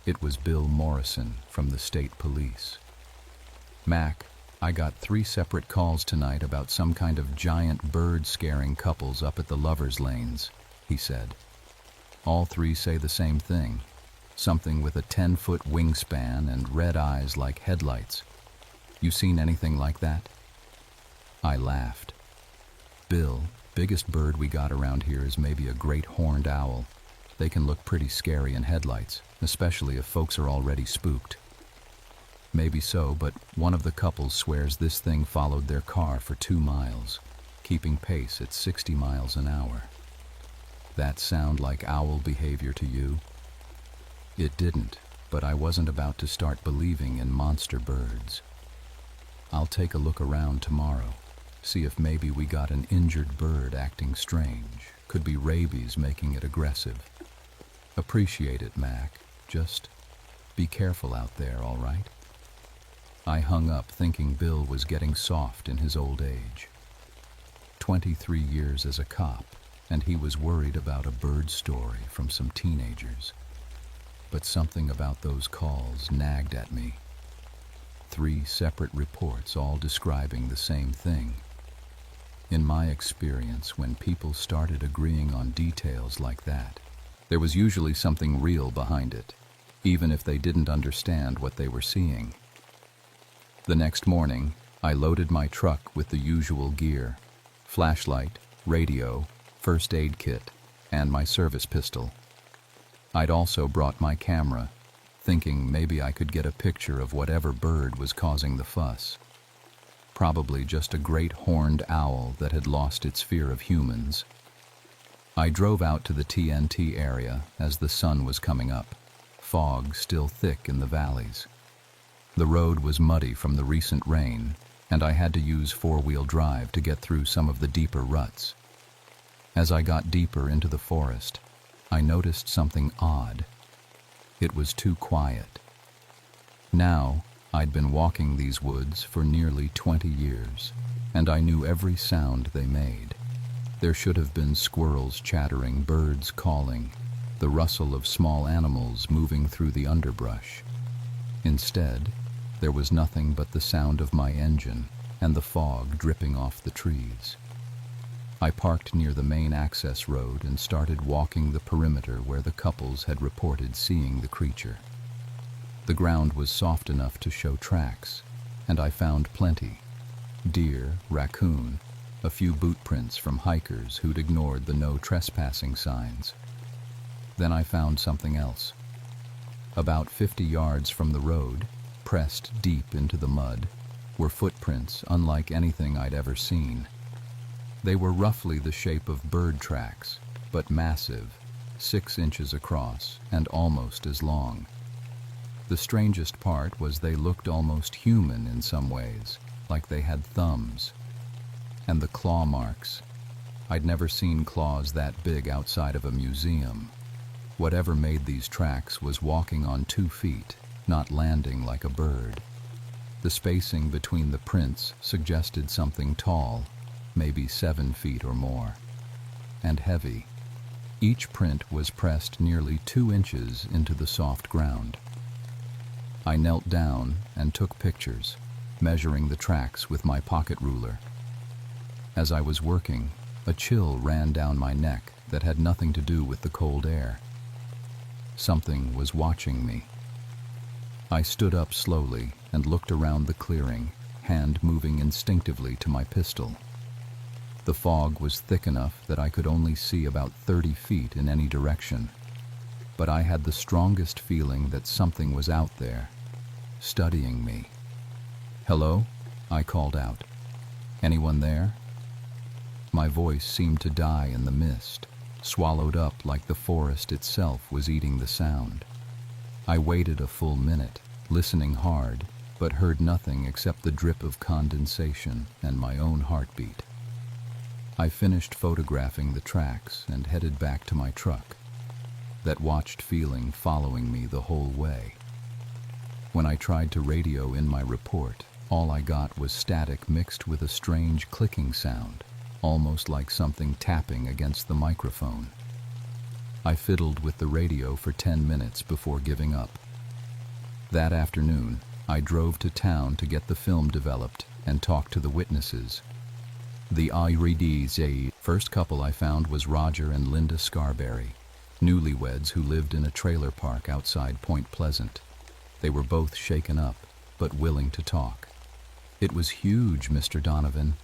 It was Bill Morrison from the state police. "Mac, I got 3 separate calls tonight about some kind of giant bird scaring couples up at the Lovers' Lanes," he said. "All 3 say the same thing. Something with a 10-foot wingspan and red eyes like headlights. You seen anything like that? I laughed. Bill, biggest bird we got around here is maybe a great horned owl. They can look pretty scary in headlights, especially if folks are already spooked. Maybe so, but one of the couples swears this thing followed their car for 2 miles, keeping pace at 60 miles an hour. That sound like owl behavior to you? It didn't, but I wasn't about to start believing in monster birds. I'll take a look around tomorrow, see if maybe we got an injured bird acting strange. Could be rabies making it aggressive. Appreciate it, Mac. Just be careful out there, all right? I hung up thinking Bill was getting soft in his old age. 23 years as a cop, and he was worried about a bird story from some teenagers. But something about those calls nagged at me. 3 separate reports all describing the same thing. In my experience, when people started agreeing on details like that, there was usually something real behind it, even if they didn't understand what they were seeing. The next morning, I loaded my truck with the usual gear: flashlight, radio, first aid kit, and my service pistol. I'd also brought my camera, thinking maybe I could get a picture of whatever bird was causing the fuss. Probably just a great horned owl that had lost its fear of humans. I drove out to the TNT area as the sun was coming up, fog still thick in the valleys. The road was muddy from the recent rain, and I had to use 4-wheel drive to get through some of the deeper ruts. As I got deeper into the forest, I noticed something odd. It was too quiet. Now, I'd been walking these woods for nearly 20 years, and I knew every sound they made. There should have been squirrels chattering, birds calling, the rustle of small animals moving through the underbrush. Instead, there was nothing but the sound of my engine and the fog dripping off the trees. I parked near the main access road and started walking the perimeter where the couples had reported seeing the creature. The ground was soft enough to show tracks, and I found plenty: deer, raccoon, a few boot prints from hikers who'd ignored the no trespassing signs. Then I found something else. About 50 yards from the road, pressed deep into the mud, were footprints unlike anything I'd ever seen. They were roughly the shape of bird tracks, but massive, 6 inches across and almost as long. The strangest part was they looked almost human in some ways, like they had thumbs. And the claw marks. I'd never seen claws that big outside of a museum. Whatever made these tracks was walking on 2 feet, not landing like a bird. The spacing between the prints suggested something tall, maybe 7 feet or more, and heavy. Each print was pressed nearly 2 inches into the soft ground. I knelt down and took pictures, measuring the tracks with my pocket ruler. As I was working, a chill ran down my neck that had nothing to do with the cold air. Something was watching me. I stood up slowly and looked around the clearing, hand moving instinctively to my pistol. The fog was thick enough that I could only see about 30 feet in any direction, but I had the strongest feeling that something was out there, studying me. "Hello?" I called out. "Anyone there?" My voice seemed to die in the mist, swallowed up like the forest itself was eating the sound. I waited a full minute, listening hard, but heard nothing except the drip of condensation and my own heartbeat. I finished photographing the tracks and headed back to my truck, that watched feeling following me the whole way. When I tried to radio in my report, all I got was static mixed with a strange clicking sound, almost like something tapping against the microphone. I fiddled with the radio for 10 minutes before giving up. That afternoon, I drove to town to get the film developed and talk to the witnesses. The first couple I found was Roger and Linda Scarberry. newlyweds who lived in a trailer park outside Point Pleasant. They were both shaken up, but willing to talk. "It was huge, Mr. Donovan,"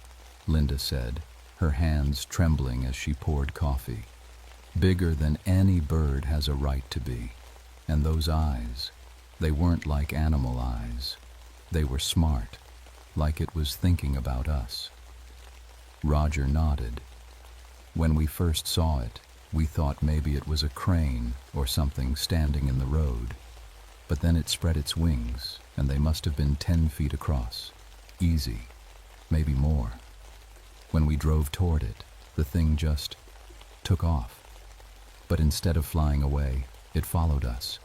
Linda said, her hands trembling as she poured coffee. "Bigger than any bird has a right to be. And those eyes, they weren't like animal eyes. They were smart, like it was thinking about us." Roger nodded. "When we first saw it, we thought maybe it was a crane or something standing in the road. But then it spread its wings, and they must have been 10 feet across. Easy, maybe more. When we drove toward it, the thing just took off. But instead of flying away, it followed us."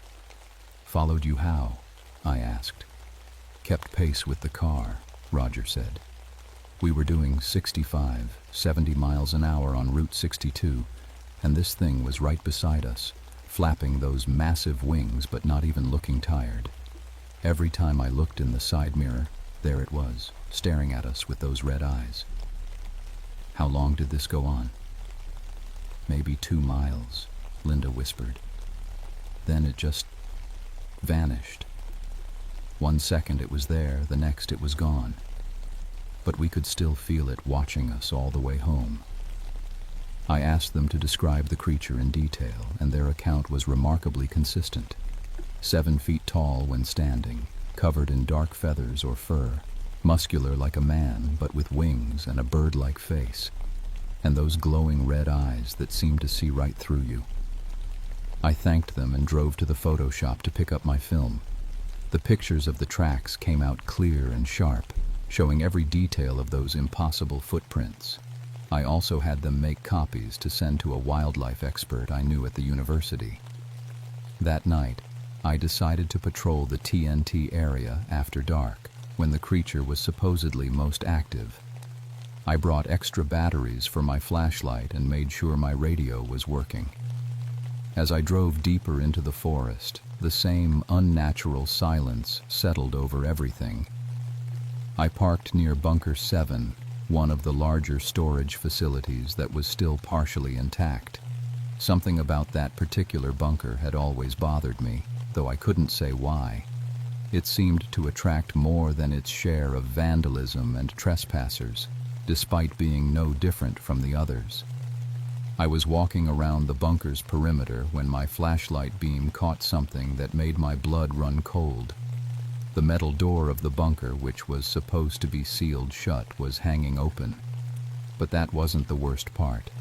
"Followed you how?" I asked. "Kept pace with the car," Roger said. "We were doing 65, 70 miles an hour on Route 62, and this thing was right beside us, flapping those massive wings but not even looking tired. Every time I looked in the side mirror, there it was, staring at us with those red eyes." "How long did this go on?" "Maybe 2 miles, Linda whispered. "Then it just vanished. 1 second it was there, the next it was gone. But we could still feel it watching us all the way home." I asked them to describe the creature in detail, and their account was remarkably consistent. 7 feet tall when standing, covered in dark feathers or fur, muscular like a man but with wings and a bird-like face, and those glowing red eyes that seemed to see right through you. I thanked them and drove to the photo shop to pick up my film. The pictures of the tracks came out clear and sharp, showing every detail of those impossible footprints. I also had them make copies to send to a wildlife expert I knew at the university. That night, I decided to patrol the TNT area after dark, when the creature was supposedly most active. I brought extra batteries for my flashlight and made sure my radio was working. As I drove deeper into the forest, the same unnatural silence settled over everything. I parked near Bunker 7, one of the larger storage facilities that was still partially intact. Something about that particular bunker had always bothered me, though I couldn't say why. It seemed to attract more than its share of vandalism and trespassers, despite being no different from the others. I was walking around the bunker's perimeter when my flashlight beam caught something that made my blood run cold. The metal door of the bunker, which was supposed to be sealed shut, was hanging open. But that wasn't the worst part.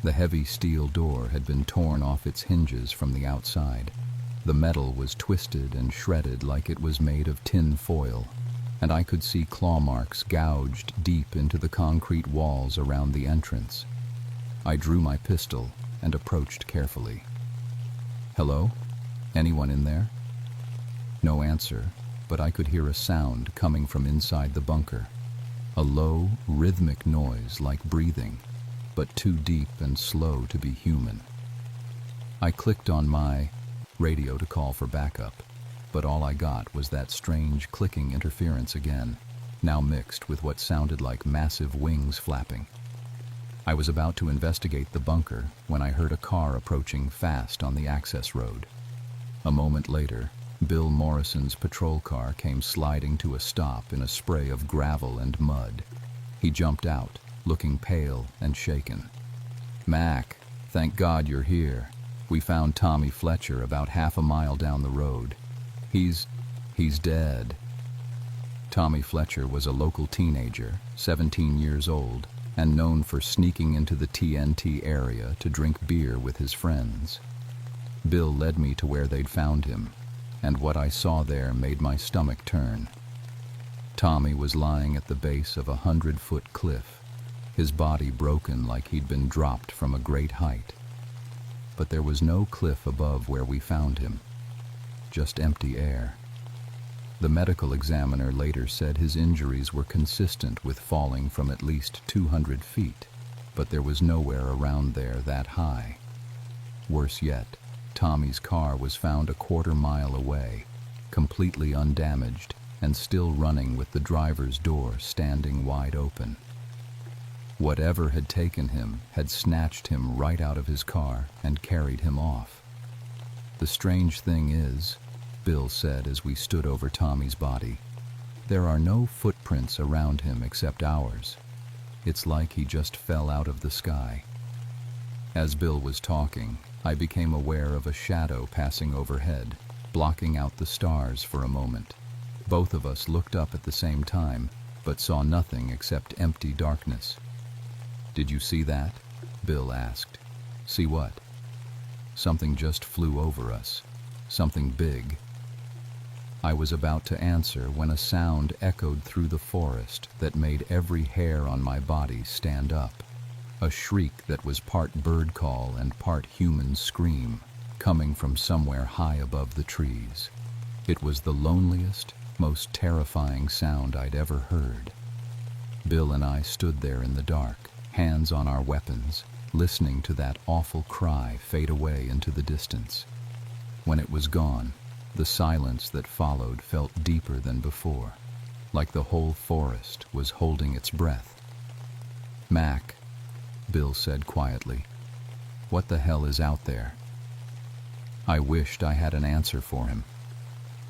The heavy steel door had been torn off its hinges from the outside. The metal was twisted and shredded like it was made of tin foil, and I could see claw marks gouged deep into the concrete walls around the entrance. I drew my pistol and approached carefully. "Hello? Anyone in there?" No answer, but I could hear a sound coming from inside the bunker. A low, rhythmic noise like breathing, but too deep and slow to be human. I clicked on my radio to call for backup, but all I got was that strange clicking interference again, now mixed with what sounded like massive wings flapping. I was about to investigate the bunker when I heard a car approaching fast on the access road. A moment later, Bill Morrison's patrol car came sliding to a stop in a spray of gravel and mud. He jumped out, looking pale and shaken. "Mac, thank God you're here. We found Tommy Fletcher about half a mile down the road. He's dead." Tommy Fletcher was a local teenager, 17 years old, and known for sneaking into the TNT area to drink beer with his friends. Bill led me to where they'd found him, and what I saw there made my stomach turn. Tommy was lying at the base of a 100-foot cliff, his body broken like he'd been dropped from a great height. But there was no cliff above where we found him, just empty air. The medical examiner later said his injuries were consistent with falling from at least 200 feet, but there was nowhere around there that high. Worse yet, Tommy's car was found a quarter-mile away, completely undamaged and still running with the driver's door standing wide open. Whatever had taken him had snatched him right out of his car and carried him off. "The strange thing is," Bill said as we stood over Tommy's body, "there are no footprints around him except ours. It's like he just fell out of the sky." As Bill was talking, I became aware of a shadow passing overhead, blocking out the stars for a moment. Both of us looked up at the same time, but saw nothing except empty darkness. "Did you see that?" Bill asked. "See what?" "Something just flew over us. Something big." I was about to answer when a sound echoed through the forest that made every hair on my body stand up. A shriek that was part bird call and part human scream, coming from somewhere high above the trees. It was the loneliest, most terrifying sound I'd ever heard. Bill and I stood there in the dark, hands on our weapons, listening to that awful cry fade away into the distance. When it was gone, the silence that followed felt deeper than before, like the whole forest was holding its breath. "Mac," Bill said quietly, "what the hell is out there?" I wished I had an answer for him.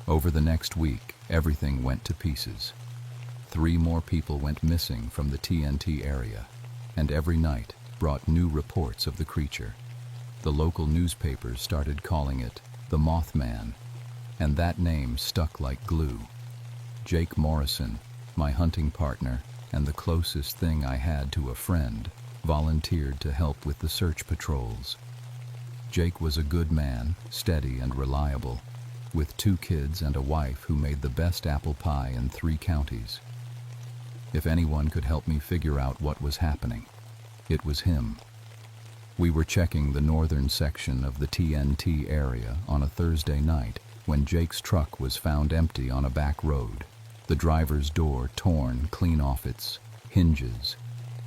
Over the next week, everything went to pieces. 3 more people went missing from the TNT area, and every night brought new reports of the creature. The local newspapers started calling it the Mothman, and that name stuck like glue. Jake Morrison, my hunting partner and the closest thing I had to a friend, volunteered to help with the search patrols. Jake was a good man, steady and reliable, with 2 kids and a wife who made the best apple pie in 3 counties. If anyone could help me figure out what was happening, it was him. We were checking the northern section of the TNT area on a Thursday night when Jake's truck was found empty on a back road, the driver's door torn clean off its hinges.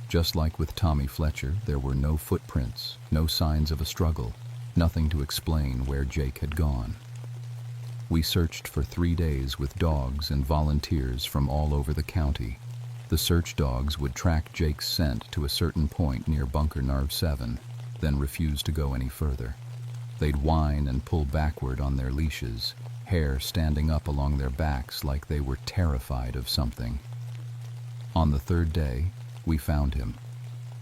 Just like with Tommy Fletcher, there were no footprints, no signs of a struggle, nothing to explain where Jake had gone. We searched for 3 days with dogs and volunteers from all over the county. The search dogs would track Jake's scent to a certain point near Bunker Nerve 7, then refuse to go any further. They'd whine and pull backward on their leashes, hair standing up along their backs like they were terrified of something. On the 3rd day, we found him.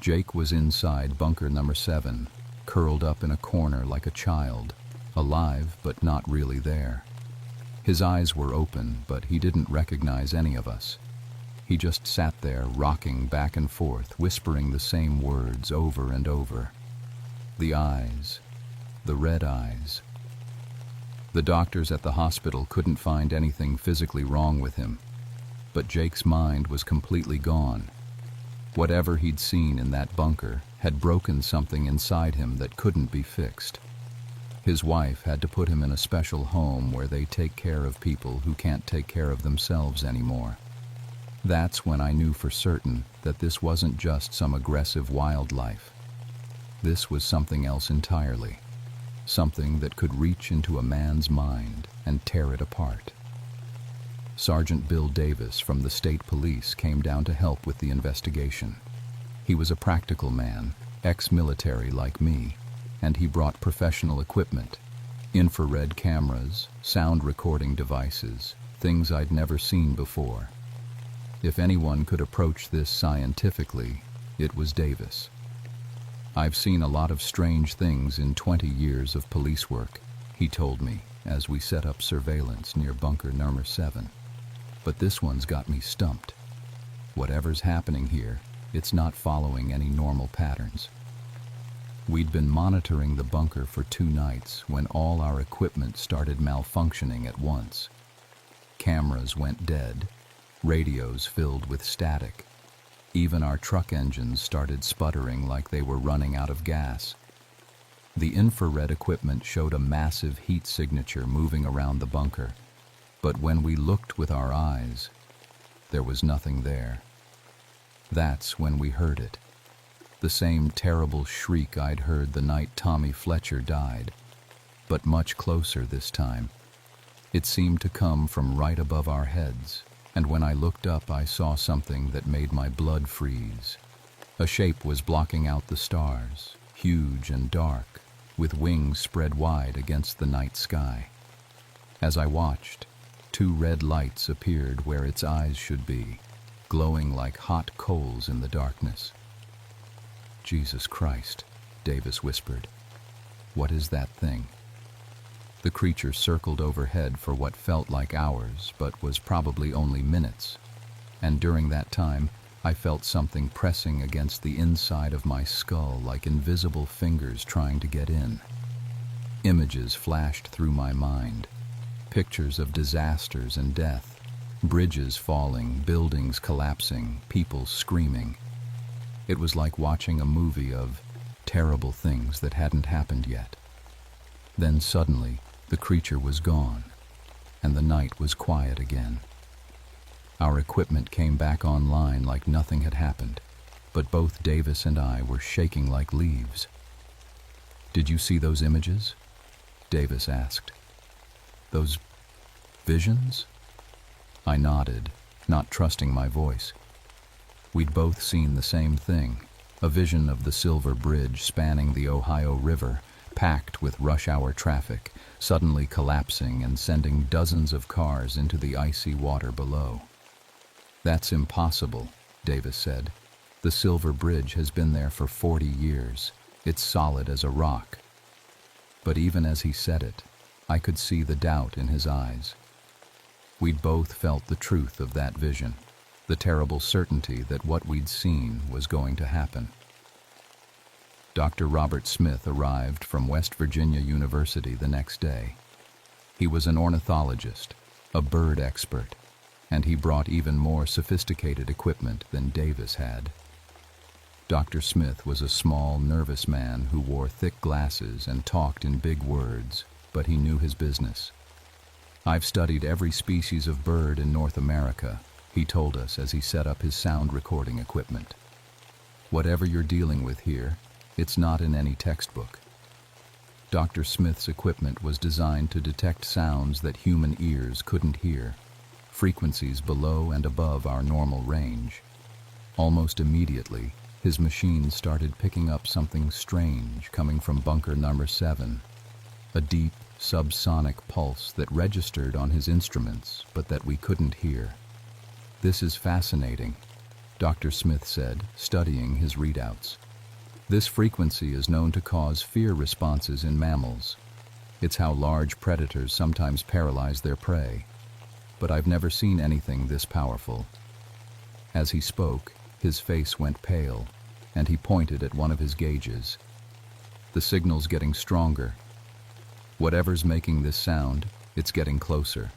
Jake was inside Bunker number 7, curled up in a corner like a child, alive but not really there. His eyes were open, but he didn't recognize any of us. He just sat there, rocking back and forth, whispering the same words over and over. The eyes, the red eyes. The doctors at the hospital couldn't find anything physically wrong with him, but Jake's mind was completely gone. Whatever he'd seen in that bunker had broken something inside him that couldn't be fixed. His wife had to put him in a special home where they take care of people who can't take care of themselves anymore. That's when I knew for certain that this wasn't just some aggressive wildlife. This was something else entirely, something that could reach into a man's mind and tear it apart. Sergeant Bill Davis from the state police came down to help with the investigation. He was a practical man, ex-military like me, and he brought professional equipment, infrared cameras, sound recording devices, things I'd never seen before. If anyone could approach this scientifically, it was Davis. "I've seen a lot of strange things in 20 years of police work," he told me as we set up surveillance near Bunker number 7. "But this one's got me stumped. Whatever's happening here, it's not following any normal patterns." We'd been monitoring the bunker for 2 nights when all our equipment started malfunctioning at once. Cameras went dead, radios filled with static. Even our truck engines started sputtering like they were running out of gas. The infrared equipment showed a massive heat signature moving around the bunker, but when we looked with our eyes, there was nothing there. That's when we heard it. The same terrible shriek I'd heard the night Tommy Fletcher died, but much closer this time. It seemed to come from right above our heads, and when I looked up I saw something that made my blood freeze. A shape was blocking out the stars, huge and dark, with wings spread wide against the night sky. As I watched, two red lights appeared where its eyes should be, glowing like hot coals in the darkness. "Jesus Christ," Davis whispered. "What is that thing?" The creature circled overhead for what felt like hours, but was probably only minutes, and during that time, I felt something pressing against the inside of my skull like invisible fingers trying to get in. Images flashed through my mind, pictures of disasters and death, bridges falling, buildings collapsing, people screaming. It was like watching a movie of terrible things that hadn't happened yet. Then suddenly, the creature was gone, and the night was quiet again. Our equipment came back online like nothing had happened, but both Davis and I were shaking like leaves. "Did you see those images?" Davis asked. "Those visions?" I nodded, not trusting my voice. We'd both seen the same thing, a vision of the Silver Bridge spanning the Ohio River, packed with rush-hour traffic, suddenly collapsing and sending dozens of cars into the icy water below. "That's impossible," Davis said. "The Silver Bridge has been there for 40 years. It's solid as a rock." But even as he said it, I could see the doubt in his eyes. We'd both felt the truth of that vision, the terrible certainty that what we'd seen was going to happen. Dr. Robert Smith arrived from West Virginia University the next day. He was an ornithologist, a bird expert, and he brought even more sophisticated equipment than Davis had. Dr. Smith was a small, nervous man who wore thick glasses and talked in big words, but he knew his business. "I've studied every species of bird in North America," he told us as he set up his sound recording equipment. "Whatever you're dealing with here, it's not in any textbook." Dr. Smith's equipment was designed to detect sounds that human ears couldn't hear, frequencies below and above our normal range. Almost immediately, his machine started picking up something strange coming from bunker number 7, a deep, subsonic pulse that registered on his instruments but that we couldn't hear. "This is fascinating," Dr. Smith said, studying his readouts. "This frequency is known to cause fear responses in mammals. It's how large predators sometimes paralyze their prey. But I've never seen anything this powerful." As he spoke, his face went pale, and he pointed at one of his gauges. "The signal's getting stronger. Whatever's making this sound, it's getting closer."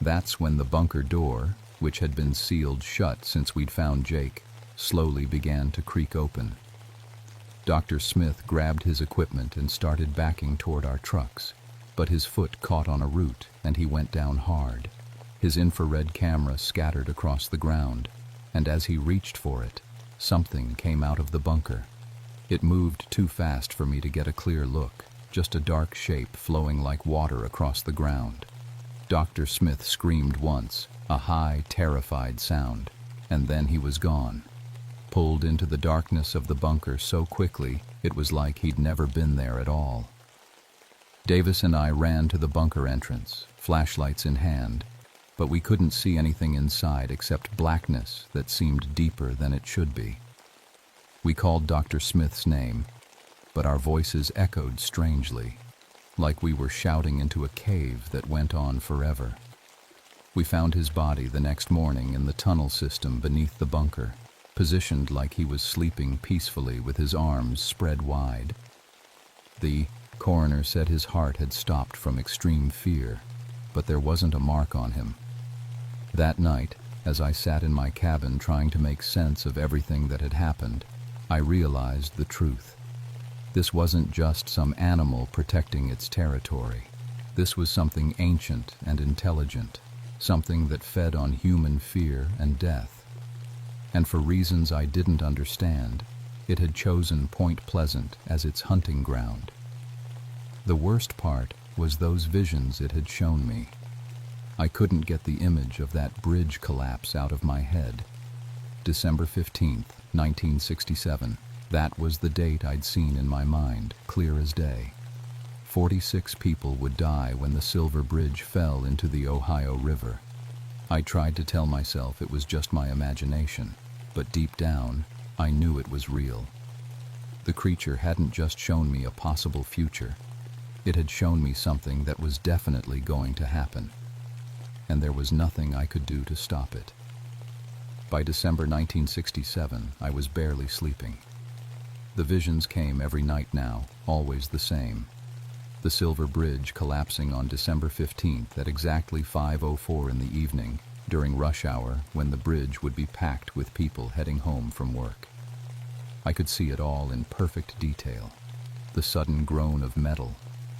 That's when the bunker door, which had been sealed shut since we'd found Jake, slowly began to creak open. Dr. Smith grabbed his equipment and started backing toward our trucks, but his foot caught on a root and he went down hard. His infrared camera scattered across the ground, and as he reached for it, something came out of the bunker. It moved too fast for me to get a clear look, just a dark shape flowing like water across the ground. Dr. Smith screamed once, a high, terrified sound, and then he was gone, pulled into the darkness of the bunker so quickly it was like he'd never been there at all. Davis and I ran to the bunker entrance, flashlights in hand, but we couldn't see anything inside except blackness that seemed deeper than it should be. We called Dr. Smith's name, but our voices echoed strangely, like we were shouting into a cave that went on forever. We found his body the next morning in the tunnel system beneath the bunker, positioned like he was sleeping peacefully with his arms spread wide. The coroner said his heart had stopped from extreme fear, but there wasn't a mark on him. That night, as I sat in my cabin trying to make sense of everything that had happened, I realized the truth. This wasn't just some animal protecting its territory. This was something ancient and intelligent, something that fed on human fear and death. And for reasons I didn't understand, it had chosen Point Pleasant as its hunting ground. The worst part was those visions it had shown me. I couldn't get the image of that bridge collapse out of my head. December 15th, 1967. That was the date I'd seen in my mind, clear as day. 46 people would die when the Silver Bridge fell into the Ohio River. I tried to tell myself it was just my imagination, but deep down, I knew it was real. The creature hadn't just shown me a possible future. It had shown me something that was definitely going to happen, and there was nothing I could do to stop it. By December 1967, I was barely sleeping. The visions came every night now, always the same. The Silver Bridge collapsing on December 15th at exactly 5:04 in the evening, during rush hour when the bridge would be packed with people heading home from work. I could see it all in perfect detail. The sudden groan of metal,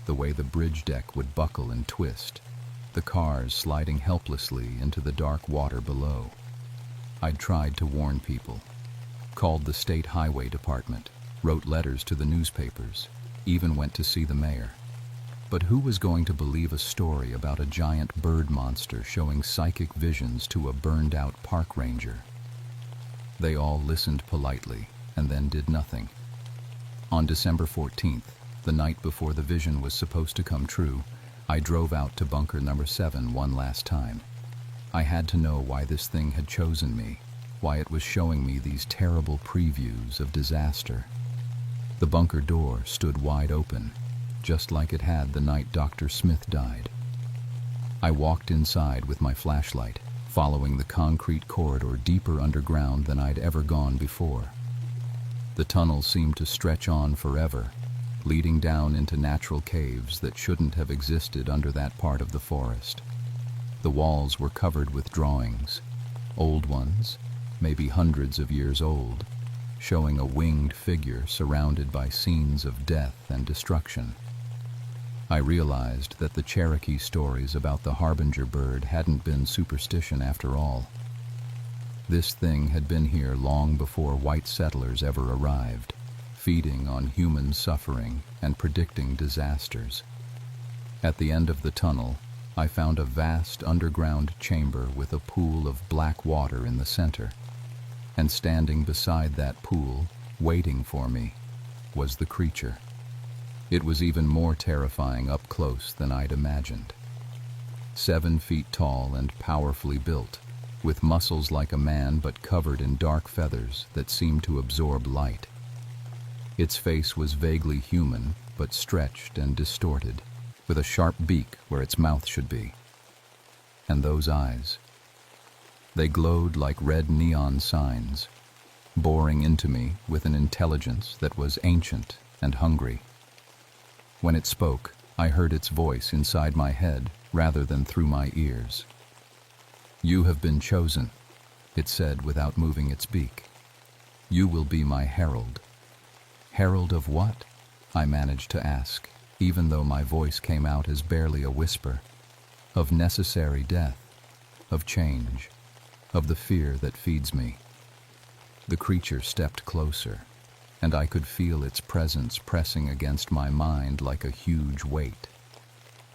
the way the bridge deck would buckle and twist, the cars sliding helplessly into the dark water below. I'd tried to warn people, called the state highway department, wrote letters to the newspapers, even went to see the mayor. But who was going to believe a story about a giant bird monster showing psychic visions to a burned-out park ranger? They all listened politely and then did nothing. On December 14th, the night before the vision was supposed to come true, I drove out to bunker number 7 one last time. I had to know why this thing had chosen me, why it was showing me these terrible previews of disaster. The bunker door stood wide open, just like it had the night Dr. Smith died. I walked inside with my flashlight, following the concrete corridor deeper underground than I'd ever gone before. The tunnel seemed to stretch on forever, leading down into natural caves that shouldn't have existed under that part of the forest. The walls were covered with drawings, old ones, maybe hundreds of years old, showing a winged figure surrounded by scenes of death and destruction. I realized that the Cherokee stories about the harbinger bird hadn't been superstition after all. This thing had been here long before white settlers ever arrived, feeding on human suffering and predicting disasters. At the end of the tunnel, I found a vast underground chamber with a pool of black water in the center. And standing beside that pool, waiting for me, was the creature. It was even more terrifying up close than I'd imagined. 7 feet tall and powerfully built, with muscles like a man but covered in dark feathers that seemed to absorb light. Its face was vaguely human, but stretched and distorted, with a sharp beak where its mouth should be. And those eyes. They glowed like red neon signs, boring into me with an intelligence that was ancient and hungry. When it spoke, I heard its voice inside my head rather than through my ears. "You have been chosen," it said without moving its beak. "You will be my herald." Herald of what? I managed to ask, even though my voice came out as barely a whisper. Of necessary death, of change, of the fear that feeds me. The creature stepped closer, and I could feel its presence pressing against my mind like a huge weight.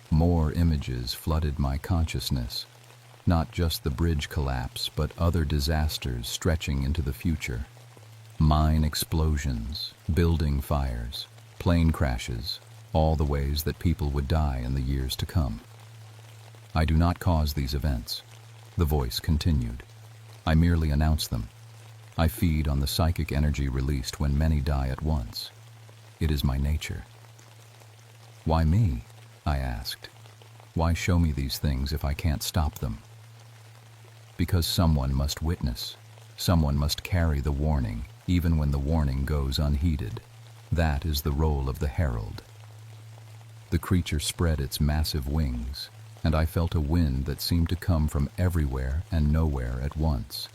More images flooded my consciousness, not just the bridge collapse, but other disasters stretching into the future. Mine explosions, building fires, plane crashes, all the ways that people would die in the years to come. "I do not cause these events," the voice continued. "I merely announce them. I feed on the psychic energy released when many die at once. It is my nature." "Why me?" I asked. "Why show me these things if I can't stop them?" "Because someone must witness. Someone must carry the warning, even when the warning goes unheeded. That is the role of the herald." The creature spread its massive wings, and I felt a wind that seemed to come from everywhere and nowhere at once.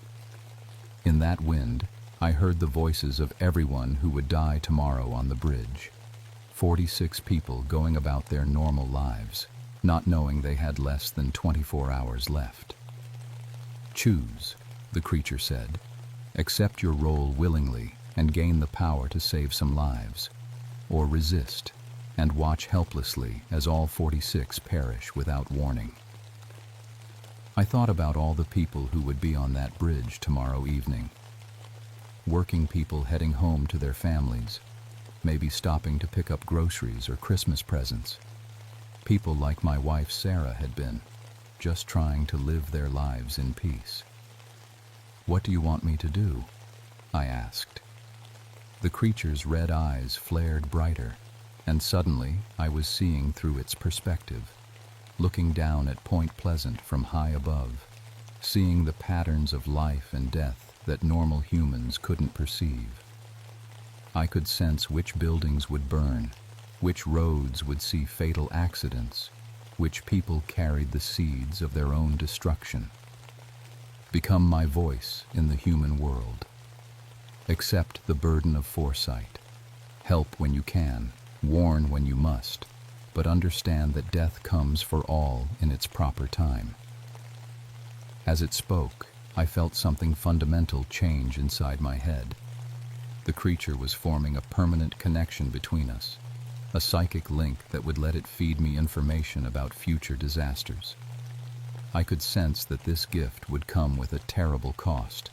In that wind, I heard the voices of everyone who would die tomorrow on the bridge. 46 people going about their normal lives, not knowing they had less than 24 hours left. "Choose," the creature said. "Accept your role willingly and gain the power to save some lives, or resist and watch helplessly as all 46 perish without warning." I thought about all the people who would be on that bridge tomorrow evening, working people heading home to their families, maybe stopping to pick up groceries or Christmas presents. People like my wife Sarah had been, just trying to live their lives in peace. "What do you want me to do?" I asked. The creature's red eyes flared brighter, and suddenly I was seeing through its perspective, looking down at Point Pleasant from high above, seeing the patterns of life and death that normal humans couldn't perceive. I could sense which buildings would burn, which roads would see fatal accidents, which people carried the seeds of their own destruction. Become my voice in the human world. Accept the burden of foresight. Help when you can, warn when you must, but understand that death comes for all in its proper time. As it spoke, I felt something fundamental change inside my head. The creature was forming a permanent connection between us, a psychic link that would let it feed me information about future disasters. I could sense that this gift would come with a terrible cost: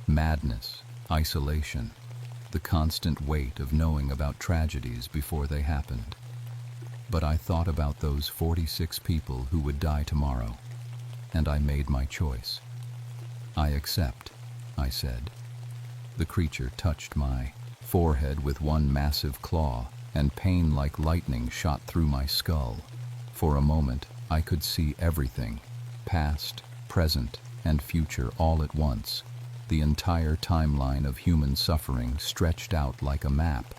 madness, isolation, the constant weight of knowing about tragedies before they happened. But I thought about those 46 people who would die tomorrow, and I made my choice. "I accept," I said. The creature touched my forehead with one massive claw, and pain like lightning shot through my skull. For a moment, I could see everything, past, present, and future all at once. The entire timeline of human suffering stretched out like a map.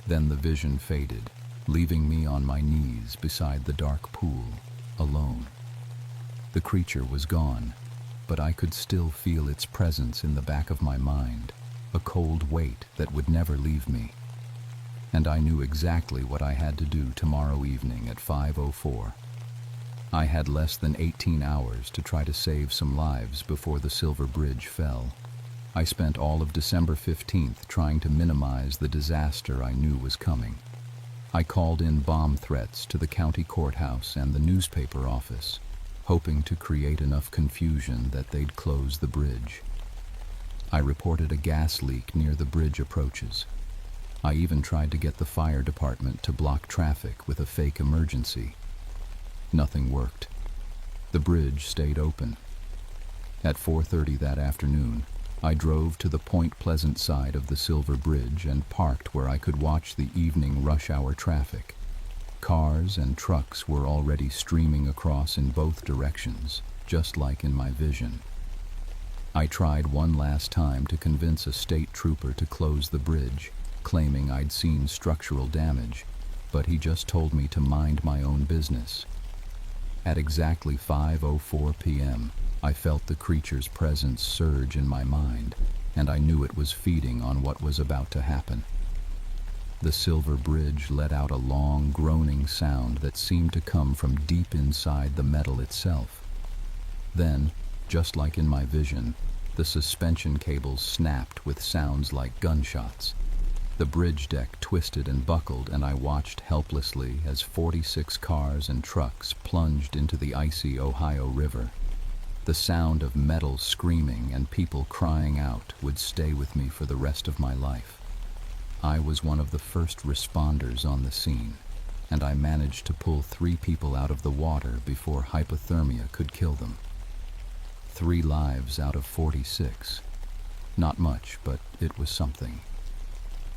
Then the vision faded, leaving me on my knees beside the dark pool, alone. The creature was gone, but I could still feel its presence in the back of my mind, a cold weight that would never leave me. And I knew exactly what I had to do tomorrow evening at 5:04. I had less than 18 hours to try to save some lives before the Silver Bridge fell. I spent all of December 15th trying to minimize the disaster I knew was coming. I called in bomb threats to the county courthouse and the newspaper office, hoping to create enough confusion that they'd close the bridge. I reported a gas leak near the bridge approaches. I even tried to get the fire department to block traffic with a fake emergency. Nothing worked. The bridge stayed open. At 4:30 that afternoon, I drove to the Point Pleasant side of the Silver Bridge and parked where I could watch the evening rush hour traffic. Cars and trucks were already streaming across in both directions, just like in my vision. I tried one last time to convince a state trooper to close the bridge, claiming I'd seen structural damage, but he just told me to mind my own business. At exactly 5:04 p.m., I felt the creature's presence surge in my mind, and I knew it was feeding on what was about to happen. The Silver Bridge let out a long, groaning sound that seemed to come from deep inside the metal itself. Then, just like in my vision, the suspension cables snapped with sounds like gunshots. The bridge deck twisted and buckled, and I watched helplessly as 46 cars and trucks plunged into the icy Ohio River. The sound of metal screaming and people crying out would stay with me for the rest of my life. I was one of the first responders on the scene, and I managed to pull 3 people out of the water before hypothermia could kill them. 3 lives out of 46. Not much, but it was something.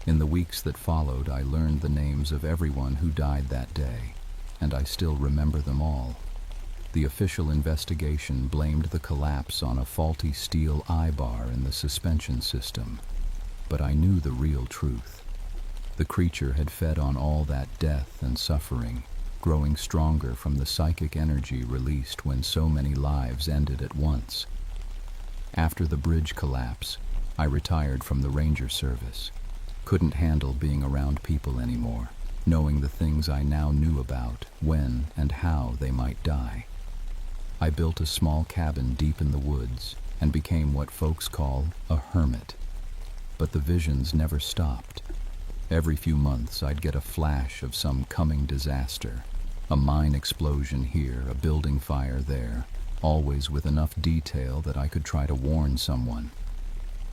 In the weeks that followed, I learned the names of everyone who died that day, and I still remember them all. The official investigation blamed the collapse on a faulty steel eye-bar in the suspension system, but I knew the real truth. The creature had fed on all that death and suffering, growing stronger from the psychic energy released when so many lives ended at once. After the bridge collapse, I retired from the ranger service. Couldn't handle being around people anymore, knowing the things I now knew about when and how they might die. I built a small cabin deep in the woods and became what folks call a hermit. But the visions never stopped. Every few months I'd get a flash of some coming disaster, a mine explosion here, a building fire there, always with enough detail that I could try to warn someone.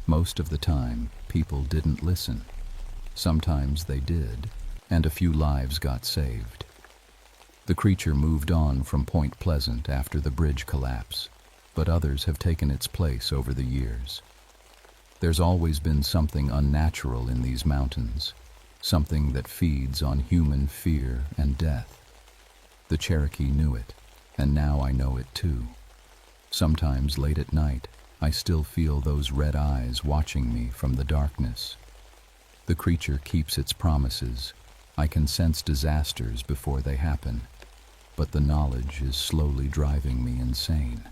Most of the time, people didn't listen. Sometimes they did, and a few lives got saved. The creature moved on from Point Pleasant after the bridge collapse, but others have taken its place over the years. There's always been something unnatural in these mountains, something that feeds on human fear and death. The Cherokee knew it, and now I know it too. Sometimes late at night, I still feel those red eyes watching me from the darkness. The creature keeps its promises. I can sense disasters before they happen, but the knowledge is slowly driving me insane.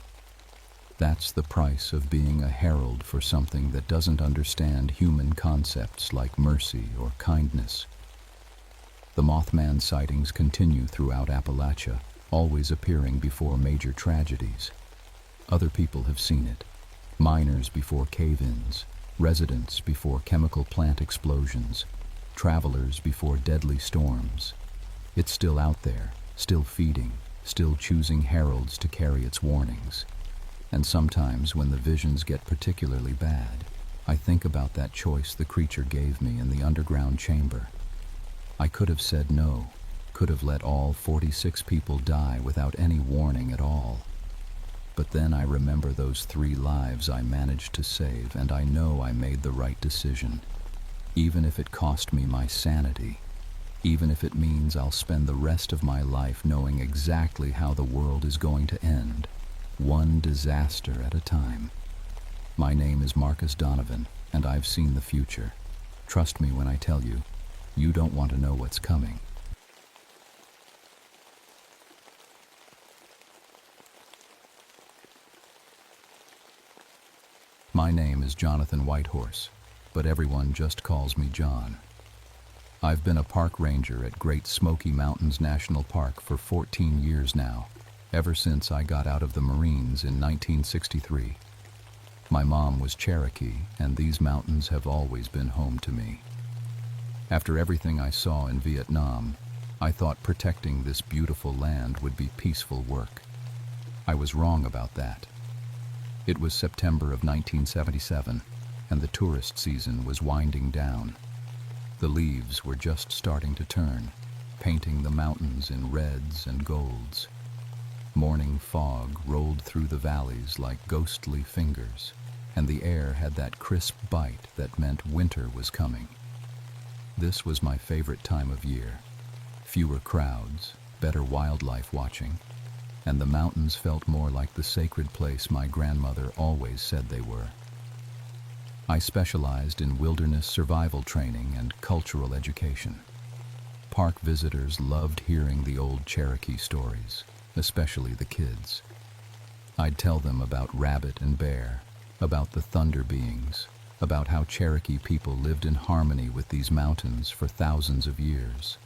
That's the price of being a herald for something that doesn't understand human concepts like mercy or kindness. The Mothman sightings continue throughout Appalachia, always appearing before major tragedies. Other people have seen it. Miners before cave-ins, residents before chemical plant explosions, travelers before deadly storms. It's still out there, still feeding, still choosing heralds to carry its warnings. And sometimes when the visions get particularly bad, I think about that choice the creature gave me in the underground chamber. I could have said no, could have let all 46 people die without any warning at all. But then I remember those 3 lives I managed to save, and I know I made the right decision. Even if it cost me my sanity, even if it means I'll spend the rest of my life knowing exactly how the world is going to end, one disaster at a time. My name is Marcus Donovan, and I've seen the future. Trust me when I tell you, you don't want to know what's coming. My name is Jonathan Whitehorse, but everyone just calls me John. I've been a park ranger at Great Smoky Mountains National Park for 14 years now, ever since I got out of the Marines in 1963. My mom was Cherokee, and these mountains have always been home to me. After everything I saw in Vietnam, I thought protecting this beautiful land would be peaceful work. I was wrong about that. It was September of 1977, and the tourist season was winding down. The leaves were just starting to turn, painting the mountains in reds and golds. Morning fog rolled through the valleys like ghostly fingers, and the air had that crisp bite that meant winter was coming. This was my favorite time of year. Fewer crowds, better wildlife watching, and the mountains felt more like the sacred place my grandmother always said they were. I specialized in wilderness survival training and cultural education. Park visitors loved hearing the old Cherokee stories, especially the kids. I'd tell them about rabbit and bear, about the thunder beings, about how Cherokee people lived in harmony with these mountains for thousands of years.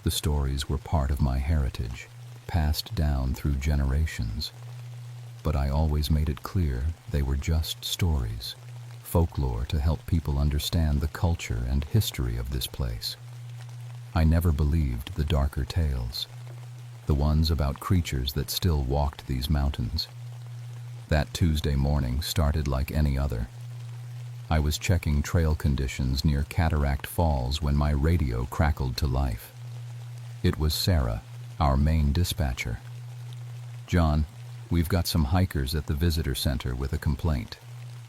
The stories were part of my heritage, passed down through generations. But I always made it clear they were just stories, folklore to help people understand the culture and history of this place. I never believed the darker tales, the ones about creatures that still walked these mountains. That Tuesday morning started like any other. I was checking trail conditions near Cataract Falls when my radio crackled to life. It was Sarah, our main dispatcher. "John, we've got some hikers at the visitor center with a complaint.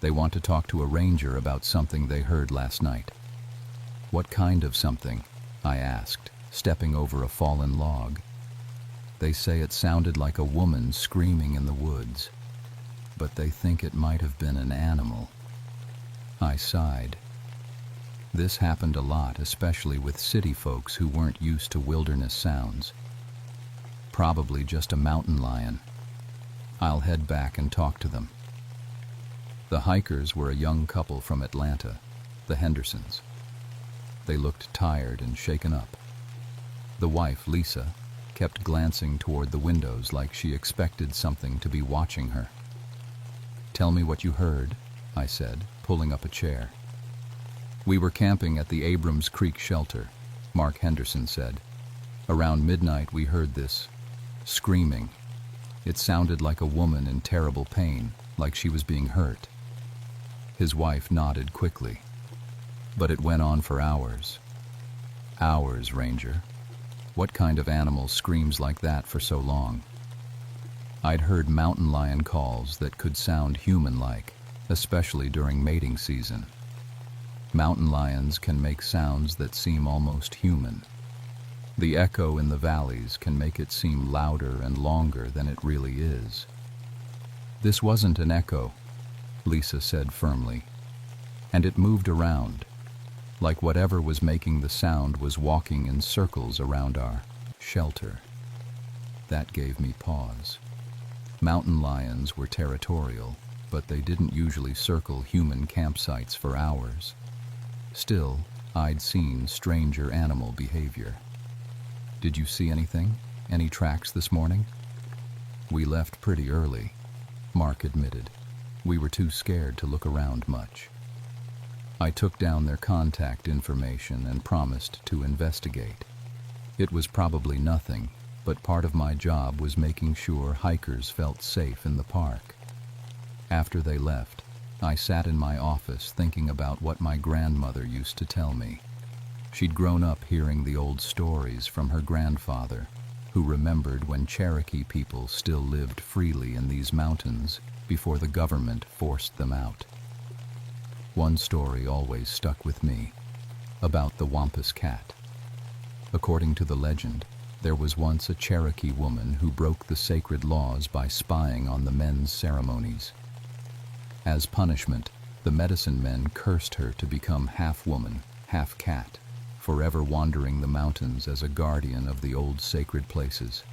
They want to talk to a ranger about something they heard last night." "What kind of something?" I asked, stepping over a fallen log. "They say it sounded like a woman screaming in the woods, but they think it might have been an animal." I sighed. This happened a lot, especially with city folks who weren't used to wilderness sounds. Probably just a mountain lion. I'll head back and talk to them. The hikers were a young couple from Atlanta, the Hendersons. They looked tired and shaken up. The wife, Lisa, kept glancing toward the windows like she expected something to be watching her. "Tell me what you heard," I said, pulling up a chair. "We were camping at the Abrams Creek shelter," Mark Henderson said. "Around midnight we heard this screaming. It sounded like a woman in terrible pain, like she was being hurt." His wife nodded quickly. But it went on for hours. Hours, Ranger. What kind of animal screams like that for so long? I'd heard mountain lion calls that could sound human-like, especially during mating season. Mountain lions can make sounds that seem almost human. The echo in the valleys can make it seem louder and longer than it really is. This wasn't an echo, Lisa said firmly, and it moved around, like whatever was making the sound was walking in circles around our shelter. That gave me pause. Mountain lions were territorial, but they didn't usually circle human campsites for hours. Still, I'd seen stranger animal behavior. Did you see anything? Any tracks this morning? We left pretty early, Mark admitted. We were too scared to look around much. I took down their contact information and promised to investigate. It was probably nothing, but part of my job was making sure hikers felt safe in the park. After they left, I sat in my office thinking about what my grandmother used to tell me. She'd grown up hearing the old stories from her grandfather, who remembered when Cherokee people still lived freely in these mountains before the government forced them out. One story always stuck with me, about the Wampus cat. According to the legend, there was once a Cherokee woman who broke the sacred laws by spying on the men's ceremonies. As punishment, the medicine men cursed her to become half woman, half cat, forever wandering the mountains as a guardian of the old sacred places.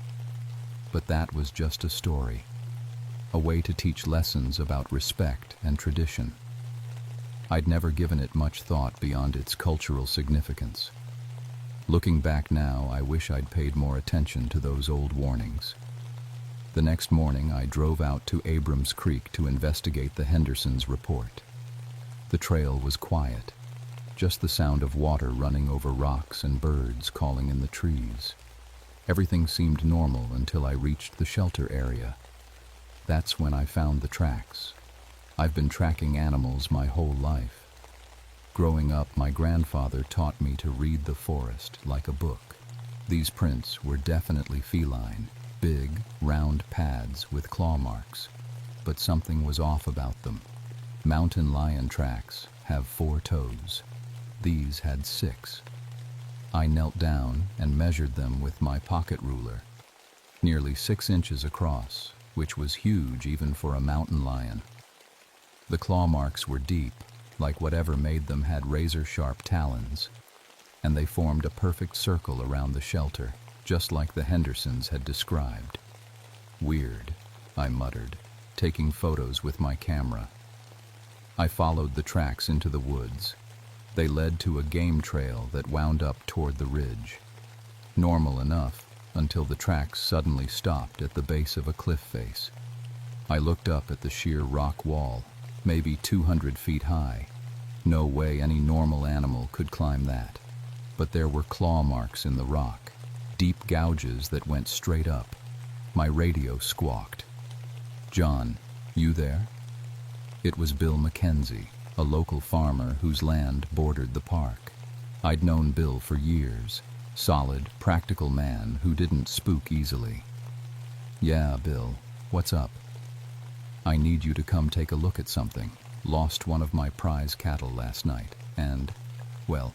But that was just a story, a way to teach lessons about respect and tradition. I'd never given it much thought beyond its cultural significance. Looking back now, I wish I'd paid more attention to those old warnings. The next morning, I drove out to Abrams Creek to investigate the Hendersons' report. The trail was quiet, just the sound of water running over rocks and birds calling in the trees. Everything seemed normal until I reached the shelter area. That's when I found the tracks. I've been tracking animals my whole life. Growing up, my grandfather taught me to read the forest like a book. These prints were definitely feline, big, round pads with claw marks. But something was off about them. Mountain lion tracks have 4 toes. These had 6. I knelt down and measured them with my pocket ruler. Nearly 6 inches across, which was huge even for a mountain lion. The claw marks were deep, like whatever made them had razor-sharp talons, and they formed a perfect circle around the shelter, just like the Hendersons had described. Weird, I muttered, taking photos with my camera. I followed the tracks into the woods. They led to a game trail that wound up toward the ridge. Normal enough, until the tracks suddenly stopped at the base of a cliff face. I looked up at the sheer rock wall, maybe 200 feet high. No way any normal animal could climb that. But there were claw marks in the rock, deep gouges that went straight up. My radio squawked. "John, you there?" It was Bill Mackenzie, a local farmer whose land bordered the park. I'd known Bill for years. Solid, practical man who didn't spook easily. "Yeah, Bill, what's up?" "I need you to come take a look at something. Lost one of my prize cattle last night, and, well,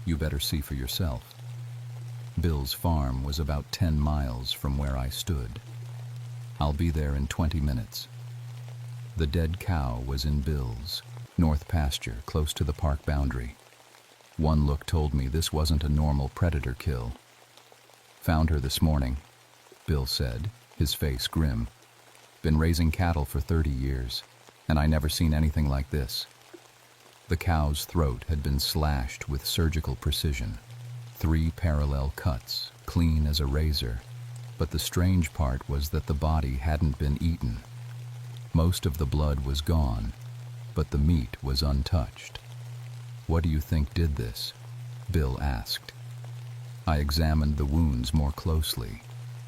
you better see for yourself." Bill's farm was about 10 miles from where I stood. "I'll be there in 20 minutes. The dead cow was in Bill's north pasture, close to the park boundary. One look told me this wasn't a normal predator kill. "Found her this morning," Bill said, his face grim. "Been raising cattle for 30 years, and I never seen anything like this." The cow's throat had been slashed with surgical precision. 3 parallel cuts, clean as a razor. But the strange part was that the body hadn't been eaten. Most of the blood was gone, but the meat was untouched. "What do you think did this?" Bill asked. I examined the wounds more closely.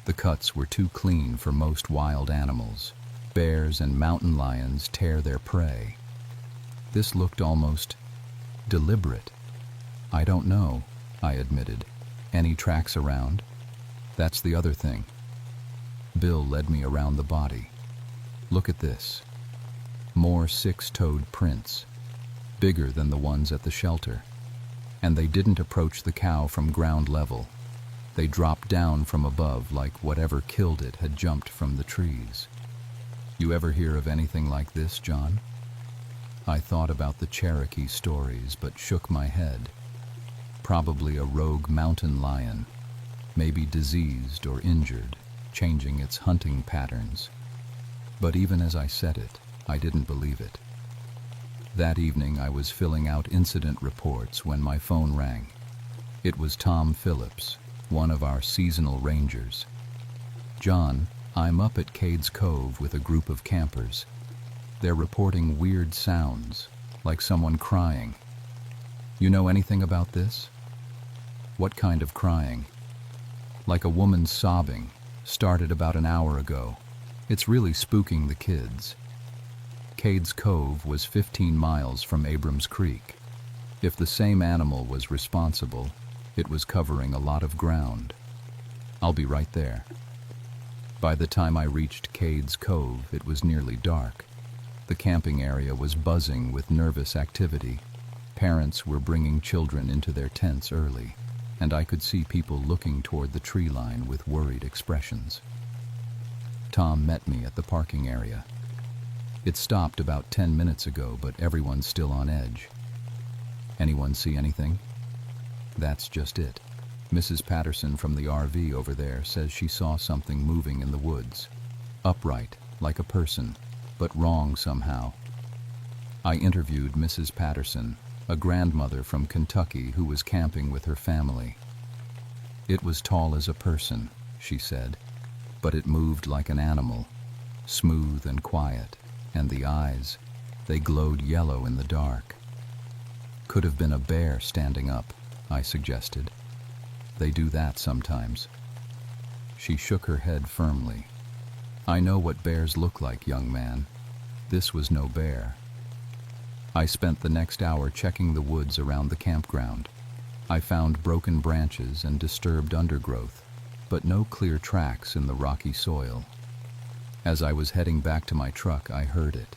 The cuts were too clean for most wild animals. Bears and mountain lions tear their prey. This looked almost deliberate. I don't know, I admitted. Any tracks around? That's the other thing. Bill led me around the body. Look at this. More six-toed prints, bigger than the ones at the shelter. And they didn't approach the cow from ground level. They dropped down from above like whatever killed it had jumped from the trees. You ever hear of anything like this, John? I thought about the Cherokee stories, but shook my head. Probably a rogue mountain lion, maybe diseased or injured, changing its hunting patterns. But even as I said it, I didn't believe it. That evening I was filling out incident reports when my phone rang. It was Tom Phillips, one of our seasonal rangers. John, I'm up at Cades Cove with a group of campers. They're reporting weird sounds, like someone crying. You know anything about this? What kind of crying? Like a woman sobbing, started about an hour ago. It's really spooking the kids. Cades Cove was 15 miles from Abrams Creek. If the same animal was responsible, it was covering a lot of ground. I'll be right there. By the time I reached Cades Cove, it was nearly dark. The camping area was buzzing with nervous activity. Parents were bringing children into their tents early, and I could see people looking toward the tree line with worried expressions. Tom met me at the parking area. It stopped about 10 minutes ago, but everyone's still on edge. Anyone see anything? That's just it. Mrs. Patterson from the RV over there says she saw something moving in the woods. Upright, like a person, but wrong somehow. I interviewed Mrs. Patterson, a grandmother from Kentucky who was camping with her family. It was tall as a person, she said, but it moved like an animal, smooth and quiet, and the eyes, they glowed yellow in the dark. Could have been a bear standing up, I suggested. They do that sometimes. She shook her head firmly. I know what bears look like, young man. This was no bear. I spent the next hour checking the woods around the campground. I found broken branches and disturbed undergrowth, but no clear tracks in the rocky soil. As I was heading back to my truck, I heard it.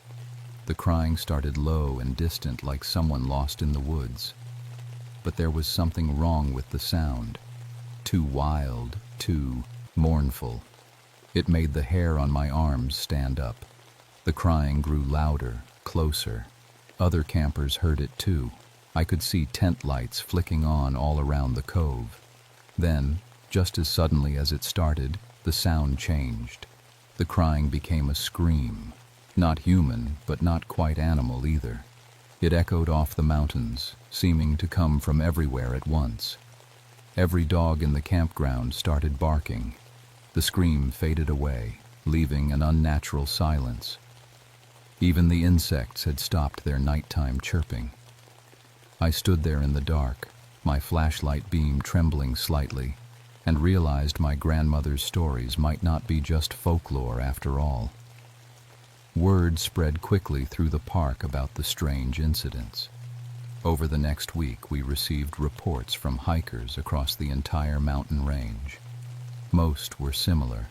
The crying started low and distant, like someone lost in the woods. But there was something wrong with the sound. Too wild, too mournful. It made the hair on my arms stand up. The crying grew louder, closer. Other campers heard it too. I could see tent lights flicking on all around the cove. Then, just as suddenly as it started, the sound changed. The crying became a scream. Not human, but not quite animal either. It echoed off the mountains, seeming to come from everywhere at once. Every dog in the campground started barking. The scream faded away, leaving an unnatural silence. Even the insects had stopped their nighttime chirping. I stood there in the dark, my flashlight beam trembling slightly, and realized my grandmother's stories might not be just folklore after all. Word spread quickly through the park about the strange incidents. Over the next week, we received reports from hikers across the entire mountain range. Most were similar: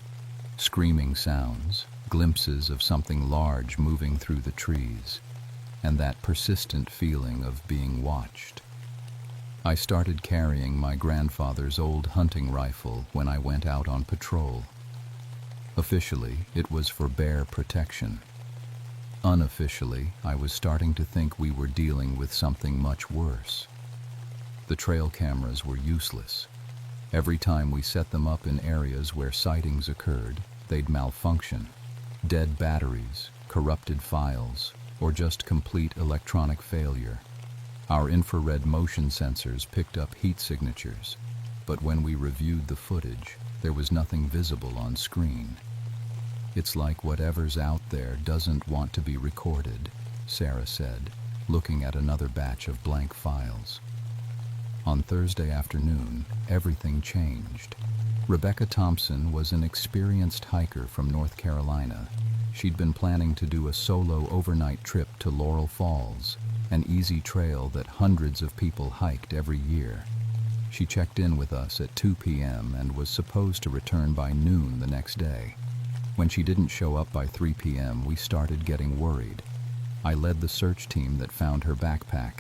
screaming sounds, glimpses of something large moving through the trees, and that persistent feeling of being watched. I started carrying my grandfather's old hunting rifle when I went out on patrol. Officially, it was for bear protection. Unofficially, I was starting to think we were dealing with something much worse. The trail cameras were useless. Every time we set them up in areas where sightings occurred, they'd malfunction. Dead batteries, corrupted files, or just complete electronic failure. Our infrared motion sensors picked up heat signatures, but when we reviewed the footage, there was nothing visible on screen. It's like whatever's out there doesn't want to be recorded, Sarah said, looking at another batch of blank files. On Thursday afternoon, everything changed. Rebecca Thompson was an experienced hiker from North Carolina. She'd been planning to do a solo overnight trip to Laurel Falls, an easy trail that hundreds of people hiked every year. She checked in with us at 2 p.m. and was supposed to return by noon the next day. When she didn't show up by 3 p.m., we started getting worried. I led the search team that found her backpack.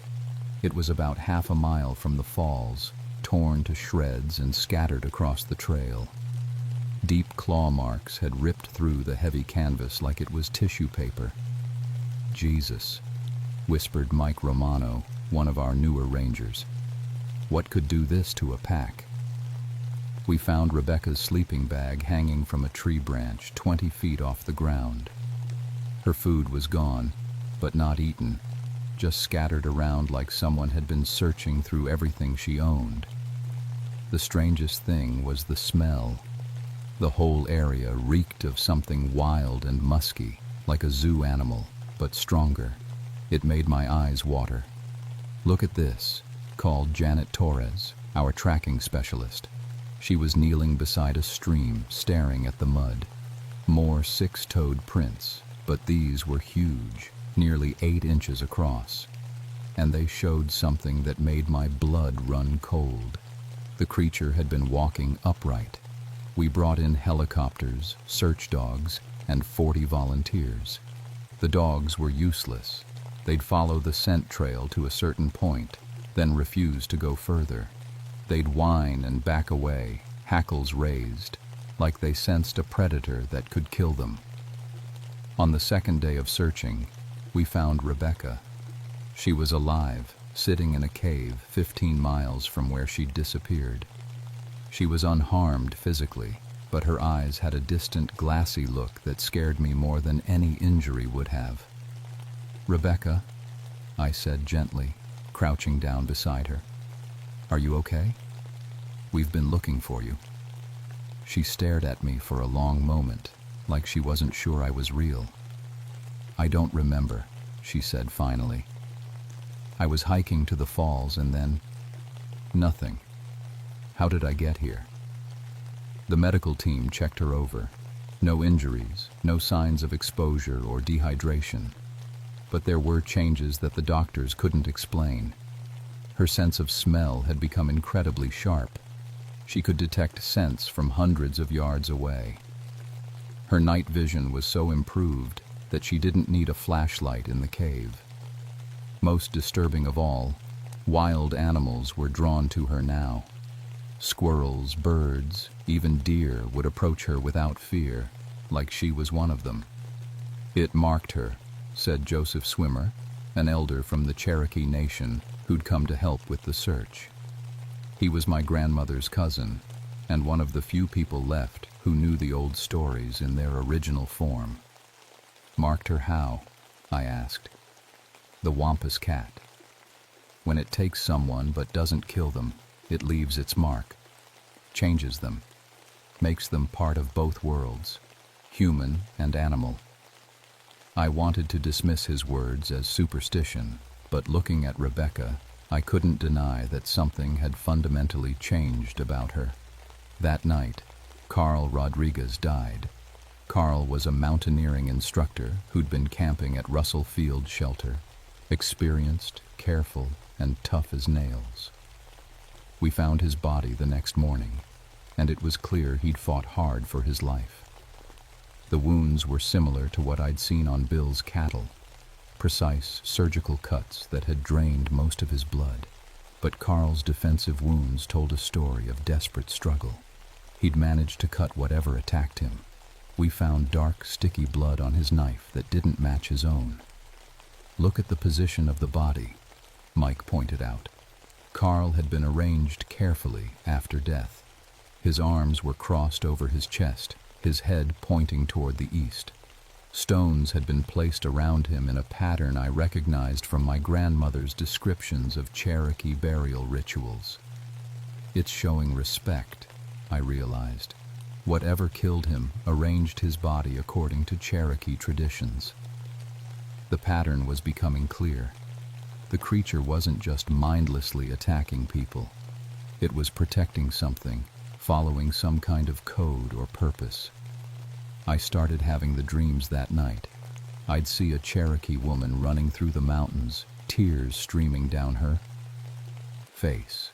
It was about half a mile from the falls, torn to shreds and scattered across the trail. Deep claw marks had ripped through the heavy canvas like it was tissue paper. "Jesus," whispered Mike Romano, one of our newer rangers. "What could do this to a pack?" We found Rebecca's sleeping bag hanging from a tree branch 20 feet off the ground. Her food was gone, but not eaten, just scattered around like someone had been searching through everything she owned. The strangest thing was the smell. The whole area reeked of something wild and musky, like a zoo animal, but stronger. It made my eyes water. "Look at this," called Janet Torres, our tracking specialist. She was kneeling beside a stream, staring at the mud. More six-toed prints, but these were huge, nearly 8 inches across. And they showed something that made my blood run cold. The creature had been walking upright. We brought in helicopters, search dogs, and 40 volunteers. The dogs were useless. They'd follow the scent trail to a certain point, then refuse to go further. They'd whine and back away, hackles raised, like they sensed a predator that could kill them. On the second day of searching, we found Rebecca. She was alive, sitting in a cave 15 miles from where she'd disappeared. She was unharmed physically, but her eyes had a distant, glassy look that scared me more than any injury would have. "Rebecca," I said gently, crouching down beside her. "Are you okay? We've been looking for you." She stared at me for a long moment, like she wasn't sure I was real. "I don't remember," she said finally. "I was hiking to the falls and then... nothing. How did I get here?" The medical team checked her over. No injuries, no signs of exposure or dehydration. But there were changes that the doctors couldn't explain. Her sense of smell had become incredibly sharp. She could detect scents from hundreds of yards away. Her night vision was so improved that she didn't need a flashlight in the cave. Most disturbing of all, wild animals were drawn to her now. Squirrels, birds, even deer would approach her without fear, like she was one of them. "It marked her," said Joseph Swimmer, an elder from the Cherokee Nation who'd come to help with the search. He was my grandmother's cousin, and one of the few people left who knew the old stories in their original form. "Marked her how?" I asked. "The Wampus cat. When it takes someone but doesn't kill them, it leaves its mark, changes them, makes them part of both worlds, human and animal." I wanted to dismiss his words as superstition, but looking at Rebecca, I couldn't deny that something had fundamentally changed about her. That night, Carl Rodriguez died. Carl was a mountaineering instructor who'd been camping at Russell Field Shelter, experienced, careful, and tough as nails. We found his body the next morning, and it was clear he'd fought hard for his life. The wounds were similar to what I'd seen on Bill's cattle, precise surgical cuts that had drained most of his blood. But Carl's defensive wounds told a story of desperate struggle. He'd managed to cut whatever attacked him. We found dark, sticky blood on his knife that didn't match his own. "Look at the position of the body," Mike pointed out. Carl had been arranged carefully after death. His arms were crossed over his chest, his head pointing toward the east. Stones had been placed around him in a pattern I recognized from my grandmother's descriptions of Cherokee burial rituals. "It's showing respect," I realized. Whatever killed him arranged his body according to Cherokee traditions. The pattern was becoming clear. The creature wasn't just mindlessly attacking people. It was protecting something, following some kind of code or purpose. I started having the dreams that night. I'd see a Cherokee woman running through the mountains, tears streaming down her face.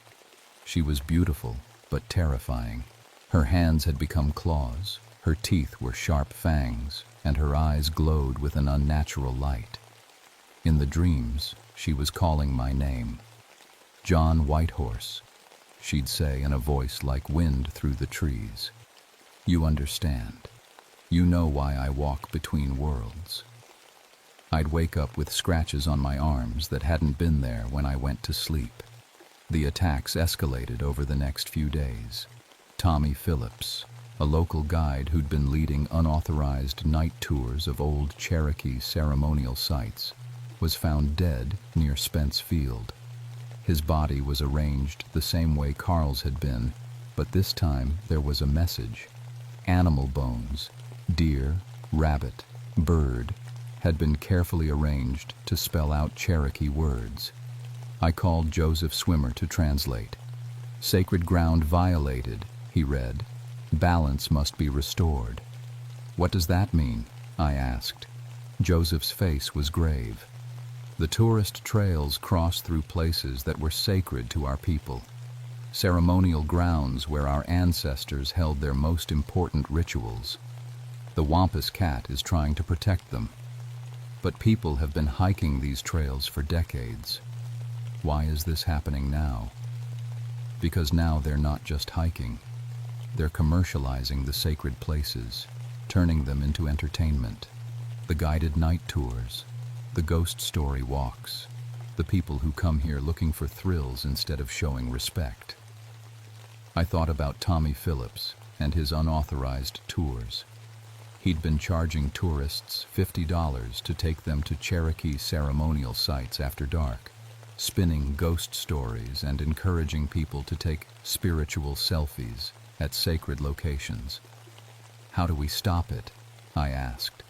She was beautiful, but terrifying. Her hands had become claws, her teeth were sharp fangs, and her eyes glowed with an unnatural light. In the dreams, she was calling my name. "John Whitehorse," she'd say in a voice like wind through the trees. "You understand. You know why I walk between worlds." I'd wake up with scratches on my arms that hadn't been there when I went to sleep. The attacks escalated over the next few days. Tommy Phillips, a local guide who'd been leading unauthorized night tours of old Cherokee ceremonial sites, was found dead near Spence Field. His body was arranged the same way Carl's had been, but this time there was a message. Animal bones, deer, rabbit, bird, had been carefully arranged to spell out Cherokee words. I called Joseph Swimmer to translate. "Sacred ground violated," he read. "Balance must be restored." "What does that mean?" I asked. Joseph's face was grave. "The tourist trails cross through places that were sacred to our people. Ceremonial grounds where our ancestors held their most important rituals. The Wampus Cat is trying to protect them. But people have been hiking these trails for decades. Why is this happening now? Because now they're not just hiking. They're commercializing the sacred places, turning them into entertainment. The guided night tours, the ghost story walks, the people who come here looking for thrills instead of showing respect." I thought about Tommy Phillips and his unauthorized tours. He'd been charging tourists $50 to take them to Cherokee ceremonial sites after dark, spinning ghost stories and encouraging people to take spiritual selfies at sacred locations. "How do we stop it?" I asked.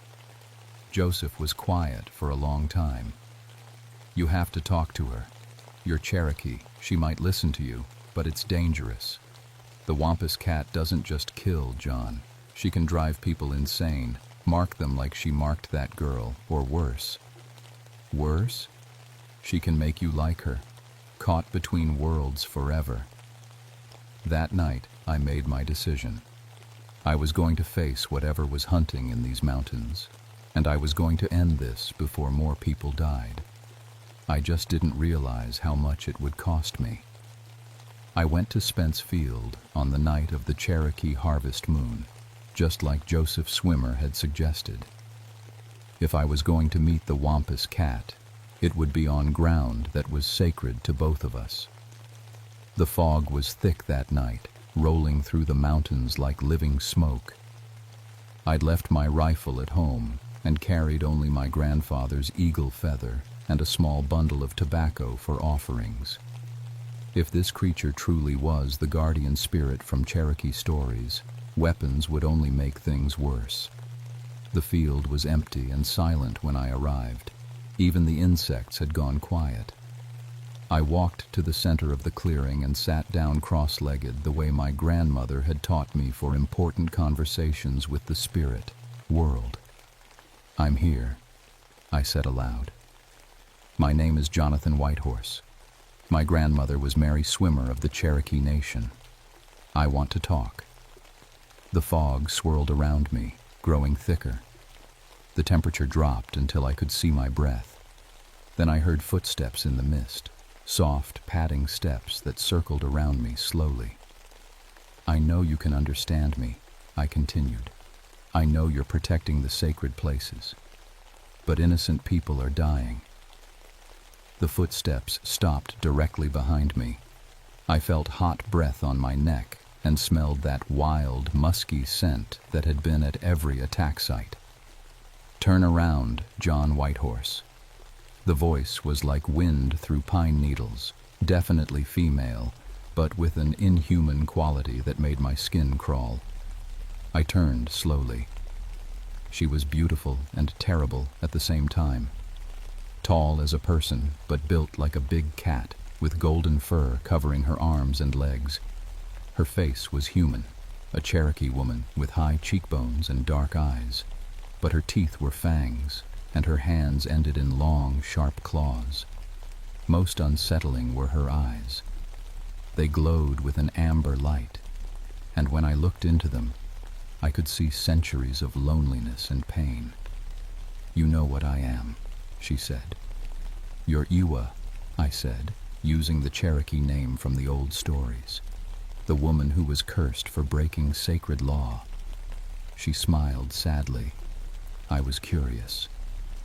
Joseph was quiet for a long time. "You have to talk to her. You're Cherokee. She might listen to you, but it's dangerous. The Wampus Cat doesn't just kill, John. She can drive people insane, mark them like she marked that girl, or worse." "Worse?" "She can make you like her, caught between worlds forever." That night, I made my decision. I was going to face whatever was hunting in these mountains, and I was going to end this before more people died. I just didn't realize how much it would cost me. I went to Spence Field on the night of the Cherokee harvest moon, just like Joseph Swimmer had suggested. If I was going to meet the Wampus Cat, it would be on ground that was sacred to both of us. The fog was thick that night, rolling through the mountains like living smoke. I'd left my rifle at home and carried only my grandfather's eagle feather and a small bundle of tobacco for offerings. If this creature truly was the guardian spirit from Cherokee stories, weapons would only make things worse. The field was empty and silent when I arrived. Even the insects had gone quiet. I walked to the center of the clearing and sat down cross-legged the way my grandmother had taught me for important conversations with the spirit world. "I'm here," I said aloud. "My name is Jonathan Whitehorse. My grandmother was Mary Swimmer of the Cherokee Nation. I want to talk." The fog swirled around me, growing thicker. The temperature dropped until I could see my breath. Then I heard footsteps in the mist, soft, padding steps that circled around me slowly. "I know you can understand me," I continued. "I know you're protecting the sacred places. But innocent people are dying." The footsteps stopped directly behind me. I felt hot breath on my neck and smelled that wild, musky scent that had been at every attack site. "Turn around, John Whitehorse." The voice was like wind through pine needles, definitely female, but with an inhuman quality that made my skin crawl. I turned slowly. She was beautiful and terrible at the same time. Tall as a person, but built like a big cat, with golden fur covering her arms and legs. Her face was human, a Cherokee woman with high cheekbones and dark eyes, but her teeth were fangs, and her hands ended in long, sharp claws. Most unsettling were her eyes. They glowed with an amber light, and when I looked into them, I could see centuries of loneliness and pain. "You know what I am," she said. "You're Iwa," I said, using the Cherokee name from the old stories. "The woman who was cursed for breaking sacred law." She smiled sadly. I was curious.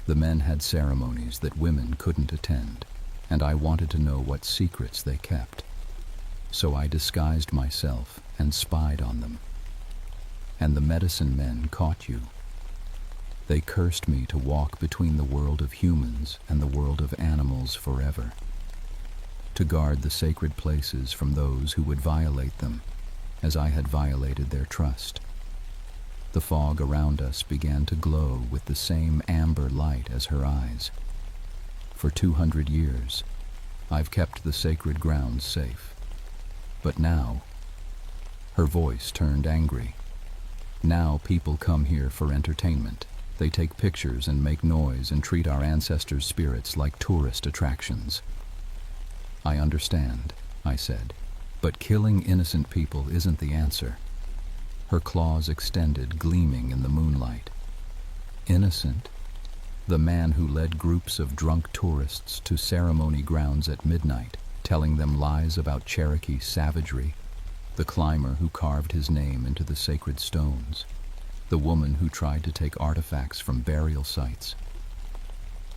The men had ceremonies that women couldn't attend, and I wanted to know what secrets they kept. So I disguised myself and spied on them. "And the medicine men caught you. They cursed me to walk between the world of humans and the world of animals forever, to guard the sacred places from those who would violate them, as I had violated their trust." The fog around us began to glow with the same amber light as her eyes. "For 200 years, I've kept the sacred grounds safe. But now," her voice turned angry, "now people come here for entertainment. They take pictures and make noise and treat our ancestors' spirits like tourist attractions." "I understand," I said, "but killing innocent people isn't the answer." Her claws extended, gleaming in the moonlight. "Innocent?" The man who led groups of drunk tourists to ceremony grounds at midnight, telling them lies about Cherokee savagery, the climber who carved his name into the sacred stones, the woman who tried to take artifacts from burial sites.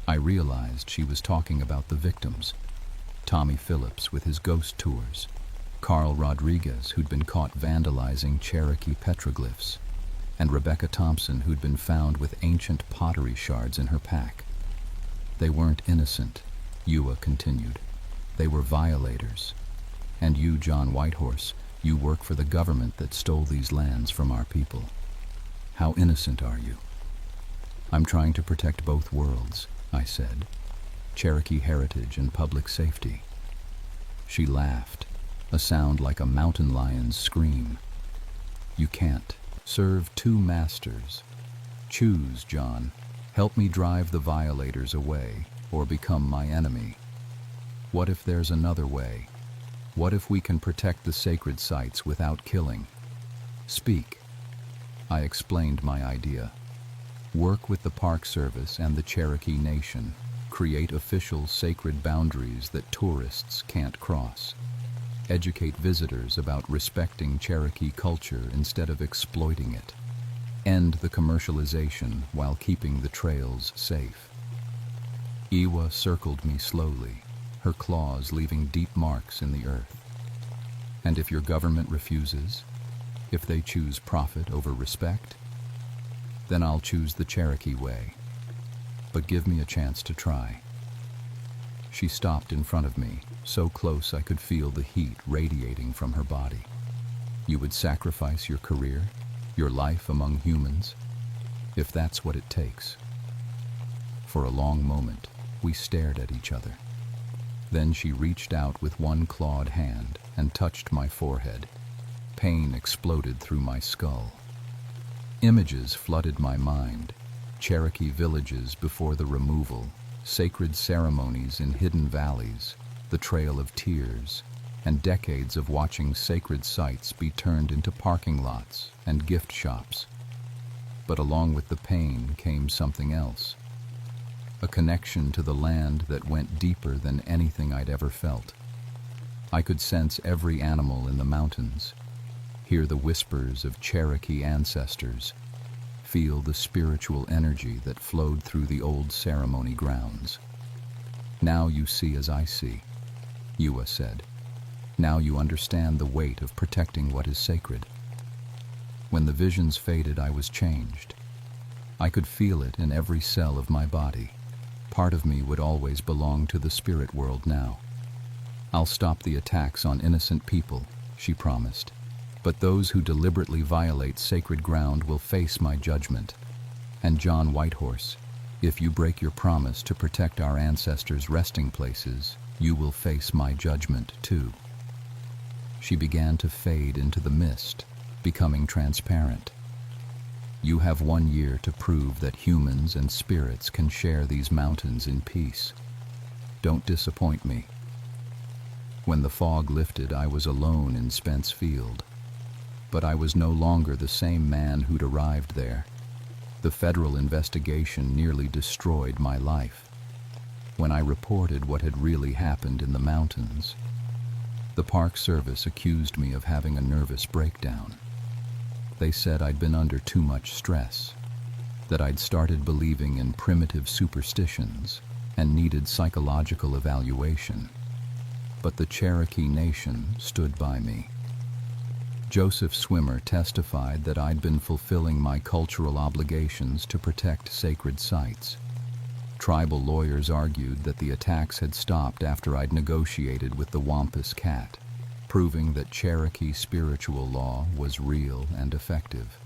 I realized she was talking about the victims: Tommy Phillips with his ghost tours, Carl Rodriguez, who'd been caught vandalizing Cherokee petroglyphs, and Rebecca Thompson, who'd been found with ancient pottery shards in her pack. "They weren't innocent," Iwa continued. "They were violators. And you, John Whitehorse, you work for the government that stole these lands from our people. How innocent are you?" "I'm trying to protect both worlds," I said. "Cherokee heritage and public safety." She laughed, a sound like a mountain lion's scream. "You can't serve two masters. Choose, John. Help me drive the violators away, or become my enemy. What if there's another way? What if we can protect the sacred sites without killing? Speak." I explained my idea. "Work with the Park Service and the Cherokee Nation. Create official sacred boundaries that tourists can't cross. Educate visitors about respecting Cherokee culture instead of exploiting it. End the commercialization while keeping the trails safe." Iwa circled me slowly, her claws leaving deep marks in the earth. "And if your government refuses? If they choose profit over respect? Then I'll choose the Cherokee way. But give me a chance to try." She stopped in front of me, so close I could feel the heat radiating from her body. "You would sacrifice your career, your life among humans, if that's what it takes?" For a long moment, we stared at each other. Then she reached out with one clawed hand and touched my forehead. Pain exploded through my skull. Images flooded my mind: Cherokee villages before the removal, sacred ceremonies in hidden valleys, the Trail of Tears, and decades of watching sacred sites be turned into parking lots and gift shops. But along with the pain came something else: a connection to the land that went deeper than anything I'd ever felt. I could sense every animal in the mountains, hear the whispers of Cherokee ancestors, feel the spiritual energy that flowed through the old ceremony grounds. "Now you see as I see," Iwa said. "Now you understand the weight of protecting what is sacred." When the visions faded, I was changed. I could feel it in every cell of my body. Part of me would always belong to the spirit world now. "I'll stop the attacks on innocent people," she promised. "But those who deliberately violate sacred ground will face my judgment. And John Whitehorse, if you break your promise to protect our ancestors' resting places, you will face my judgment too." She began to fade into the mist, becoming transparent. "You have 1 year to prove that humans and spirits can share these mountains in peace. Don't disappoint me." When the fog lifted, I was alone in Spence Field. But I was no longer the same man who'd arrived there. The federal investigation nearly destroyed my life. When I reported what had really happened in the mountains, the Park Service accused me of having a nervous breakdown. They said I'd been under too much stress, that I'd started believing in primitive superstitions and needed psychological evaluation. But the Cherokee Nation stood by me. Joseph Swimmer testified that I'd been fulfilling my cultural obligations to protect sacred sites. Tribal lawyers argued that the attacks had stopped after I'd negotiated with the Wampus Cat, proving that Cherokee spiritual law was real and effective.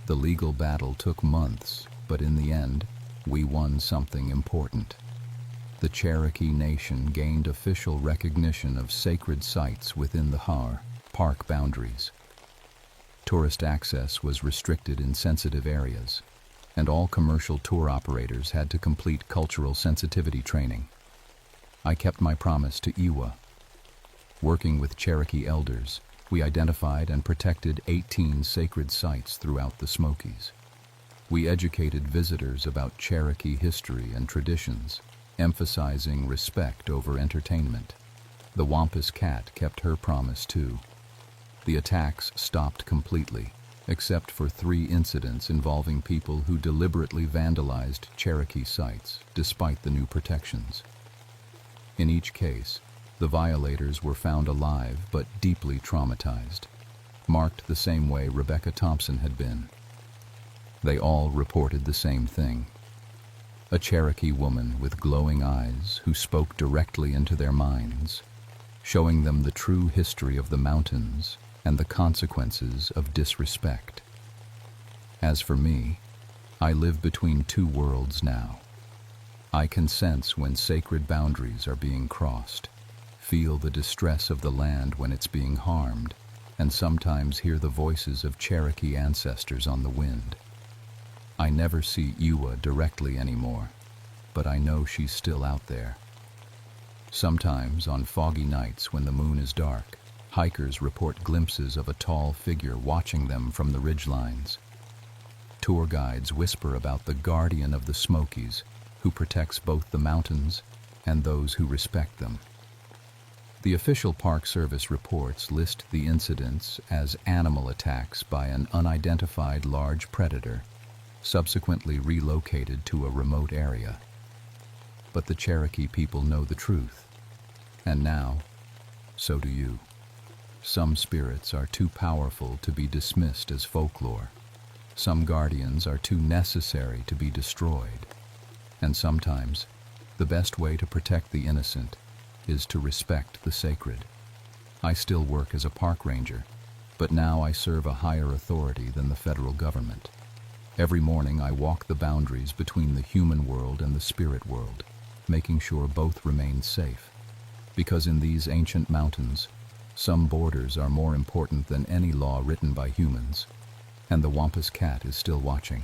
The legal battle took months, but in the end, we won something important. The Cherokee Nation gained official recognition of sacred sites within the park boundaries. Tourist access was restricted in sensitive areas, and all commercial tour operators had to complete cultural sensitivity training. I kept my promise to Iwa. Working with Cherokee elders, we identified and protected 18 sacred sites throughout the Smokies. We educated visitors about Cherokee history and traditions, emphasizing respect over entertainment. The Wampus Cat kept her promise too. The attacks stopped completely, except for 3 incidents involving people who deliberately vandalized Cherokee sites, despite the new protections. In each case, the violators were found alive but deeply traumatized, marked the same way Rebecca Thompson had been. They all reported the same thing. A Cherokee woman with glowing eyes who spoke directly into their minds, showing them the true history of the mountains and the consequences of disrespect. As for me, I live between 2 worlds now. I can sense when sacred boundaries are being crossed, feel the distress of the land when it's being harmed, and sometimes hear the voices of Cherokee ancestors on the wind. I never see Iwa directly anymore, but I know she's still out there. Sometimes, on foggy nights when the moon is dark, hikers report glimpses of a tall figure watching them from the ridgelines. Tour guides whisper about the guardian of the Smokies, who protects both the mountains and those who respect them. The official Park Service reports list the incidents as animal attacks by an unidentified large predator, subsequently relocated to a remote area. But the Cherokee people know the truth, and now, so do you. Some spirits are too powerful to be dismissed as folklore. Some guardians are too necessary to be destroyed. And sometimes, the best way to protect the innocent is to respect the sacred. I still work as a park ranger, but now I serve a higher authority than the federal government. Every morning I walk the boundaries between the human world and the spirit world, making sure both remain safe. Because in these ancient mountains, some borders are more important than any law written by humans, and the Wampus Cat is still watching.